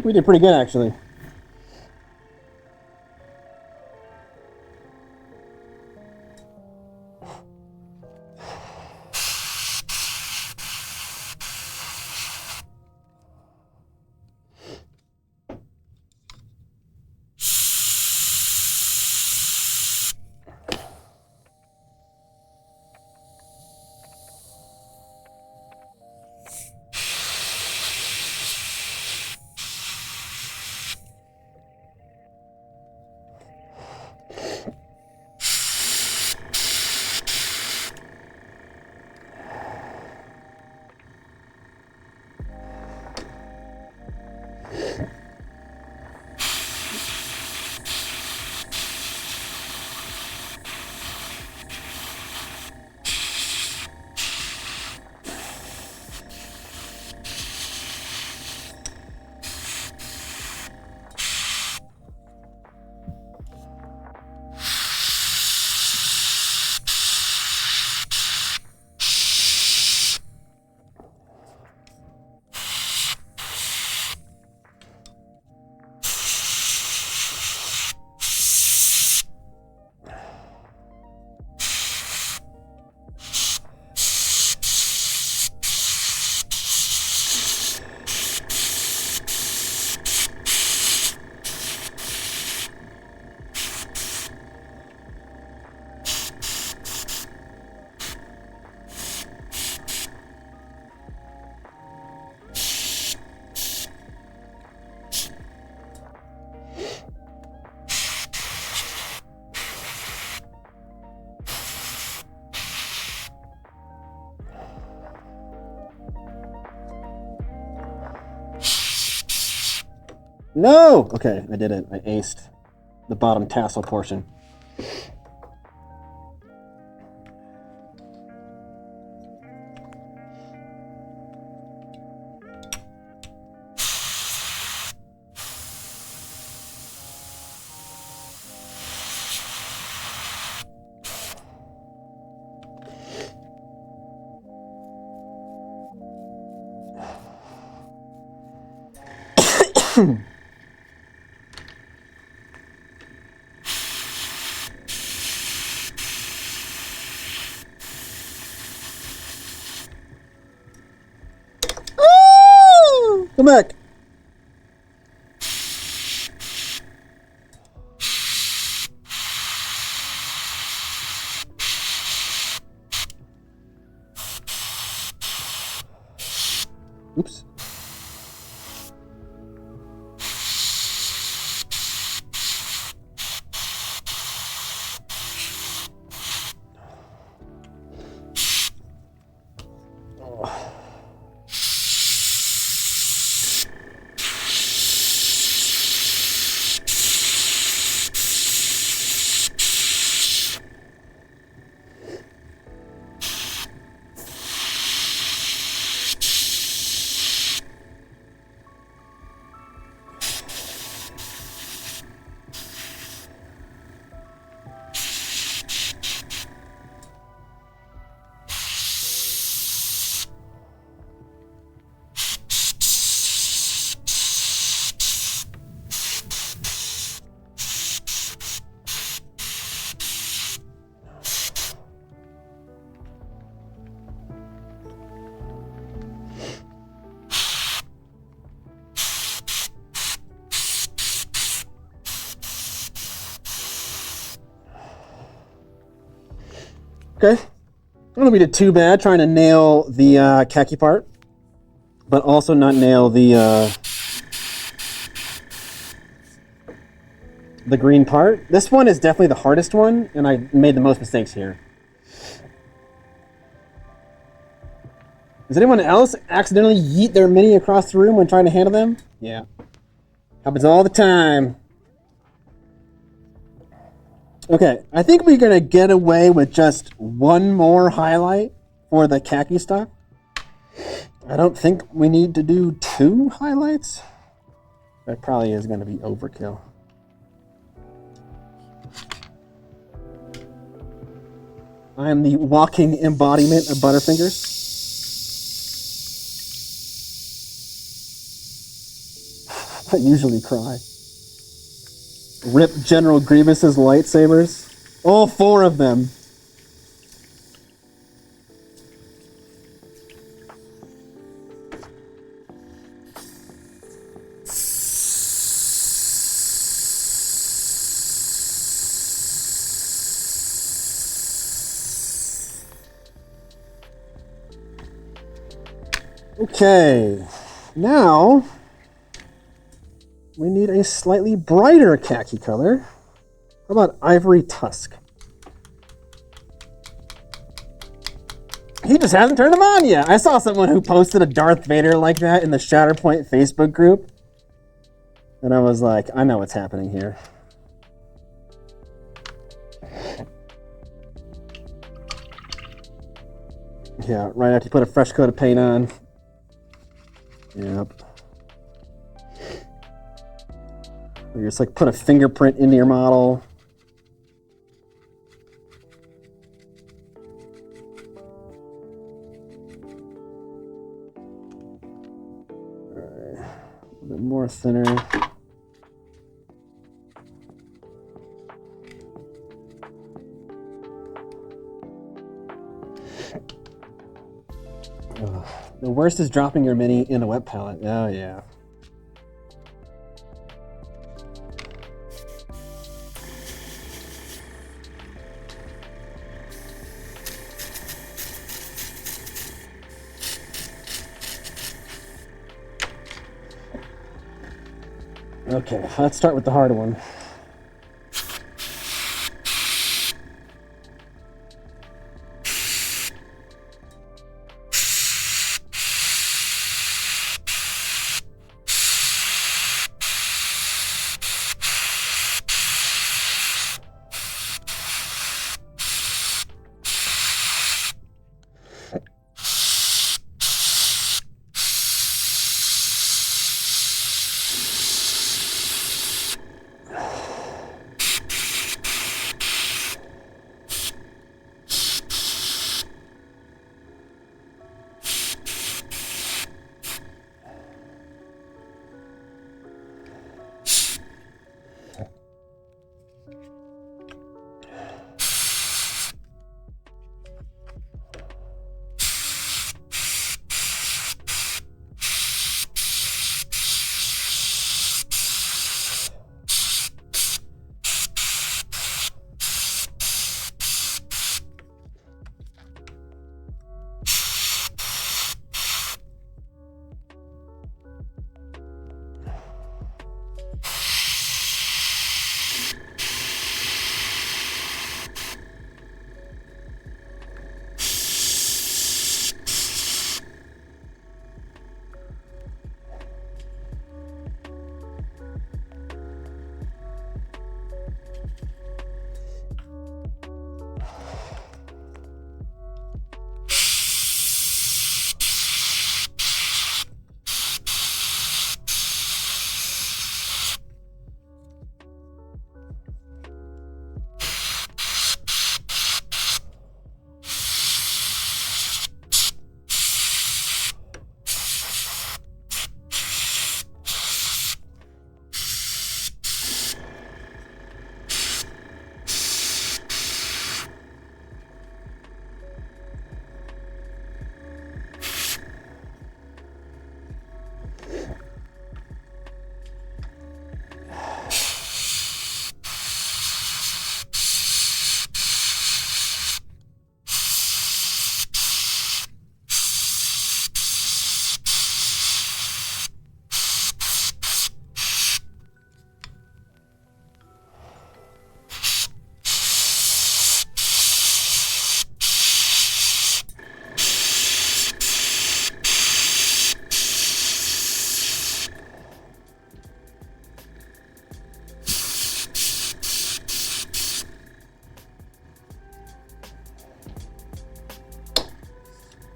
We did pretty good, actually. No! Okay, I did it. I aced the bottom tassel portion. Come back. Oops. Okay. I don't be too bad trying to nail the khaki part, but also not nail the green part. This one is definitely the hardest one, and I made the most mistakes here. Does anyone else accidentally yeet their mini across the room when trying to handle them? Yeah. Happens all the time. Okay, I think we're going to get away with just one more highlight for the khaki stock. I don't think we need to do 2 highlights. That probably is going to be overkill. I am the walking embodiment of Butterfingers. I usually cry. Rip General Grievous's lightsabers. All 4 of them. Okay, now we need a slightly brighter khaki color. How about Ivory Tusk? He just hasn't turned them on yet. I saw someone who posted a Darth Vader like that in the Shatterpoint Facebook group. And I was like, I know what's happening here. Yeah, right after you put a fresh coat of paint on. Yep. You just like put a fingerprint into your model. All right, a little bit more thinner. Ugh. The worst is dropping your mini in a wet palette. Oh yeah. Okay, let's start with the hard one.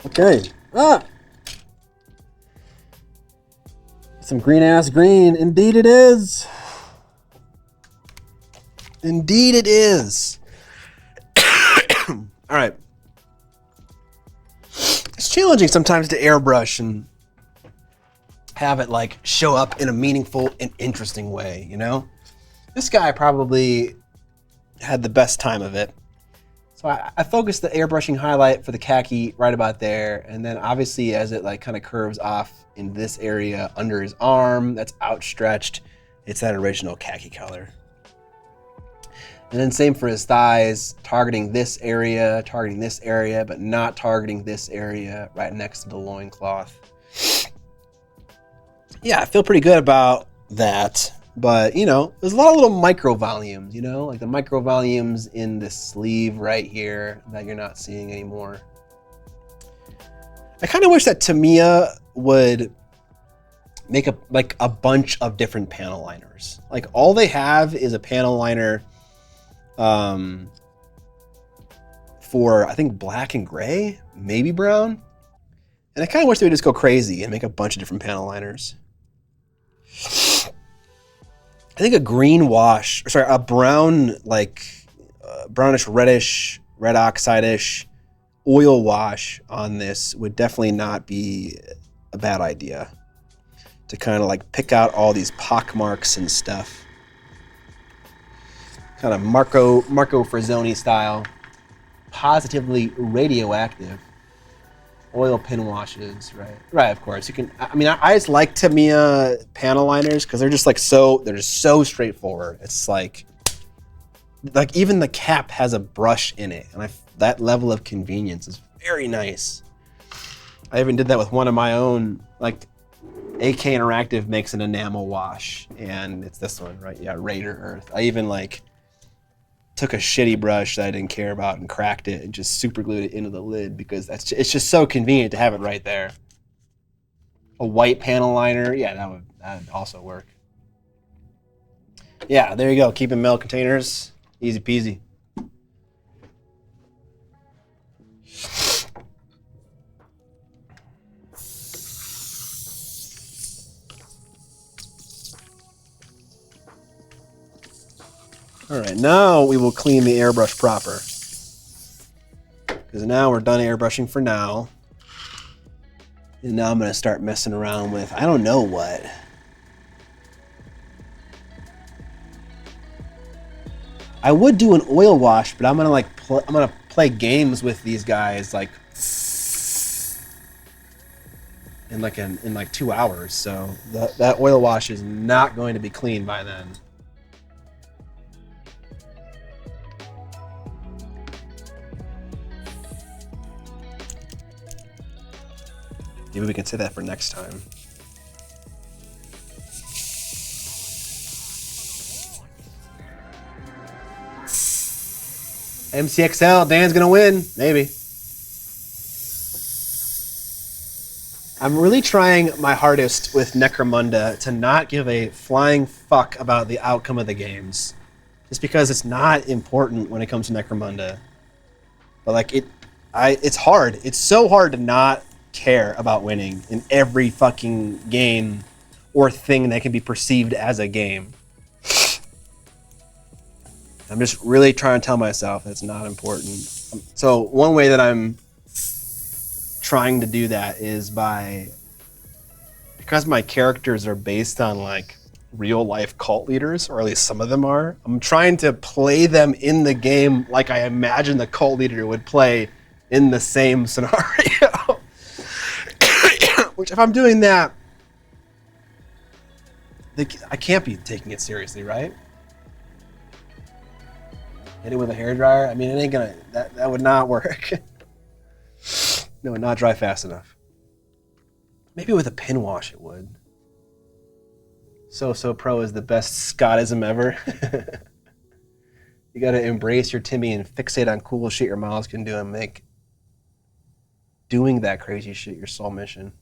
Okay. Ah! Some green ass green. Indeed it is. Indeed it is. All right. It's challenging sometimes to airbrush and have it like show up in a meaningful and interesting way, you know? This guy probably had the best time of it. So I focused the airbrushing highlight for the khaki right about there, and then obviously as it like kind of curves off in this area under his arm that's outstretched, it's that original khaki color. And then same for his thighs, targeting this area, but not targeting this area right next to the loincloth. Yeah, I feel pretty good about that. But, you know, there's a lot of little micro volumes, you know, like the micro volumes in this sleeve right here that you're not seeing anymore. I kind of wish that Tamiya would make a bunch of different panel liners. Like all they have is a panel liner for, I think, black and gray, maybe brown. And I kind of wish they would just go crazy and make a bunch of different panel liners. I think a green wash, sorry, a brown, like brownish reddish, red oxide-ish oil wash on this would definitely not be a bad idea to kind of like pick out all these pock marks and stuff. Kind of Marco Frazzoni style, positively radioactive oil pin washes, right? Right, of course. You can, I mean, I just like Tamiya panel liners because they're just so straightforward. It's like even the cap has a brush in it, and that level of convenience is very nice. I even did that with one of my own, like AK Interactive makes an enamel wash, and it's this one, right? Yeah, Raider Earth. I even like took a shitty brush that I didn't care about and cracked it and just super glued it into the lid because it's just so convenient to have it right there. A white panel liner, yeah, that'd also work. Yeah, there you go. Keeping metal containers, easy peasy. All right, now we will clean the airbrush proper. Because now we're done airbrushing for now. And now I'm going to start messing around with, I don't know what. I would do an oil wash, but I'm going to play games with these guys like in like 2 hours. So that oil wash is not going to be clean by then. Maybe we can say that for next time. MCXL, Dan's gonna win. Maybe. I'm really trying my hardest with Necromunda to not give a flying fuck about the outcome of the games. Just because it's not important when it comes to Necromunda. But like it's hard. It's so hard to not care about winning in every fucking game or thing that can be perceived as a game. I'm just really trying to tell myself that's not important. So one way that I'm trying to do that is because my characters are based on like real life cult leaders, or at least some of them are, I'm trying to play them in the game like I imagine the cult leader would play in the same scenario. Which, if I'm doing that, I can't be taking it seriously, right? Hit it with a hairdryer? I mean, it ain't gonna, that would not work. No, it would not dry fast enough. Maybe with a pin wash it would. So Pro is the best Scottism ever. You gotta embrace your Timmy and fixate on cool shit your mouths can do and make doing that crazy shit your sole mission.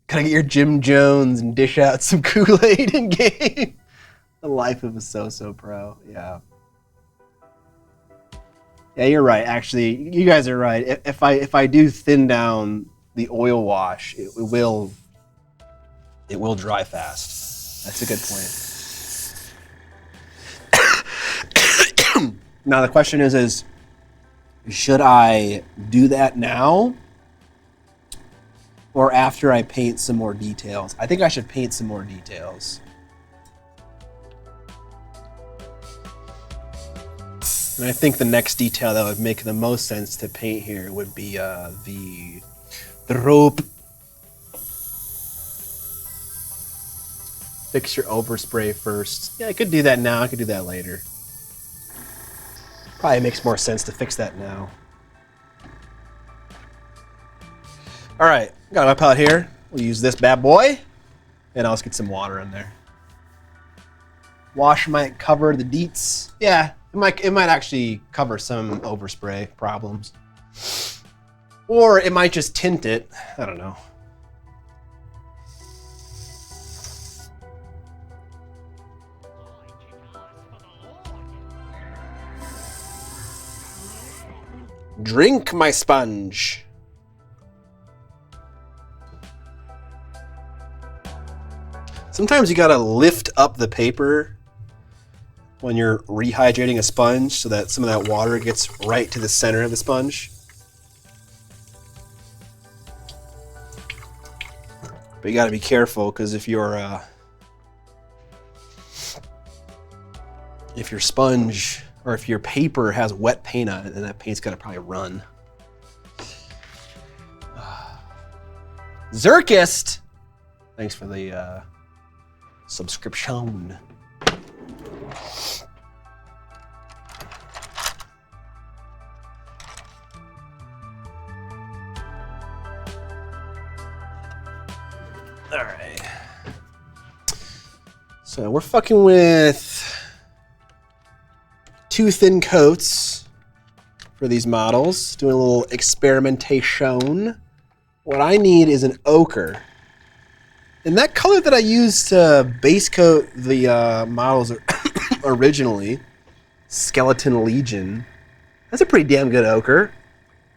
Gotta get your Jim Jones and dish out some Kool-Aid in game. The life of a So Pro, yeah. Yeah, you're right. Actually, you guys are right. If I do thin down the oil wash, it will dry fast. That's a good point. Now the question is should I do that now or after I paint some more details? I think I should paint some more details. And I think the next detail that would make the most sense to paint here would be the rope. Fix your overspray first. Yeah, I could do that now. I could do that later. Probably makes more sense to fix that now. All right, got my palette here. We'll use this bad boy, and I'll just get some water in there. Wash might cover the deets. Yeah, it might actually cover some overspray problems. Or it might just tint it. I don't know. Drink my sponge. Sometimes you gotta lift up the paper when you're rehydrating a sponge so that some of that water gets right to the center of the sponge. But you gotta be careful because if your sponge or if your paper has wet paint on it, then that paint's gonna probably run. Zerkist! Thanks for the subscription. All right. So we're fucking with 2 thin coats for these models, doing a little experimentation. What I need is an ochre. And that color that I used to base coat the models originally, Skeleton Legion, that's a pretty damn good ochre.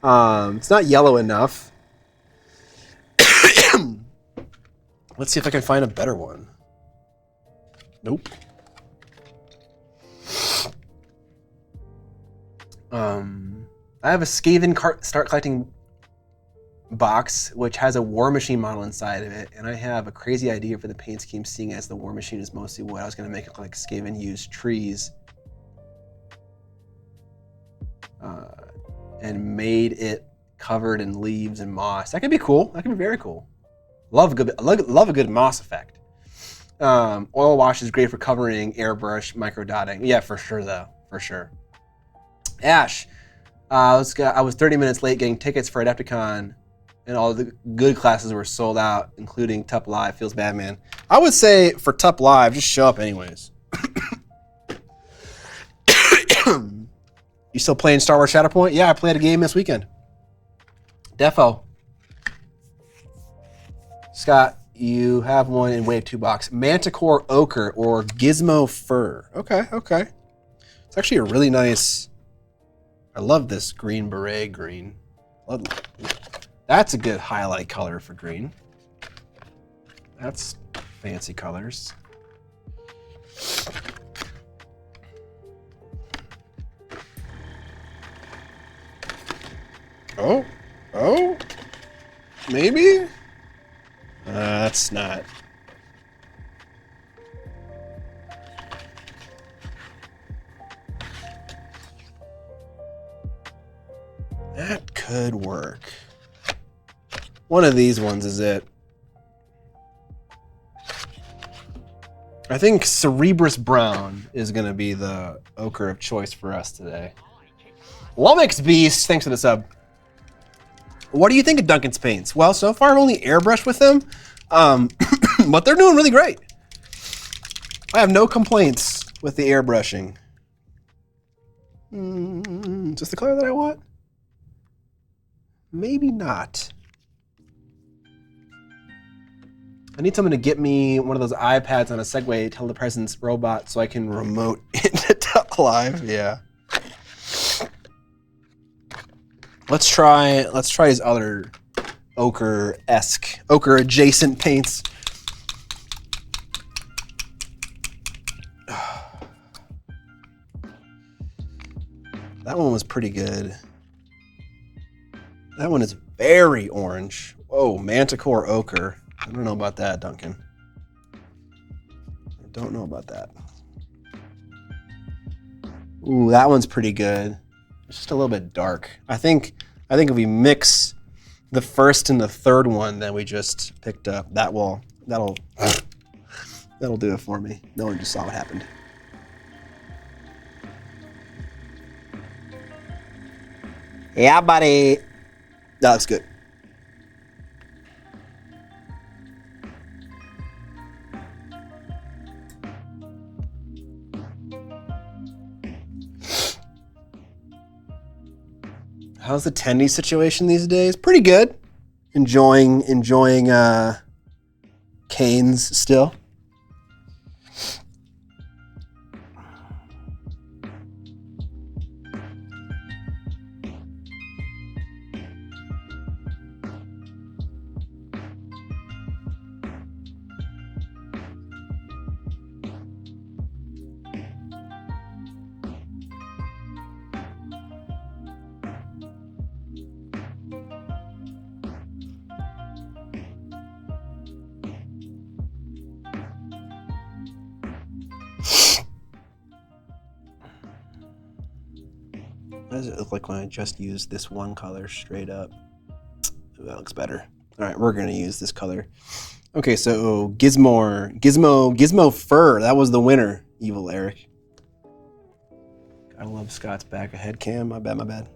It's not yellow enough. Let's see if I can find a better one. Nope. I have a Skaven Start Collecting box, which has a War Machine model inside of it, and I have a crazy idea for the paint scheme, seeing as the War Machine is mostly wood. I was going to make it look like Skaven used trees and made it covered in leaves and moss. That could be cool. That could be very cool. Love a good moss effect. Oil wash is great for covering, airbrush, micro dotting. Yeah, for sure though, for sure. Ash, I was 30 minutes late getting tickets for Adepticon, and all the good classes were sold out, including Tup Live. Feels bad, man. I would say for Tup Live, just show up anyways. You still playing Star Wars Shatterpoint? Yeah, I played a game this weekend. Defo. Scott, you have one in Wave 2 box. Manticore Ochre or Gizmo Fur. Okay, okay. It's actually a really nice... I love this green beret green. That's a good highlight color for green. That's fancy colors. Oh, maybe? That's not. That could work. One of these ones is it. I think Cerebrus Brown is going to be the ochre of choice for us today. Lumix Beast, thanks for the sub. What do you think of Duncan's paints? Well, so far I've only airbrushed with them, but they're doing really great. I have no complaints with the airbrushing. Is this the color that I want? Maybe not. I need someone to get me one of those iPads on a Segway telepresence robot so I can remote into Tup Live. Yeah. Let's try his other ochre-esque, ochre-adjacent paints. That one was pretty good. That one is very orange. Whoa, Manticore ochre. I don't know about that, Duncan. I don't know about that. Ooh, that one's pretty good. It's just a little bit dark. I think if we mix the first and the third one that we just picked up, that'll do it for me. No one just saw what happened. Yeah, buddy. That looks good. How's the Tendy situation these days? Pretty good. Enjoying canes still. What does it look like when I just use this one color straight up? Ooh, that looks better. All right, we're gonna use this color. Okay, so Gizmo Fur. That was the winner. Evil Eric. Gotta love Scott's back ahead cam. My bad.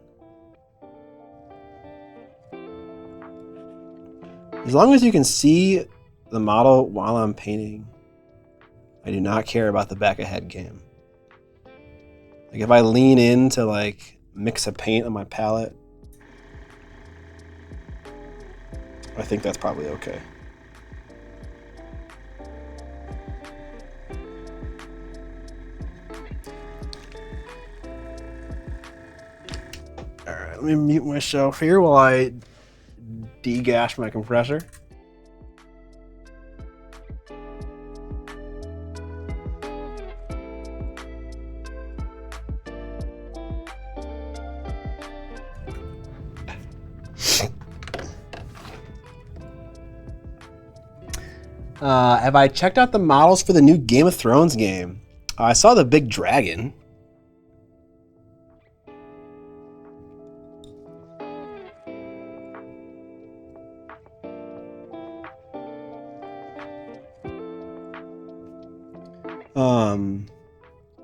As long as you can see the model while I'm painting, I do not care about the back ahead cam. Like if I lean in to like mix a paint on my palette, I think that's probably okay. All right, let me mute myself here while I degash my compressor. Have I checked out the models for the new Game of Thrones game? I saw the big dragon.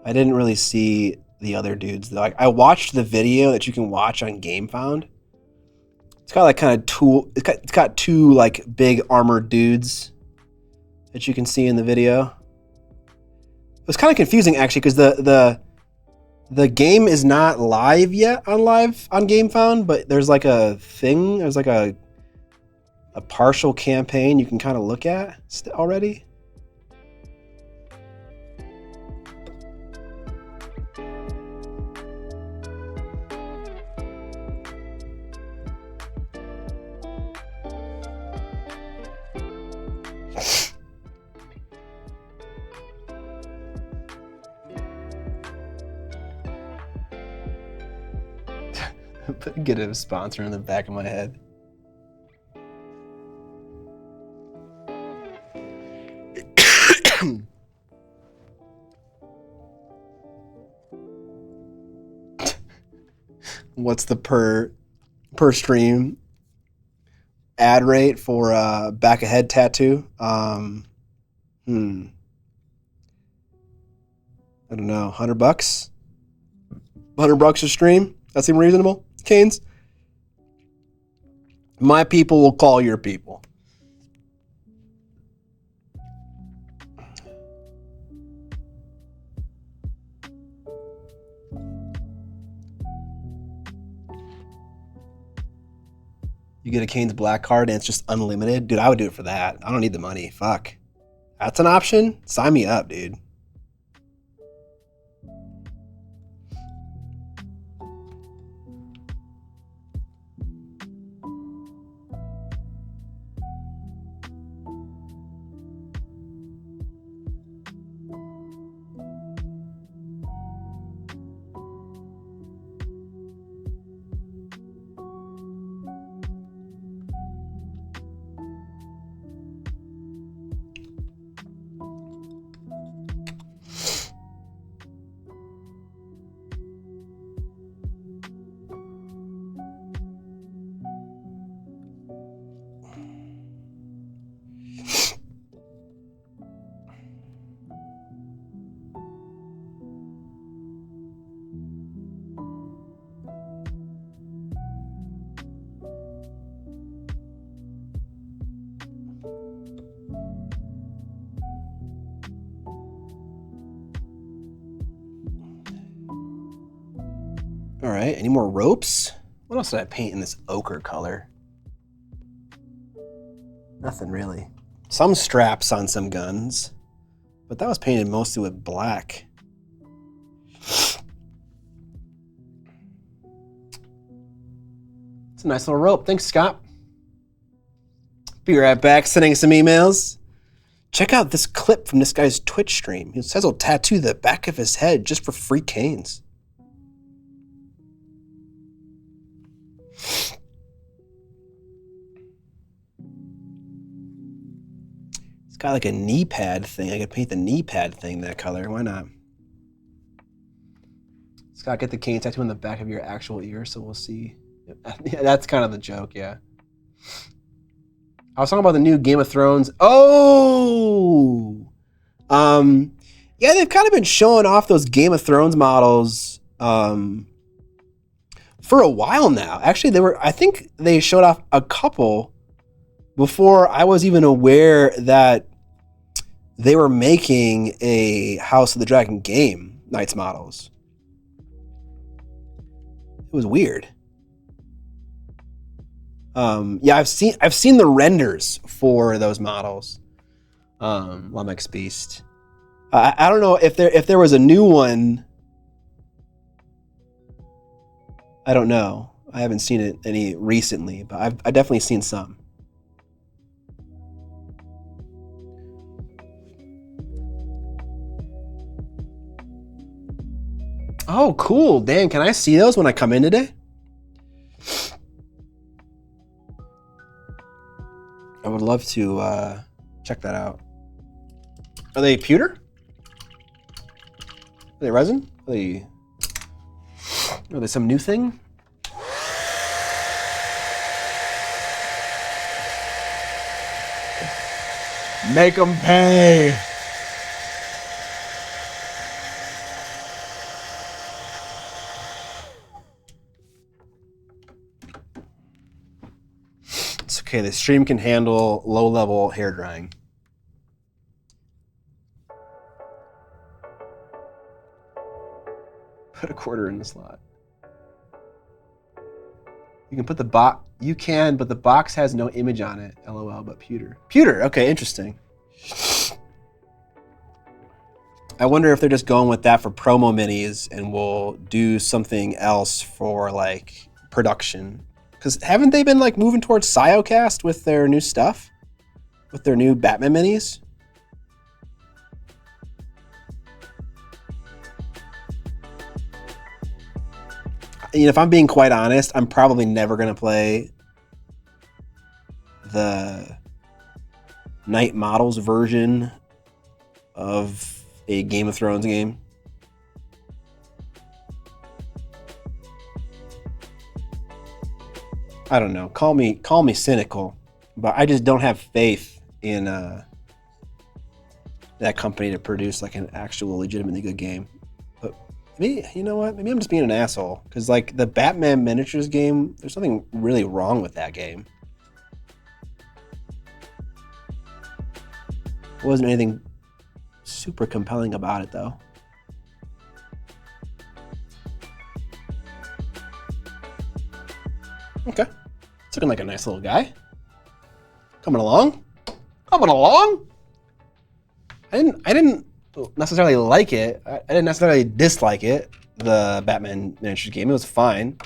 I didn't really see the other dudes. Like I watched the video that you can watch on GameFound. It's got like kind of it's got two like big armored dudes that you can see in the video. It was kind of confusing actually because the game is not live yet on GameFound, but there's like a thing. There's like a partial campaign you can kind of look at already. Get a sponsor in the back of my head. What's the per stream ad rate for back ahead tattoo? I don't know, $100? $100 a stream? That seem reasonable? Canes? My people will call your people. You get a Canes Black card and it's just unlimited? Dude, I would do it for that. I don't need the money. Fuck. That's an option? Sign me up, dude. All right, any more ropes? What else did I paint in this ochre color? Nothing really. Some straps on some guns, but that was painted mostly with black. It's a nice little rope. Thanks, Scott. Be right back, sending some emails. Check out this clip from this guy's Twitch stream. He says he'll tattoo the back of his head just for free canes. It's got like a knee pad thing. I could paint the knee pad thing that color. Why not? Scott, get the cane tattoo on the back of your actual ear, so we'll see. Yeah, that's kind of the joke, yeah. I was talking about the new Game of Thrones. Oh! Yeah, they've kind of been showing off those Game of Thrones models for a while now. Actually, I think they showed off a couple before I was even aware that they were making a House of the Dragon game, Knights models. It was weird. Yeah, I've seen the renders for those models. Lummox Beast. I don't know if there was a new one. I don't know. I haven't seen it any recently, but I've definitely seen some. Oh, cool. Dan, can I see those when I come in today? I would love to check that out. Are they pewter? Are they resin? Are they some new thing? Make them pay. It's okay. The stream can handle low-level hair drying. Put a quarter in the slot. You can put the box. You can, but the box has no image on it. LOL, but pewter. Pewter. Okay, interesting. I wonder if they're just going with that for promo minis and will do something else for like production. Because haven't they been like moving towards Siocast with their new stuff? With their new Batman minis? You know, if I'm being quite honest, I'm probably never going to play the Night Models version of a Game of Thrones game. I don't know. Call me cynical, but I just don't have faith in that company to produce like an actual legitimately good game. But maybe, you know what? Maybe I'm just being an asshole because like the Batman miniatures game, there's something really wrong with that game. There wasn't anything super compelling about it though. Okay. It's looking like a nice little guy. Coming along. Coming along. I didn't necessarily like it. I didn't necessarily dislike it, the Batman miniatures game. It was fine.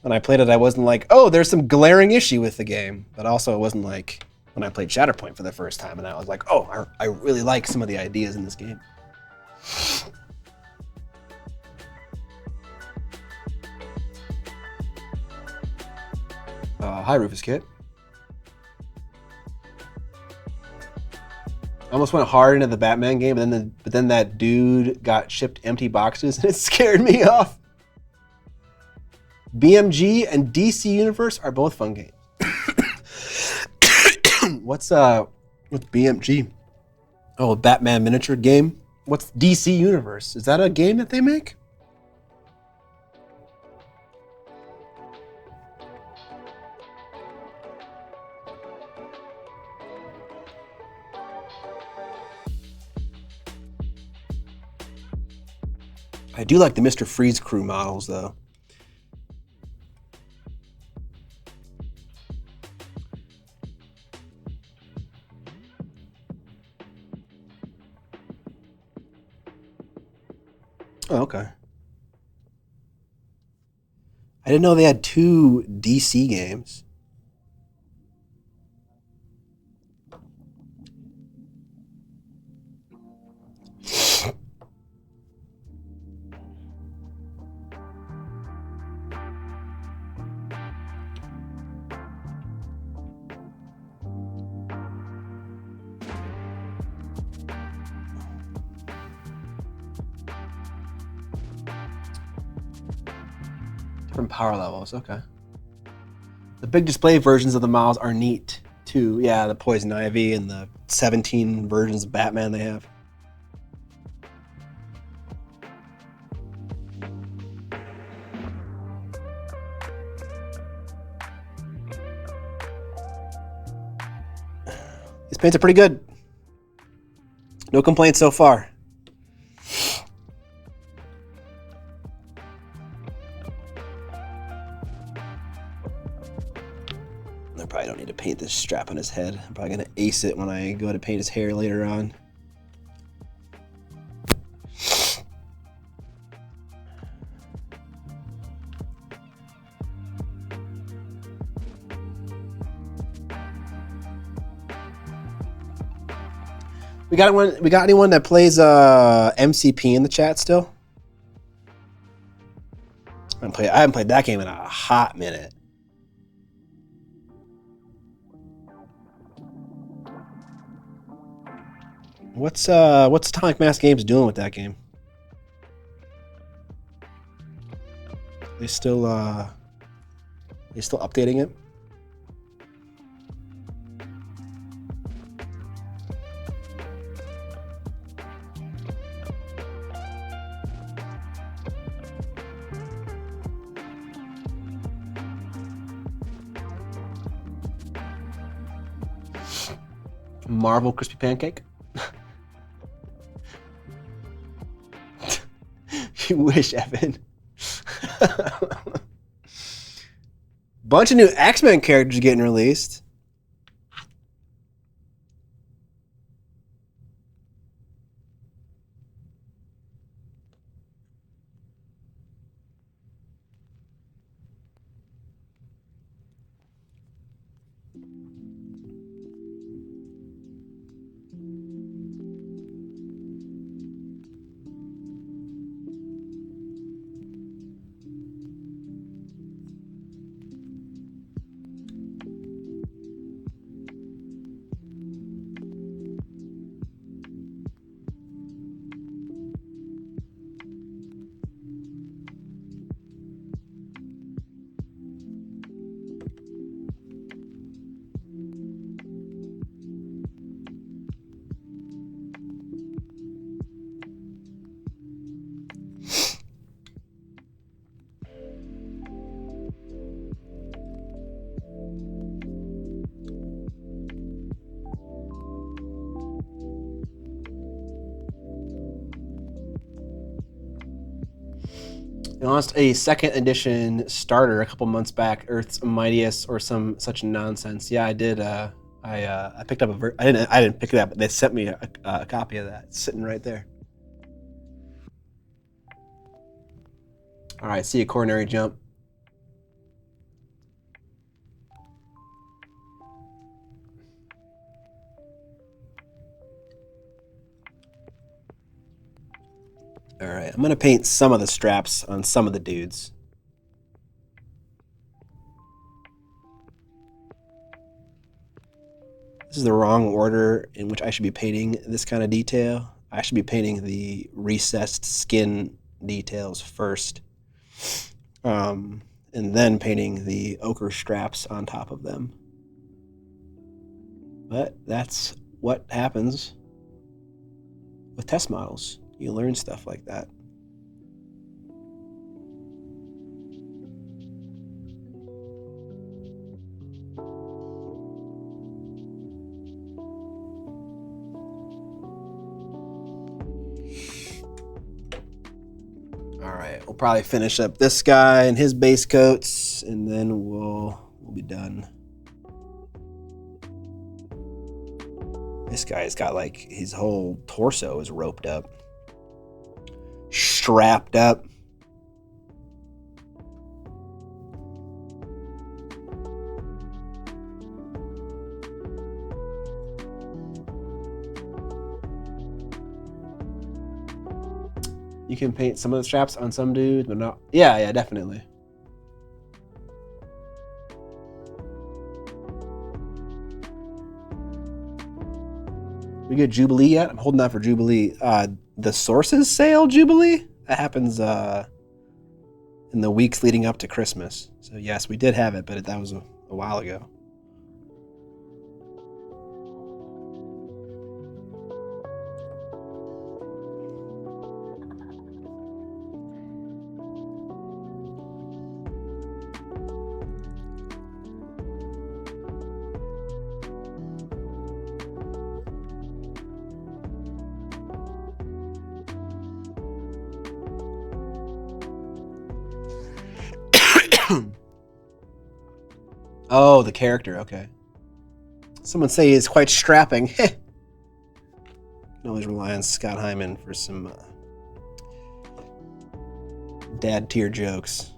When I played it, I wasn't like, oh, there's some glaring issue with the game. But also it wasn't like when I played Shatterpoint for the first time and I was like, oh, I really like some of the ideas in this game. Hi, Rufus Kit. I almost went hard into the Batman game, but then that dude got shipped empty boxes and it scared me off. BMG and DC Universe are both fun games. What's BMG? Oh, a Batman miniature game? What's DC Universe? Is that a game that they make? I do like the Mr. Freeze crew models, though. Oh, okay. I didn't know they had 2 DC games. Different power levels, okay. The big display versions of the models are neat too. Yeah, the Poison Ivy and the 17 versions of Batman they have. These paints are pretty good. No complaints so far. I probably don't need to paint this strap on his head. I'm probably going to ace it when I go to paint his hair later on. We got anyone that plays MCP in the chat still? I haven't played that game in a hot minute. What's Atomic Mass Games doing with that game? They still updating it? Marvel Crispy Pancake? You wish, Evan. Bunch of new X-Men characters getting released. They launched a second edition starter a couple months back, Earth's Mightiest or some such nonsense. Yeah, I did. I picked up I didn't pick it up, but they sent me a copy of that. It's sitting right there. All right, see a coronary jump. All right, I'm gonna paint some of the straps on some of the dudes. This is the wrong order in which I should be painting this kind of detail. I should be painting the recessed skin details first, and then painting the ochre straps on top of them. But that's what happens with test models. You learn stuff like that. All right, we'll probably finish up this guy and his base coats, and then we'll be done. This guy's got like his whole torso is roped up. strapped up. You can paint some of the straps on some dudes, but not. Yeah, definitely. We get Jubilee yet? I'm holding out for Jubilee. The Sources sale Jubilee? That happens in the weeks leading up to Christmas. So yes, we did have it, but that was a while ago. Oh, the character, okay. Someone say he's quite strapping. Can always rely on Scott Hyman for some dad tier jokes.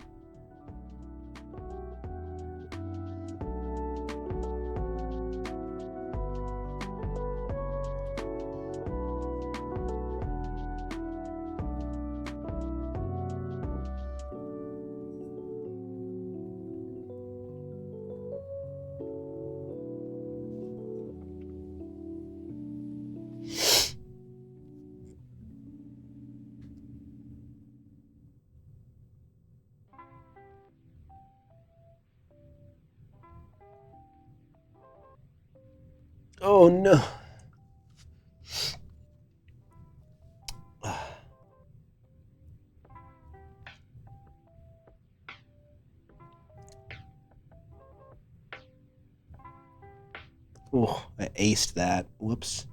Oh no. Oh, I aced that. Whoops.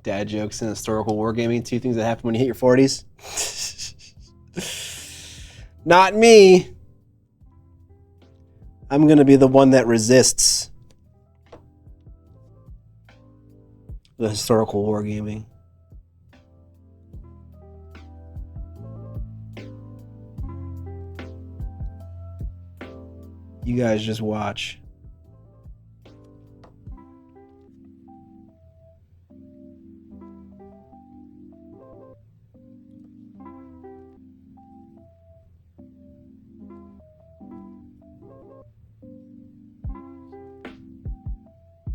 Dad jokes and historical wargaming, two things that happen when you hit your 40s. Not me. I'm going to be the one that resists the historical wargaming. You guys just watch.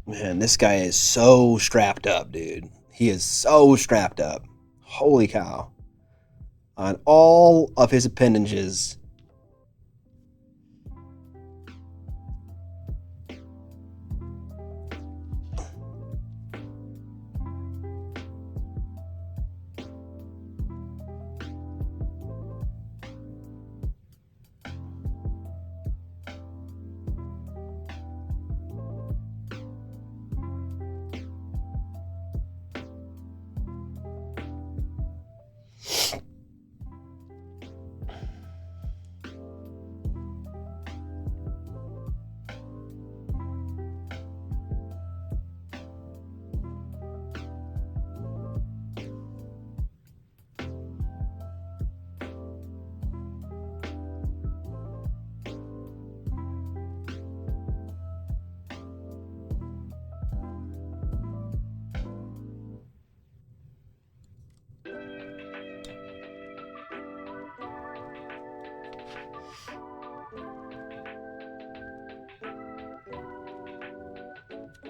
Man, this guy is so strapped up, dude. He is so strapped up. Holy cow. On all of his appendages.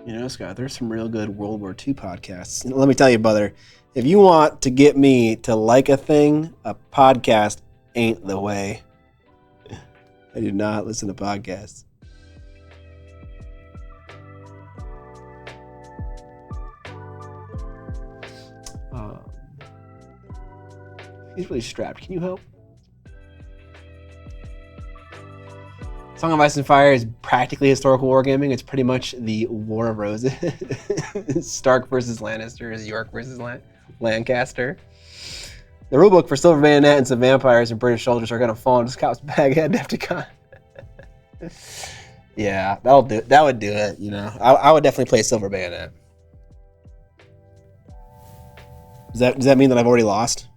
You know, Scott, there's some real good World War II podcasts. And let me tell you, brother, if you want to get me to like a thing, a podcast ain't the way. I do not listen to podcasts. He's really strapped. Can you help? Song of Ice and Fire is practically historical wargaming. It's pretty much the War of Roses. Stark versus Lannisters, York versus Lancaster. The rulebook for Silver Bayonet and some vampires and British soldiers are going to fall into Scout's bag at Defticon. Yeah, that'll do. That would do it. You know, I would definitely play Silver Bayonet. Does that mean that I've already lost?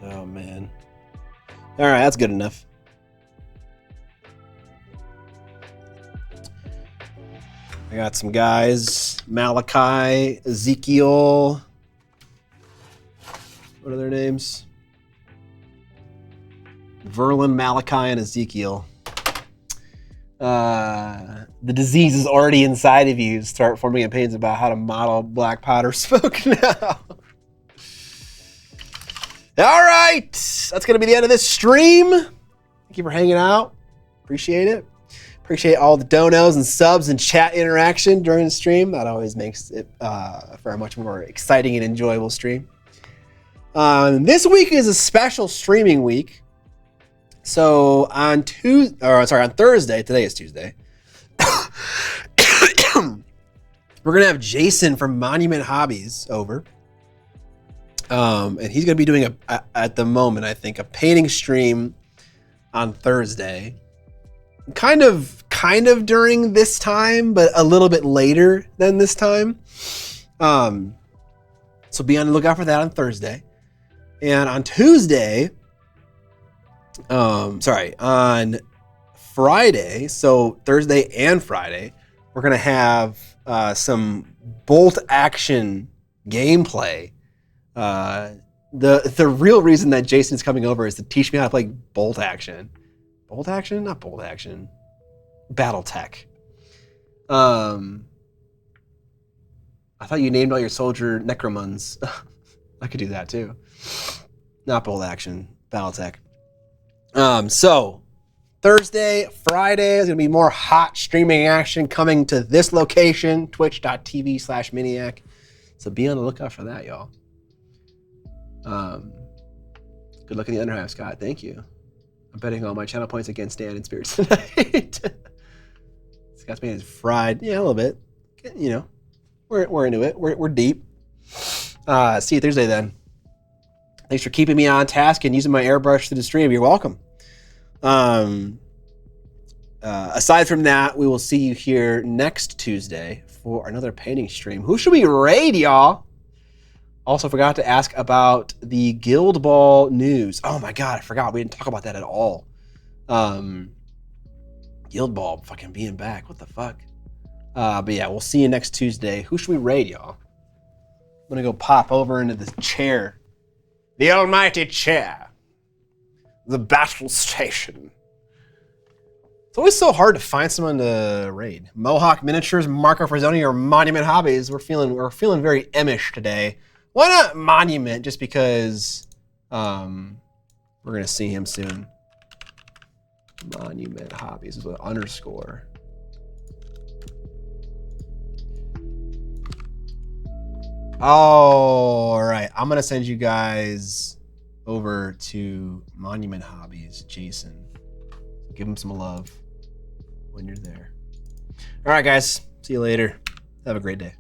Oh man. All right, that's good enough. I got some guys, Malachi, Ezekiel. What are their names? Verlin, Malachi, and Ezekiel. The disease is already inside of you. Start forming opinions about how to model black powder smoke now. All right, that's going to be the end of this stream. Thank you for hanging out. Appreciate it. Appreciate all the donos and subs and chat interaction during the stream. That always makes it for a much more exciting and enjoyable stream. This week is a special streaming week. So on Thursday, today is Tuesday, we're going to have Jason from Monument Hobbies over. And he's going to be doing at the moment, I think, a painting stream on Thursday. Kind of during this time, but a little bit later than this time. So be on the lookout for that on Thursday. And on Tuesday, on Friday, so Thursday and Friday, we're going to have some bolt action gameplay. The real reason that Jason's coming over is to teach me how to play bolt action. Bolt action? Not bolt action. Battletech. I thought you named all your soldier Necromunds. I could do that too. Not bolt action. Battletech. So Thursday, Friday is going to be more hot streaming action coming to this location, twitch.tv/Miniac. So be on the lookout for that, y'all. Good luck in the underhalf, Scott. Thank you. I'm betting all my channel points against Dan and Spirits tonight. Scott's man is fried. Yeah, a little bit. You know, we're into it. We're deep. See you Thursday then. Thanks for keeping me on task and using my airbrush to the stream. You're welcome. Aside from that, we will see you here next Tuesday for another painting stream. Who should we raid, y'all? Also forgot to ask about the Guild Ball news. Oh my god, I forgot. We didn't talk about that at all. Guild Ball fucking being back. What the fuck? But yeah, we'll see you next Tuesday. Who should we raid, y'all? I'm gonna go pop over into this chair. The almighty chair. The battle station. It's always so hard to find someone to raid. Mohawk Miniatures, Marco Frazzoni, or Monument Hobbies. We're feeling very Emish today. Why not Monument? Just because we're gonna see him soon. Monument Hobbies is with underscore. All right, I'm gonna send you guys over to Monument Hobbies, Jason. Give him some love when you're there. All right, guys. See you later. Have a great day.